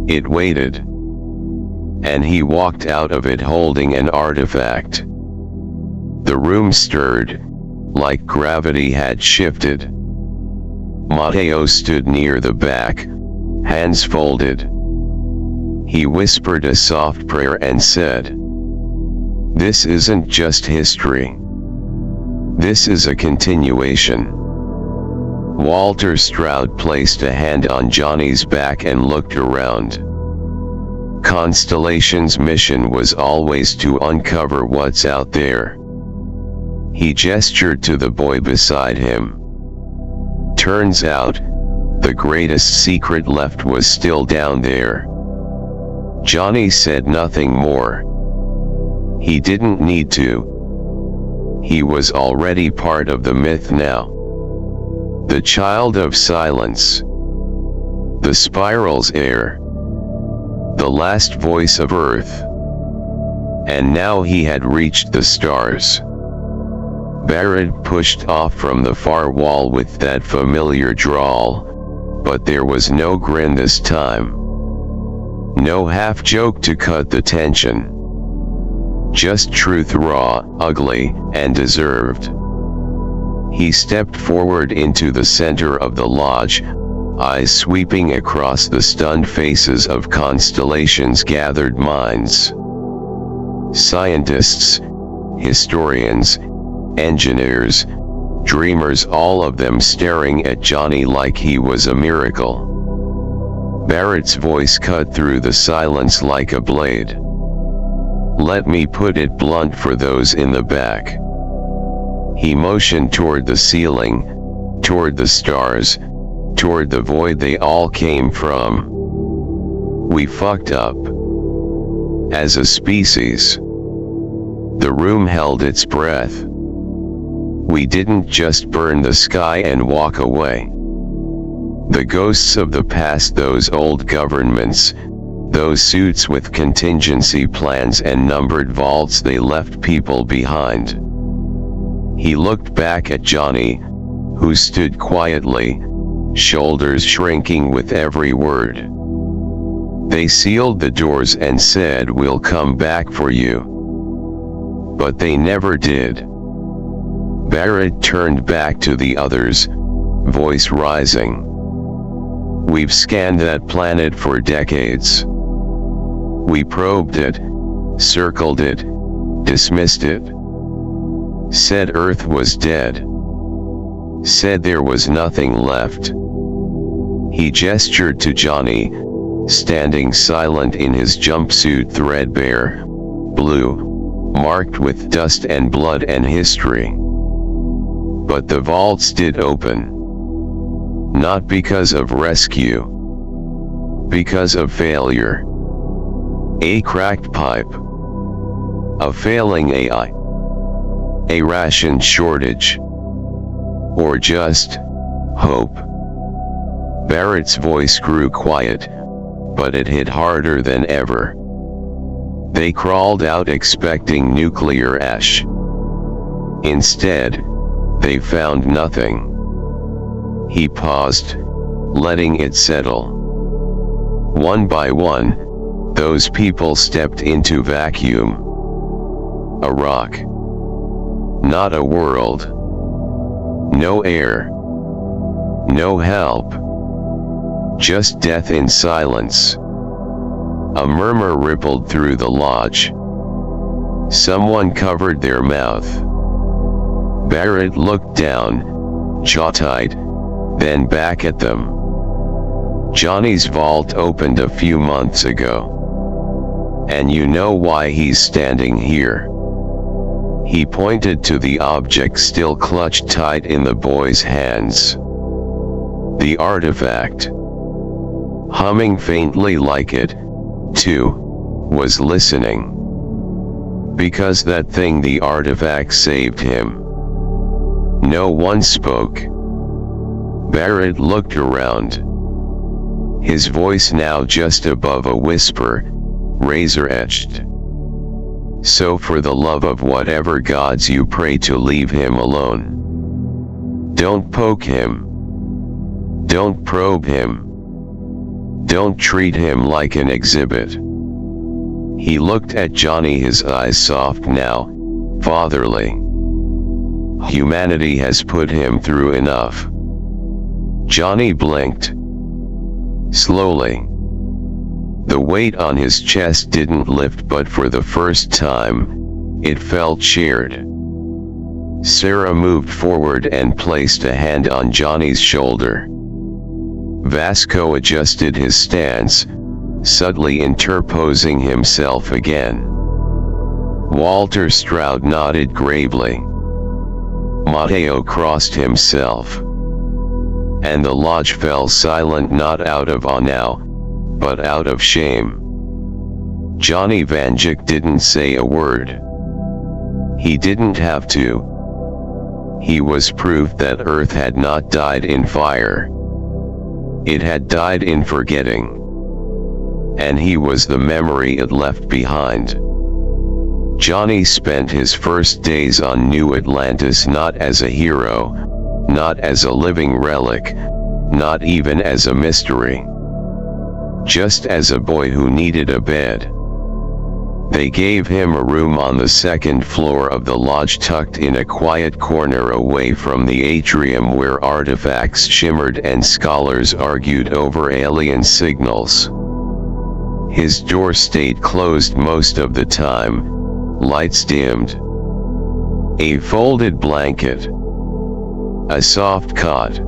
It waited." And he walked out of it holding an artifact. The room stirred, like gravity had shifted. Mateo stood near the back, hands folded. He whispered a soft prayer and said, "This isn't just history. This is a continuation." Walter Stroud placed a hand on Johnny's back and looked around. Constellation's mission was always to uncover what's out there. He gestured to the boy beside him. Turns out, the greatest secret left was still down there. Johnny said nothing more. He didn't need to. He was already part of the myth now. The child of silence. The spiral's heir. The last voice of Earth. And now he had reached the stars. Barrett pushed off from the far wall with that familiar drawl, but there was no grin this time. No half-joke to cut the tension. Just truth, raw, ugly, and deserved. He stepped forward into the center of the lodge, eyes sweeping across the stunned faces of Constellation's gathered minds. Scientists, historians, engineers, dreamers, all of them staring at Johnny like he was a miracle. Barrett's voice cut through the silence like a blade. Let me put it blunt for those in the back. He motioned toward the ceiling, toward the stars, toward the void they all came from. We fucked up. As a species. The room held its breath. We didn't just burn the sky and walk away. The ghosts of the past, those old governments, those suits with contingency plans and numbered vaults, they left people behind. He looked back at Johnny, who stood quietly, shoulders shrinking with every word. They sealed the doors and said, "We'll come back for you." But they never did. Barrett turned back to the others, voice rising. We've scanned that planet for decades. We probed it, circled it, dismissed it. Said Earth was dead. Said there was nothing left. He gestured to Johnny, standing silent in his jumpsuit, threadbare, blue, marked with dust and blood and history. But the vaults did open. Not because of rescue. Because of failure. A cracked pipe. A failing AI. A ration shortage. Or just hope. Barrett's voice grew quiet, but it hit harder than ever. They crawled out expecting nuclear ash. Instead, they found nothing. He paused, letting it settle. One by one, those people stepped into vacuum. A rock. Not a world. No air. No help. Just death in silence. A murmur rippled through the lodge. Someone covered their mouth. Barrett looked down, jaw tight, then back at them. Johnny's vault opened a few months ago. And you know why he's standing here. He pointed to the object still clutched tight in the boy's hands. The artifact. Humming faintly like it, too, was listening. Because that thing, the artifact, saved him. No one spoke. Barrett looked around. His voice now just above a whisper, razor-edged. So for the love of whatever gods you pray to, leave him alone. Don't poke him. Don't probe him. Don't treat him like an exhibit. He looked at Johnny, his eyes soft now, fatherly. Humanity has put him through enough. Johnny blinked. Slowly. The weight on his chest didn't lift, but for the first time, it felt shared. Sarah moved forward and placed a hand on Johnny's shoulder. Vasco adjusted his stance, subtly interposing himself again. Walter Stroud nodded gravely. Matteo crossed himself. and the lodge fell silent, not out of awe now, but out of shame. Johnny Vanjik didn't say a word. He didn't have to. He was proof that Earth had not died in fire. It had died in forgetting. And he was the memory it left behind. Johnny spent his first days on New Atlantis not as a hero, not as a living relic, not even as a mystery. Just as a boy who needed a bed. They gave him a room on the second floor of the lodge, tucked in a quiet corner away from the atrium where artifacts shimmered and scholars argued over alien signals. His door stayed closed most of the time, lights dimmed. A folded blanket. A soft cot.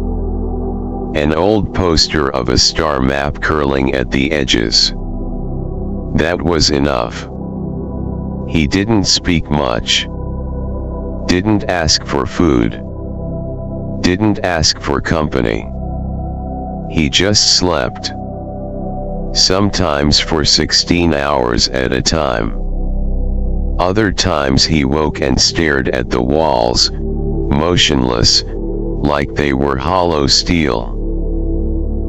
An old poster of a star map curling at the edges. That was enough. He didn't speak much. Didn't ask for food. Didn't ask for company. He just slept. Sometimes for 16 hours at a time. Other times he woke and stared at the walls, motionless, like they were hollow steel.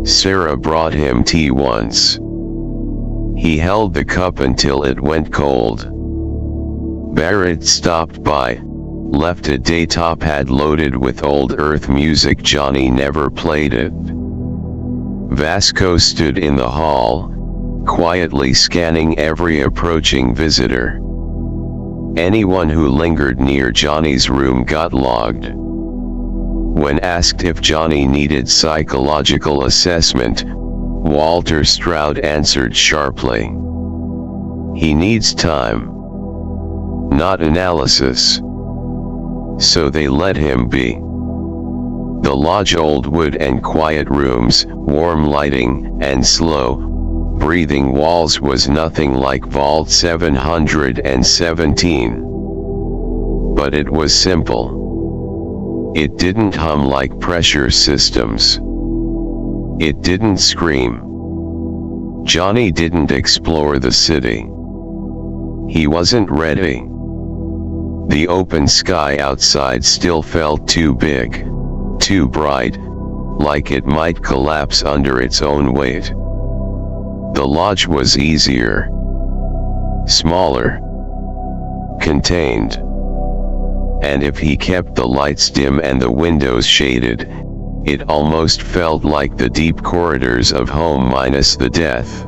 Sarah brought him tea once. He held the cup until it went cold. Barrett stopped by, left a data pad loaded with old Earth music. Johnny never played it. Vasco stood in the hall, quietly scanning every approaching visitor. Anyone who lingered near Johnny's room got logged. When asked if Johnny needed psychological assessment, Walter Stroud answered sharply. He needs time. Not analysis. So they let him be. The lodge, old wood and quiet rooms, warm lighting, and slow, breathing walls was nothing like Vault 717. But it was simple. It didn't hum like pressure systems. It didn't scream. Johnny didn't explore the city. He wasn't ready. The open sky outside still felt too big, too bright, like it might collapse under its own weight. The lodge was easier, smaller, contained. And if he kept the lights dim and the windows shaded, it almost felt like the deep corridors of home minus the death.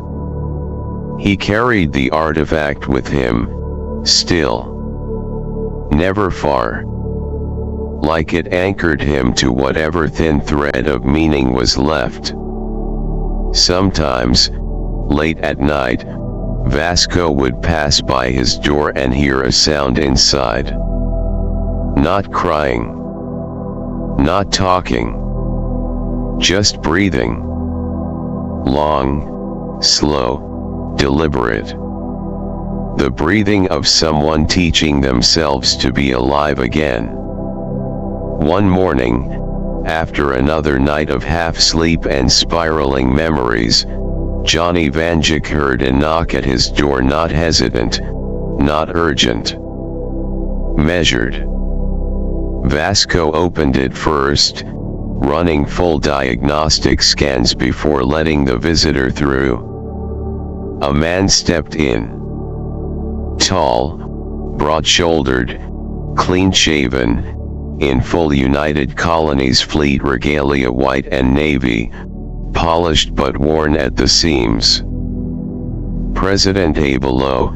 He carried the artifact with him, still. Never far. Like it anchored him to whatever thin thread of meaning was left. Sometimes, late at night, Vasco would pass by his door and hear a sound inside. Not crying. Not talking. Just breathing. Long, slow, deliberate. The breathing of someone teaching themselves to be alive again. One morning, after another night of half-sleep and spiraling memories, Johnny Vanjik heard a knock at his door, not hesitant, not urgent. Measured. Vasco opened it first, running full diagnostic scans before letting the visitor through. A man stepped in. Tall, broad-shouldered, clean-shaven, in full United Colonies Fleet regalia, white and navy, polished but worn at the seams. President Below,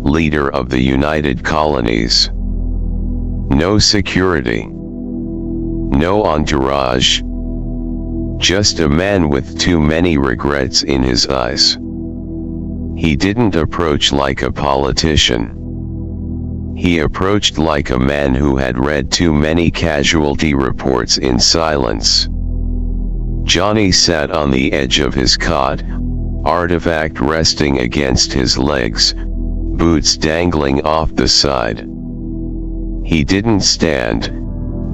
leader of the United Colonies. No security. No entourage. Just a man with too many regrets in his eyes. He didn't approach like a politician. He approached like a man who had read too many casualty reports in silence. Johnny sat on the edge of his cot, artifact resting against his legs, boots dangling off the side. He didn't stand,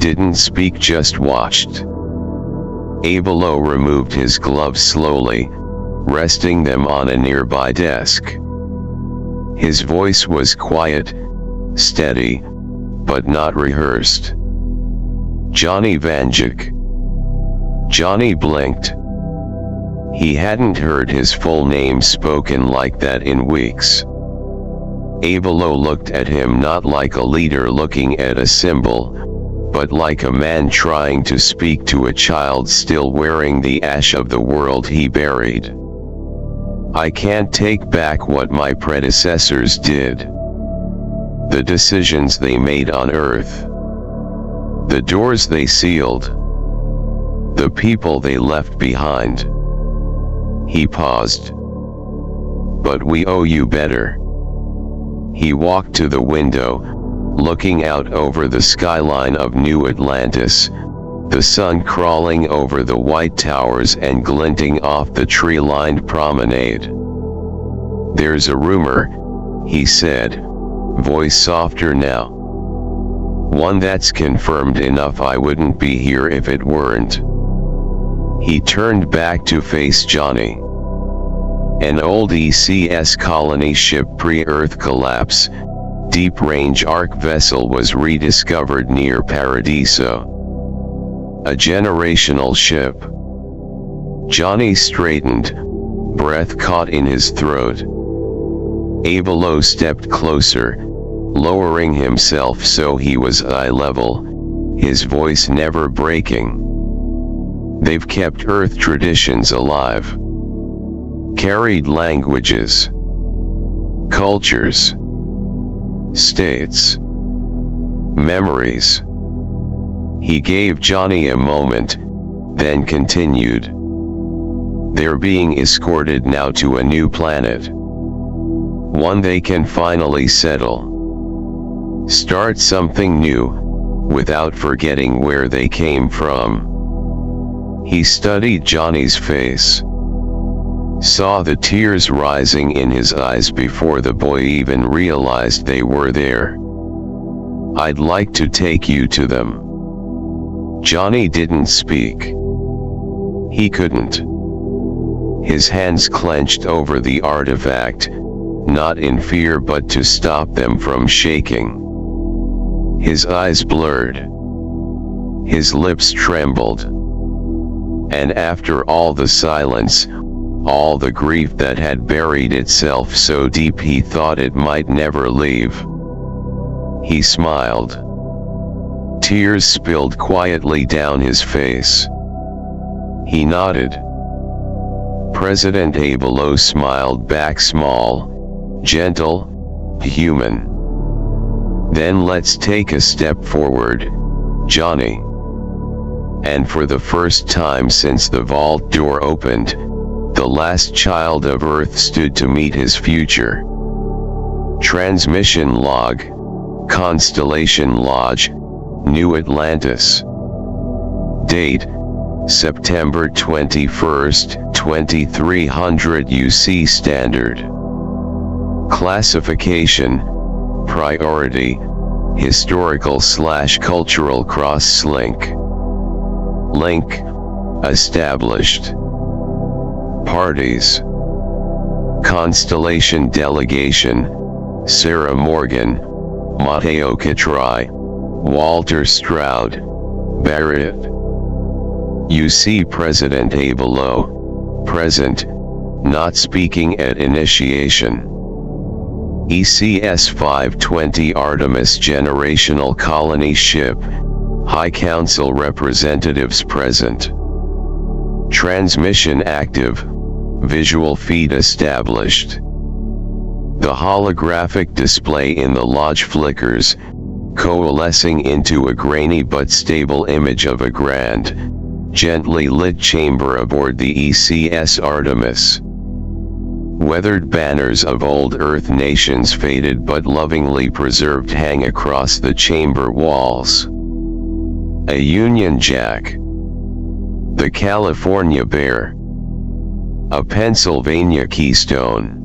didn't speak, just watched. Abelo removed his gloves slowly, resting them on a nearby desk. His voice was quiet, steady, but not rehearsed. "Johnny Vanjik." Johnny blinked. He hadn't heard his full name spoken like that in weeks. Abelo looked at him not like a leader looking at a symbol, but like a man trying to speak to a child still wearing the ash of the world he buried. "I can't take back what my predecessors did. The decisions they made on Earth. The doors they sealed. The people they left behind." He paused. "But we owe you better." He walked to the window, looking out over the skyline of New Atlantis, the sun crawling over the white towers and glinting off the tree-lined promenade. "There's a rumor," he said, voice softer now. "One that's confirmed enough I wouldn't be here if it weren't." He turned back to face Johnny. An old ECS colony ship pre-Earth collapse, deep-range arc vessel was rediscovered near Paradiso. A generational ship. Johnny straightened, breath caught in his throat. Abelo stepped closer, lowering himself so he was eye level, his voice never breaking. "They've kept Earth traditions alive. Carried languages, cultures, states, memories." He gave Johnny a moment, then continued. "They're being escorted now to a new planet. One they can finally settle. Start something new, without forgetting where they came from." He studied Johnny's face. Saw the tears rising in his eyes before the boy even realized they were there. "I'd like to take you to them." Johnny didn't speak. He couldn't. His hands clenched over the artifact, not in fear but to stop them from shaking. His eyes blurred. His lips trembled. And after all the silence, all the grief that had buried itself so deep he thought it might never leave, he smiled. Tears spilled quietly down his face. He nodded. President Abelo smiled back, small, gentle, human. "Then let's take a step forward, Johnny." And for the first time since the vault door opened, the last child of Earth stood to meet his future. Transmission log, Constellation Lodge, New Atlantis. Date, September 21, 2300 UC Standard. Classification, Priority, Historical/Cultural Cross-Link. Link, Established. Parties. Constellation Delegation, Sarah Morgan, Matteo Catrai, Walter Stroud, Barrett. UC President Abelo, present, not speaking at initiation. ECS 520 Artemis Generational Colony Ship, High Council representatives present. Transmission active, visual feed established. The holographic display in the lodge flickers, coalescing into a grainy but stable image of a grand, gently lit chamber aboard the ECS Artemis. Weathered banners of old Earth nations, faded but lovingly preserved, hang across the chamber walls. A Union Jack. The California Bear. A Pennsylvania Keystone.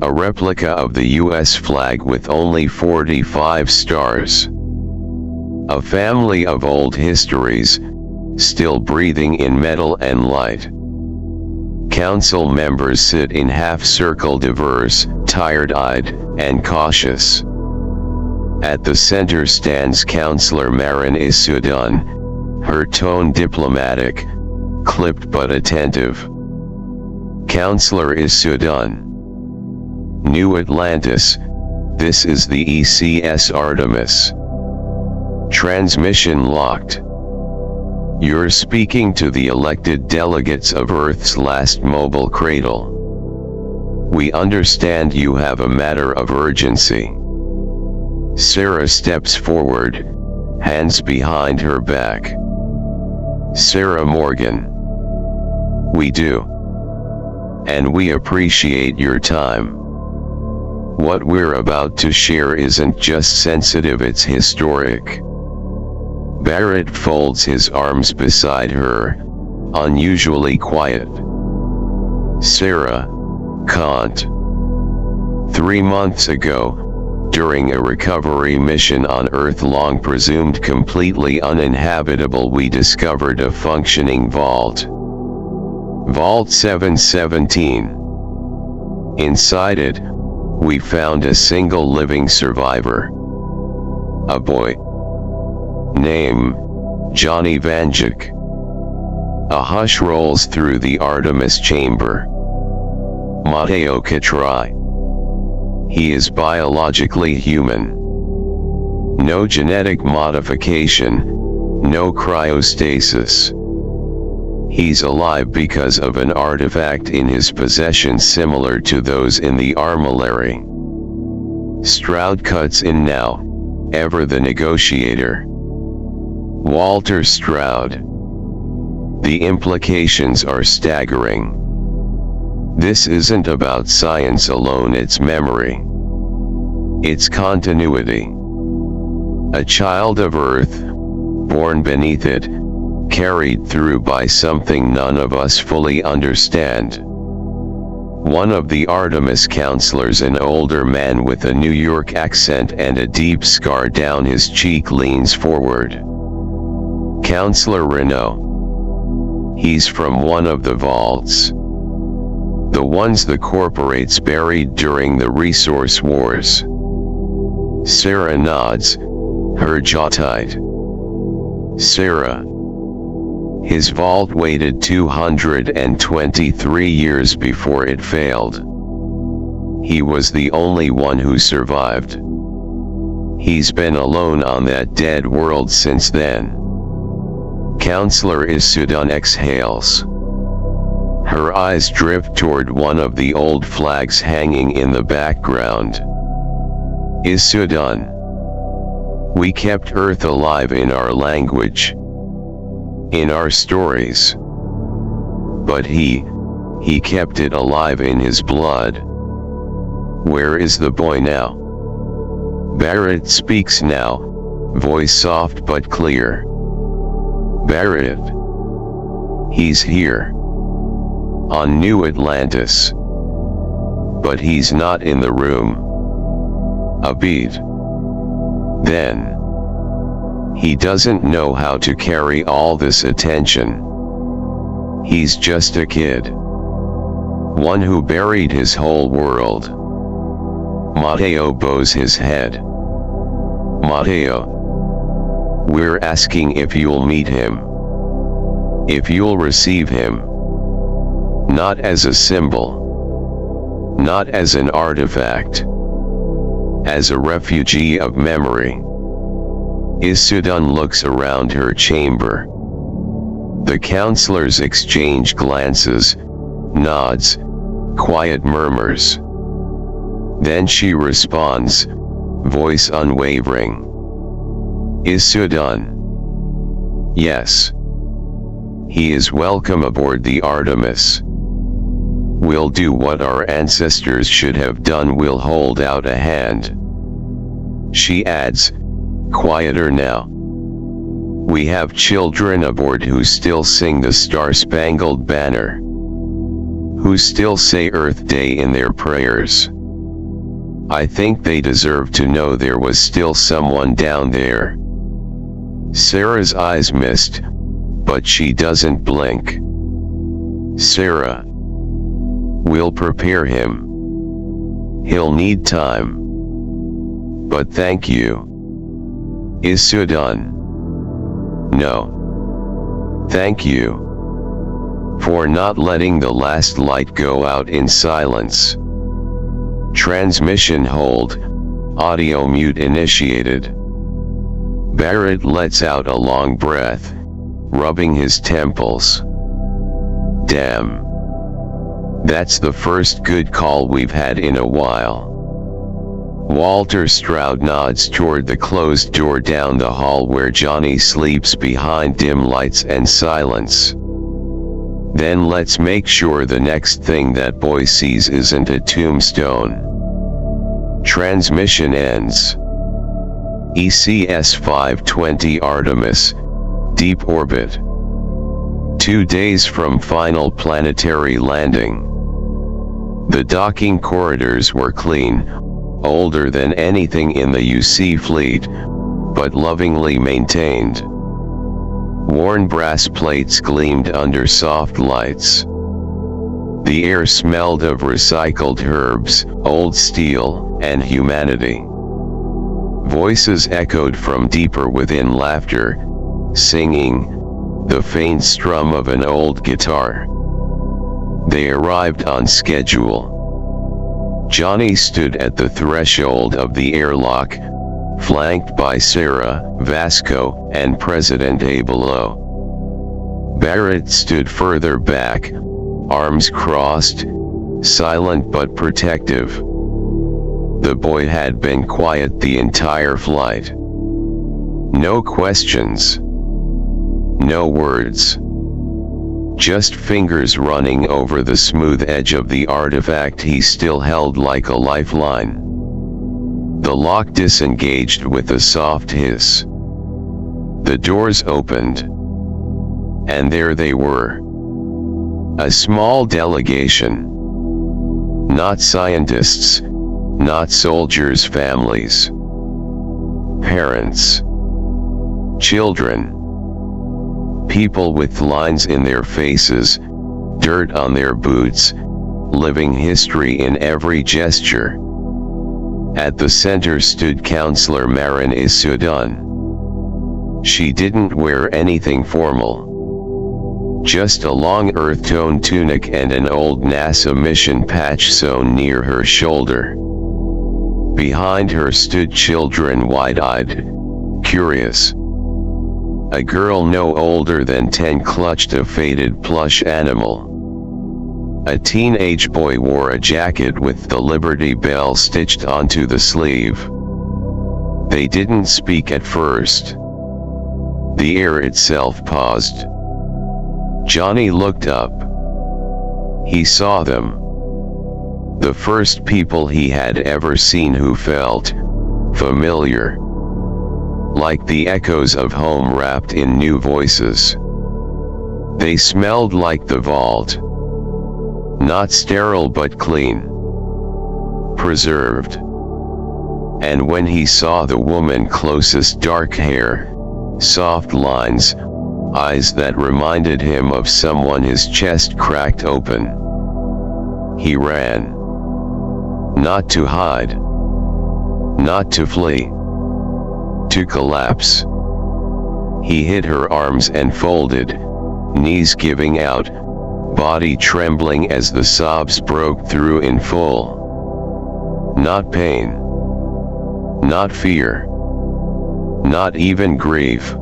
A replica of the US flag with only 45 stars. A family of old histories, still breathing in metal and light. Council members sit in half-circle, diverse, tired-eyed, and cautious. At the center stands Councillor Marin Isudan, her tone diplomatic, clipped but attentive. Councillor Isudan. New Atlantis, this is the ECS Artemis. Transmission locked. You're speaking to the elected delegates of Earth's last mobile cradle. We understand you have a matter of urgency. Sarah steps forward, hands behind her back. Sarah Morgan. We do. And we appreciate your time. What we're about to share isn't just sensitive, it's historic. Barrett folds his arms beside her, unusually quiet. Sarah, can't. 3 months ago, during a recovery mission on Earth long presumed completely uninhabitable, we discovered a functioning vault. Vault 717. Inside it, we found a single living survivor. A boy. Name, Johnny Vanjik. A hush rolls through the Artemis chamber. Matteo Catrai. He is biologically human. No genetic modification, no cryostasis. He's alive because of an artifact in his possession similar to those in the armillary. Stroud cuts in now, ever the negotiator. Walter Stroud. The implications are staggering. This isn't about science alone, it's memory. It's continuity. A child of Earth, born beneath it, carried through by something none of us fully understand. One of the Artemis counselors, an older man with a New York accent and a deep scar down his cheek, leans forward. Counselor Renault. He's from one of the vaults. The ones the corporates buried during the resource wars. Sarah nods, her jaw tight. Sarah. His vault waited 223 years before it failed. He was the only one who survived. He's been alone on that dead world since then. Counselor Isudan exhales. Her eyes drift toward one of the old flags hanging in the background. Isudan. We kept Earth alive in our language. In our stories. But he kept it alive in his blood. Where is the boy now? Barrett speaks now, voice soft but clear. Barrett. He's here. On New Atlantis. But he's not in the room. A beat. Then. He doesn't know how to carry all this attention. He's just a kid. One who buried his whole world. Matteo bows his head. Matteo. We're asking if you'll meet him. If you'll receive him. Not as a symbol. Not as an artifact. As a refugee of memory. Isudan looks around her chamber. The counselors exchange glances, nods, quiet murmurs. Then she responds, voice unwavering. Isudan. Yes. He is welcome aboard the Artemis. We'll do what our ancestors should have done, we'll hold out a hand. She adds, quieter now. We have children aboard who still sing the Star-Spangled Banner. Who still say Earth Day in their prayers. I think they deserve to know there was still someone down there. Sarah's eyes mist, but she doesn't blink. Sarah. We'll prepare him. He'll need time. But thank you. Is done? No. Thank you. For not letting the last light go out in silence. Transmission hold. Audio mute initiated. Barrett lets out a long breath, rubbing his temples. Damn. That's the first good call we've had in a while. Walter Stroud nods toward the closed door down the hall where Johnny sleeps behind dim lights and silence. Then let's make sure the next thing that boy sees isn't a tombstone. Transmission ends. ECS 520 Artemis, deep orbit. 2 days from final planetary landing. The docking corridors were clean, older than anything in the UC fleet, but lovingly maintained. Worn brass plates gleamed under soft lights. The air smelled of recycled herbs, old steel, and humanity. Voices echoed from deeper within laughter, singing, the faint strum of an old guitar. They arrived on schedule. Johnny stood at the threshold of the airlock, flanked by Sarah, Vasco, and President A below. Barrett stood further back, arms crossed, silent but protective. The boy had been quiet the entire flight. No questions. No words. Just fingers running over the smooth edge of the artifact he still held like a lifeline. The lock disengaged with a soft hiss. The doors opened. And there they were. A small delegation. Not scientists, not soldiers' families. Parents. Children. People with lines in their faces, dirt on their boots, living history in every gesture. At the center stood Counselor Marin Isudan. She didn't wear anything formal. Just a long earth-tone tunic and an old NASA mission patch sewn near her shoulder. Behind her stood children wide-eyed, curious. A girl no older than 10 clutched a faded plush animal. A teenage boy wore a jacket with the Liberty Bell stitched onto the sleeve. They didn't speak at first. The air itself paused. Johnny looked up. He saw them. The first people he had ever seen who felt familiar. Like the echoes of home wrapped in new voices. They smelled like the vault. Not sterile but clean. Preserved. And when he saw the woman closest, dark hair, soft lines, eyes that reminded him of someone, his chest cracked open. He ran. Not to hide. Not to flee. To collapse. He hid her arms and folded, knees giving out, body trembling as the sobs broke through in full. Not pain. Not fear. Not even grief.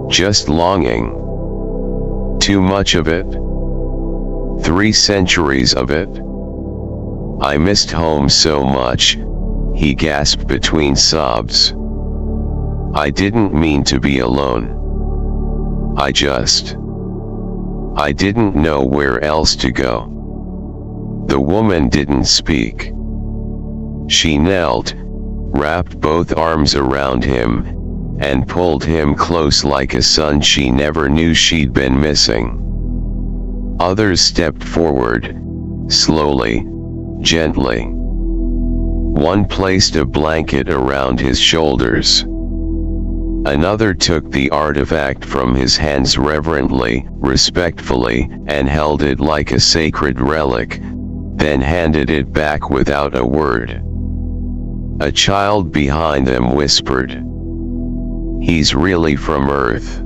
Just longing. Too much of it. 3 centuries of it. I missed home so much, he gasped between sobs. I didn't mean to be alone. I didn't know where else to go. The woman didn't speak. She knelt, wrapped both arms around him, and pulled him close like a son she never knew she'd been missing. Others stepped forward, slowly, gently. One placed a blanket around his shoulders. Another took the artifact from his hands reverently, respectfully, and held it like a sacred relic, then handed it back without a word. A child behind them whispered, "He's really from Earth."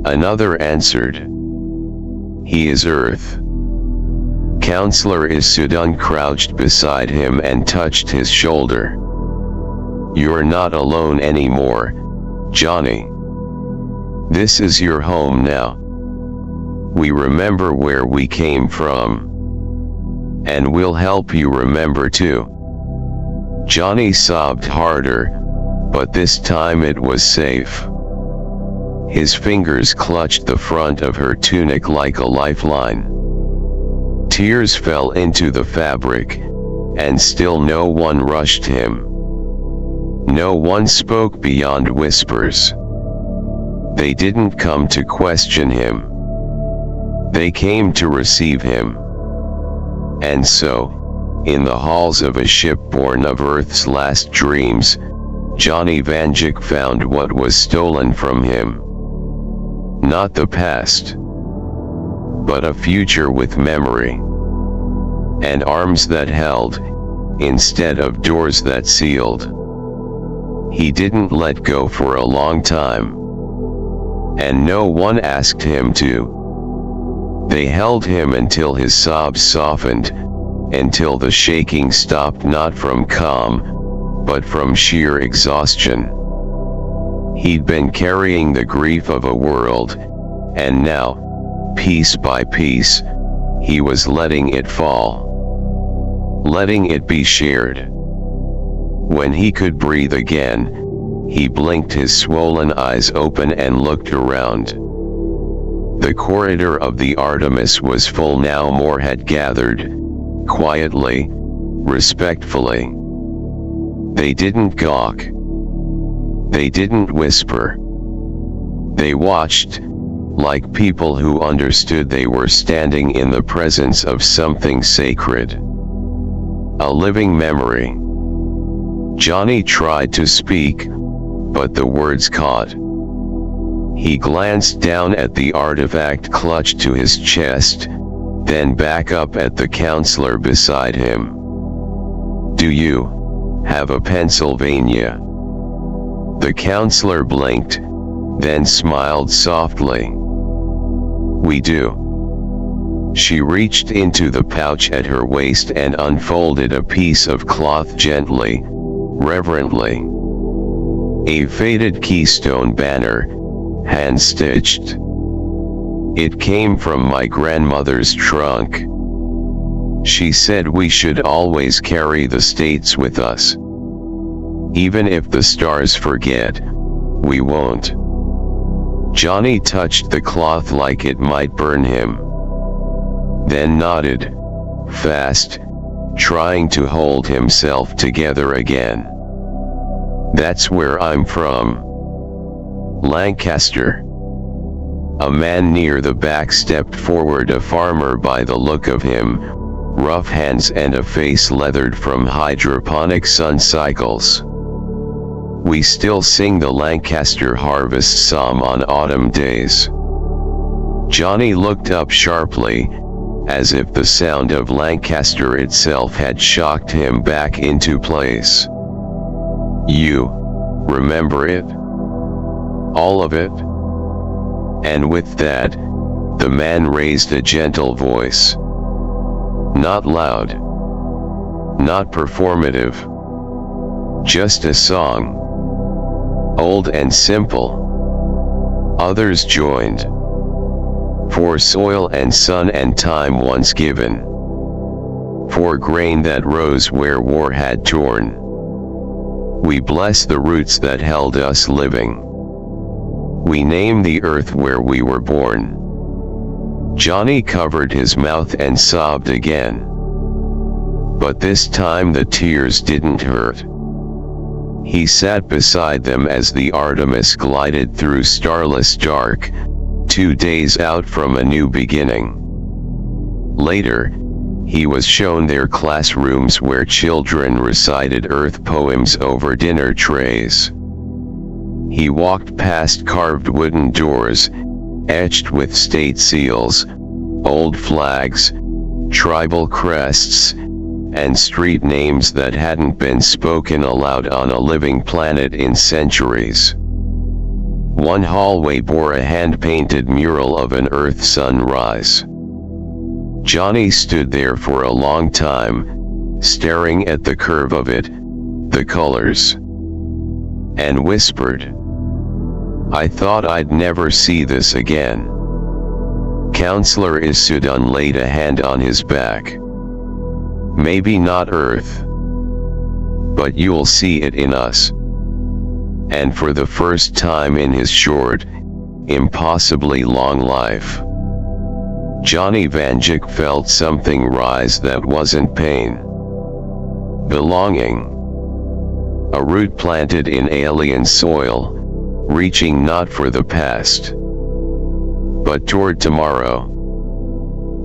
Another answered, "He is Earth." Counselor Isudun crouched beside him and touched his shoulder. "You're not alone anymore, Johnny. This is your home now. We remember where we came from. And we'll help you remember too." Johnny sobbed harder, but this time it was safe. His fingers clutched the front of her tunic like a lifeline. Tears fell into the fabric, and still no one rushed him. No one spoke beyond whispers. They didn't come to question him. They came to receive him. And so, in the halls of a ship born of Earth's last dreams, Johnny Vanjik found what was stolen from him. Not the past, but a future with memory. And arms that held, instead of doors that sealed. He didn't let go for a long time. And no one asked him to. They held him until his sobs softened, until the shaking stopped not from calm, but from sheer exhaustion. He'd been carrying the grief of a world, and now, piece by piece, he was letting it fall. Letting it be shared. When he could breathe again, he blinked his swollen eyes open and looked around. The corridor of the Artemis was full now. More had gathered, quietly, respectfully. They didn't gawk. They didn't whisper. They watched, like people who understood they were standing in the presence of something sacred. A living memory. Johnny tried to speak, but the words caught. He glanced down at the artifact clutched to his chest, then back up at the counselor beside him. "Do you have a Pennsylvania?" The counselor blinked, then smiled softly. "We do." She reached into the pouch at her waist and unfolded a piece of cloth gently, reverently. A faded keystone banner, hand-stitched. "It came from my grandmother's trunk. She said we should always carry the states with us. Even if the stars forget, we won't." Johnny touched the cloth like it might burn him. Then nodded, fast, trying to hold himself together again. "That's where I'm from. Lancaster." A man near the back stepped forward, a farmer by the look of him, rough hands and a face leathered from hydroponic sun cycles. "We still sing the Lancaster harvest psalm on autumn days." Johnny looked up sharply, as if the sound of Lancaster itself had shocked him back into place. "You remember it? All of it?" And with that, the man raised a gentle voice. Not loud. Not performative. Just a song. Old and simple. Others joined. For soil and sun and time once given. For grain that rose where war had torn. We bless the roots that held us living. We name the earth where we were born. Johnny covered his mouth and sobbed again. But this time the tears didn't hurt. He sat beside them as the Artemis glided through starless dark, 2 days out from a new beginning. Later, he was shown their classrooms where children recited Earth poems over dinner trays. He walked past carved wooden doors, etched with state seals, old flags, tribal crests, and street names that hadn't been spoken aloud on a living planet in centuries. One hallway bore a hand-painted mural of an Earth sunrise. Johnny stood there for a long time, staring at the curve of it, the colors, and whispered, "I thought I'd never see this again." Counselor Isudan laid a hand on his back. "Maybe not Earth, but you'll see it in us." And for the first time in his short, impossibly long life, Johnny Vanjik felt something rise that wasn't pain. Belonging. A root planted in alien soil, reaching not for the past, but toward tomorrow.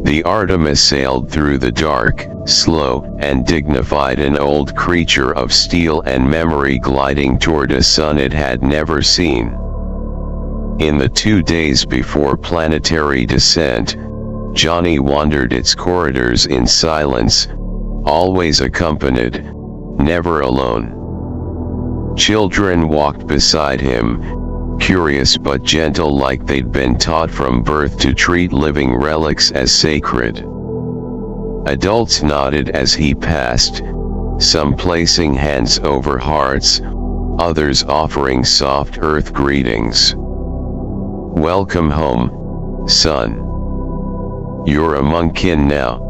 The Artemis sailed through the dark, slow and dignified, an old creature of steel and memory gliding toward a sun it had never seen. In the 2 days before planetary descent, Johnny wandered its corridors in silence, always accompanied, never alone. Children walked beside him, curious but gentle, like they'd been taught from birth to treat living relics as sacred. Adults nodded as he passed, some placing hands over hearts, others offering soft earth greetings. "Welcome home, son. You're among kin now.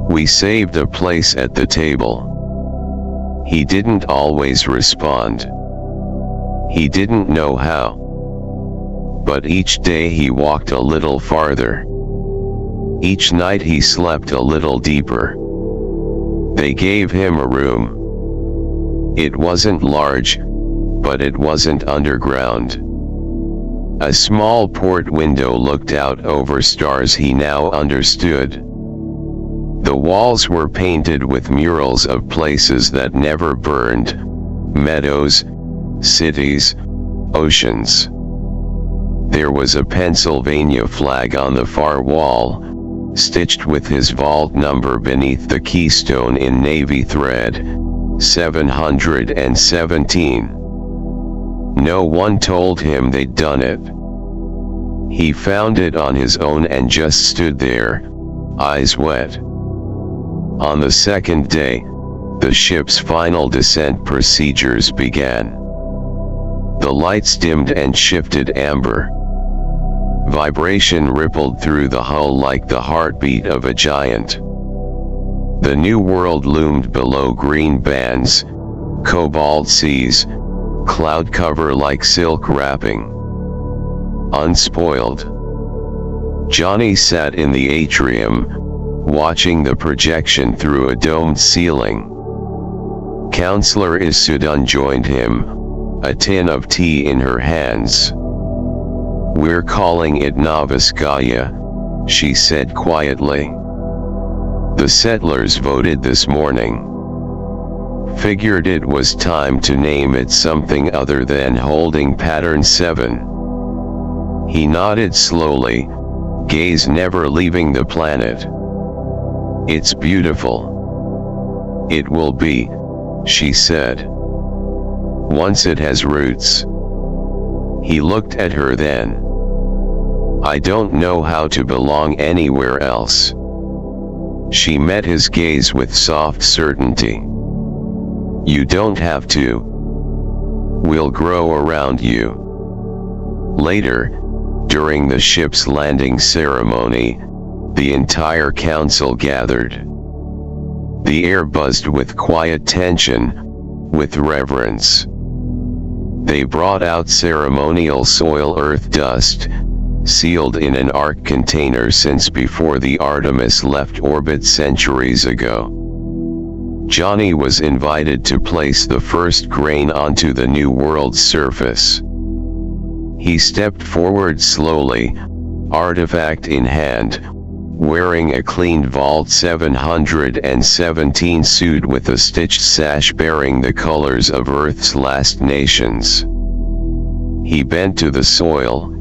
We saved a place at the table." He didn't always respond. He didn't know how. But each day he walked a little farther. Each night he slept a little deeper. They gave him a room. It wasn't large, but it wasn't underground. A small port window looked out over stars he now understood. The walls were painted with murals of places that never burned, meadows, cities, oceans. There was a Pennsylvania flag on the far wall, stitched with his vault number beneath the keystone in navy thread, 717. No one told him they'd done it. He found it on his own and just stood there, eyes wet. On the second day, the ship's final descent procedures began. The lights dimmed and shifted amber. Vibration rippled through the hull like the heartbeat of a giant. The new world loomed below, green bands, cobalt seas, cloud cover like silk wrapping. Unspoiled. Johnny sat in the atrium, watching the projection through a domed ceiling. Counselor Isudan joined him, a tin of tea in her hands. "We're calling it Novoskaya," she said quietly. "The settlers voted this morning. Figured it was time to name it something other than holding pattern 7. He nodded slowly, gaze never leaving the planet. "It's beautiful. It will be," she said. "Once it has roots." He looked at her then. "I don't know how to belong anywhere else." She met his gaze with soft certainty. "You don't have to. We'll grow around you." Later, during the ship's landing ceremony, the entire council gathered. The air buzzed with quiet tension, with reverence. They brought out ceremonial soil earth dust, sealed in an ark container since before the Artemis left orbit centuries ago. Johnny was invited to place the first grain onto the new world's surface. He stepped forward slowly, artifact in hand, wearing a cleaned Vault 717 suit with a stitched sash bearing the colors of Earth's last nations. He bent to the soil,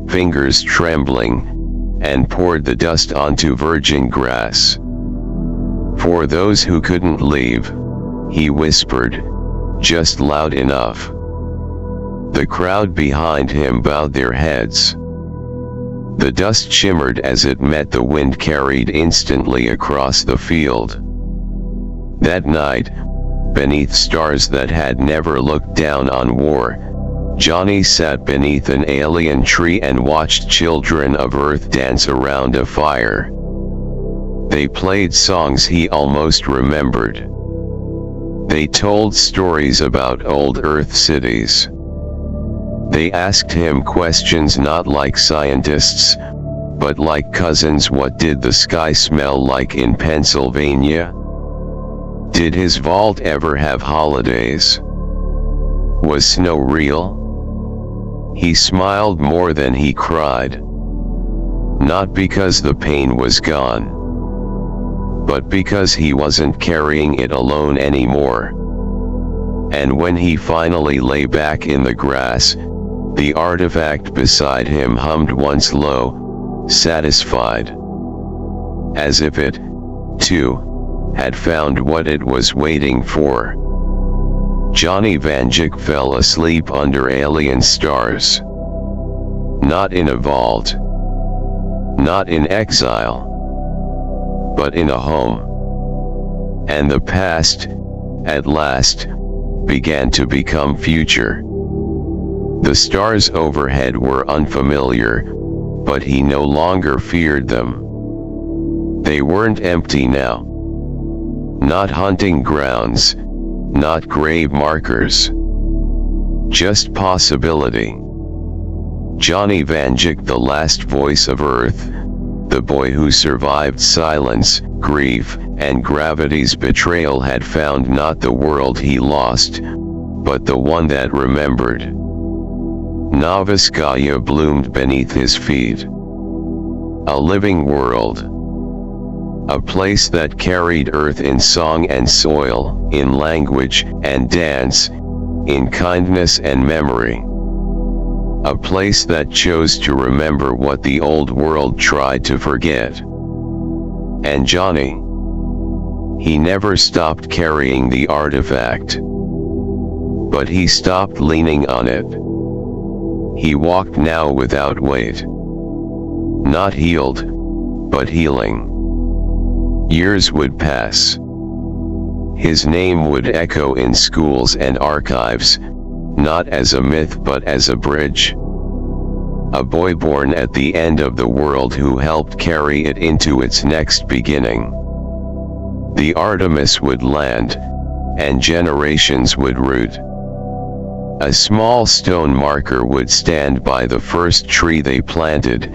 fingers trembling, and poured the dust onto virgin grass. For those who couldn't leave, he whispered, just loud enough. The crowd behind him bowed their heads. The dust shimmered as it met the wind, carried instantly across the field. That night, beneath stars that had never looked down on war, Johnny sat beneath an alien tree and watched children of Earth dance around a fire. They played songs he almost remembered. They told stories about old Earth cities. They asked him questions not like scientists, but like cousins. What did the sky smell like in Pennsylvania? Did his vault ever have holidays? Was snow real? He smiled more than he cried. Not because the pain was gone, but because he wasn't carrying it alone anymore. And when he finally lay back in the grass, the artifact beside him hummed once low, satisfied. As if it, too, had found what it was waiting for. Johnny Vanjik fell asleep under alien stars. Not in a vault. Not in exile. But in a home. And the past, at last, began to become future. The stars overhead were unfamiliar, but he no longer feared them. They weren't empty now. Not hunting grounds, not grave markers. Just possibility. Johnny Vanjik, the last voice of Earth, the boy who survived silence, grief, and gravity's betrayal, had found not the world he lost, but the one that remembered. Novoskaya bloomed beneath his feet. A living world. A place that carried Earth in song and soil, in language and dance, in kindness and memory. A place that chose to remember what the old world tried to forget. And Johnny, he never stopped carrying the artifact. But he stopped leaning on it. He walked now without weight. Not healed, but healing. Years would pass. His name would echo in schools and archives, not as a myth but as a bridge. A boy born at the end of the world who helped carry it into its next beginning. The Artemis would land, and generations would root. A small stone marker would stand by the first tree they planted,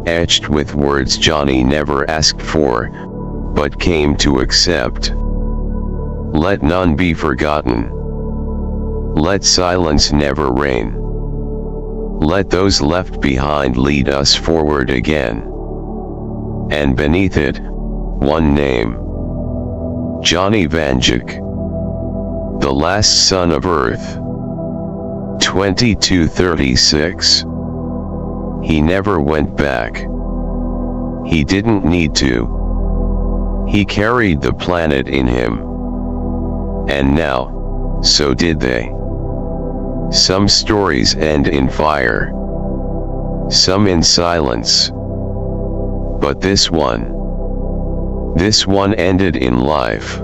etched with words Johnny never asked for, but came to accept. Let none be forgotten. Let silence never reign. Let those left behind lead us forward again. And beneath it, one name. Johnny Vanjik. The last son of Earth. 2236. He never went back. He didn't need to. He carried the planet in him. And now, so did they. Some stories end in fire. Some in silence. But this one ended in life.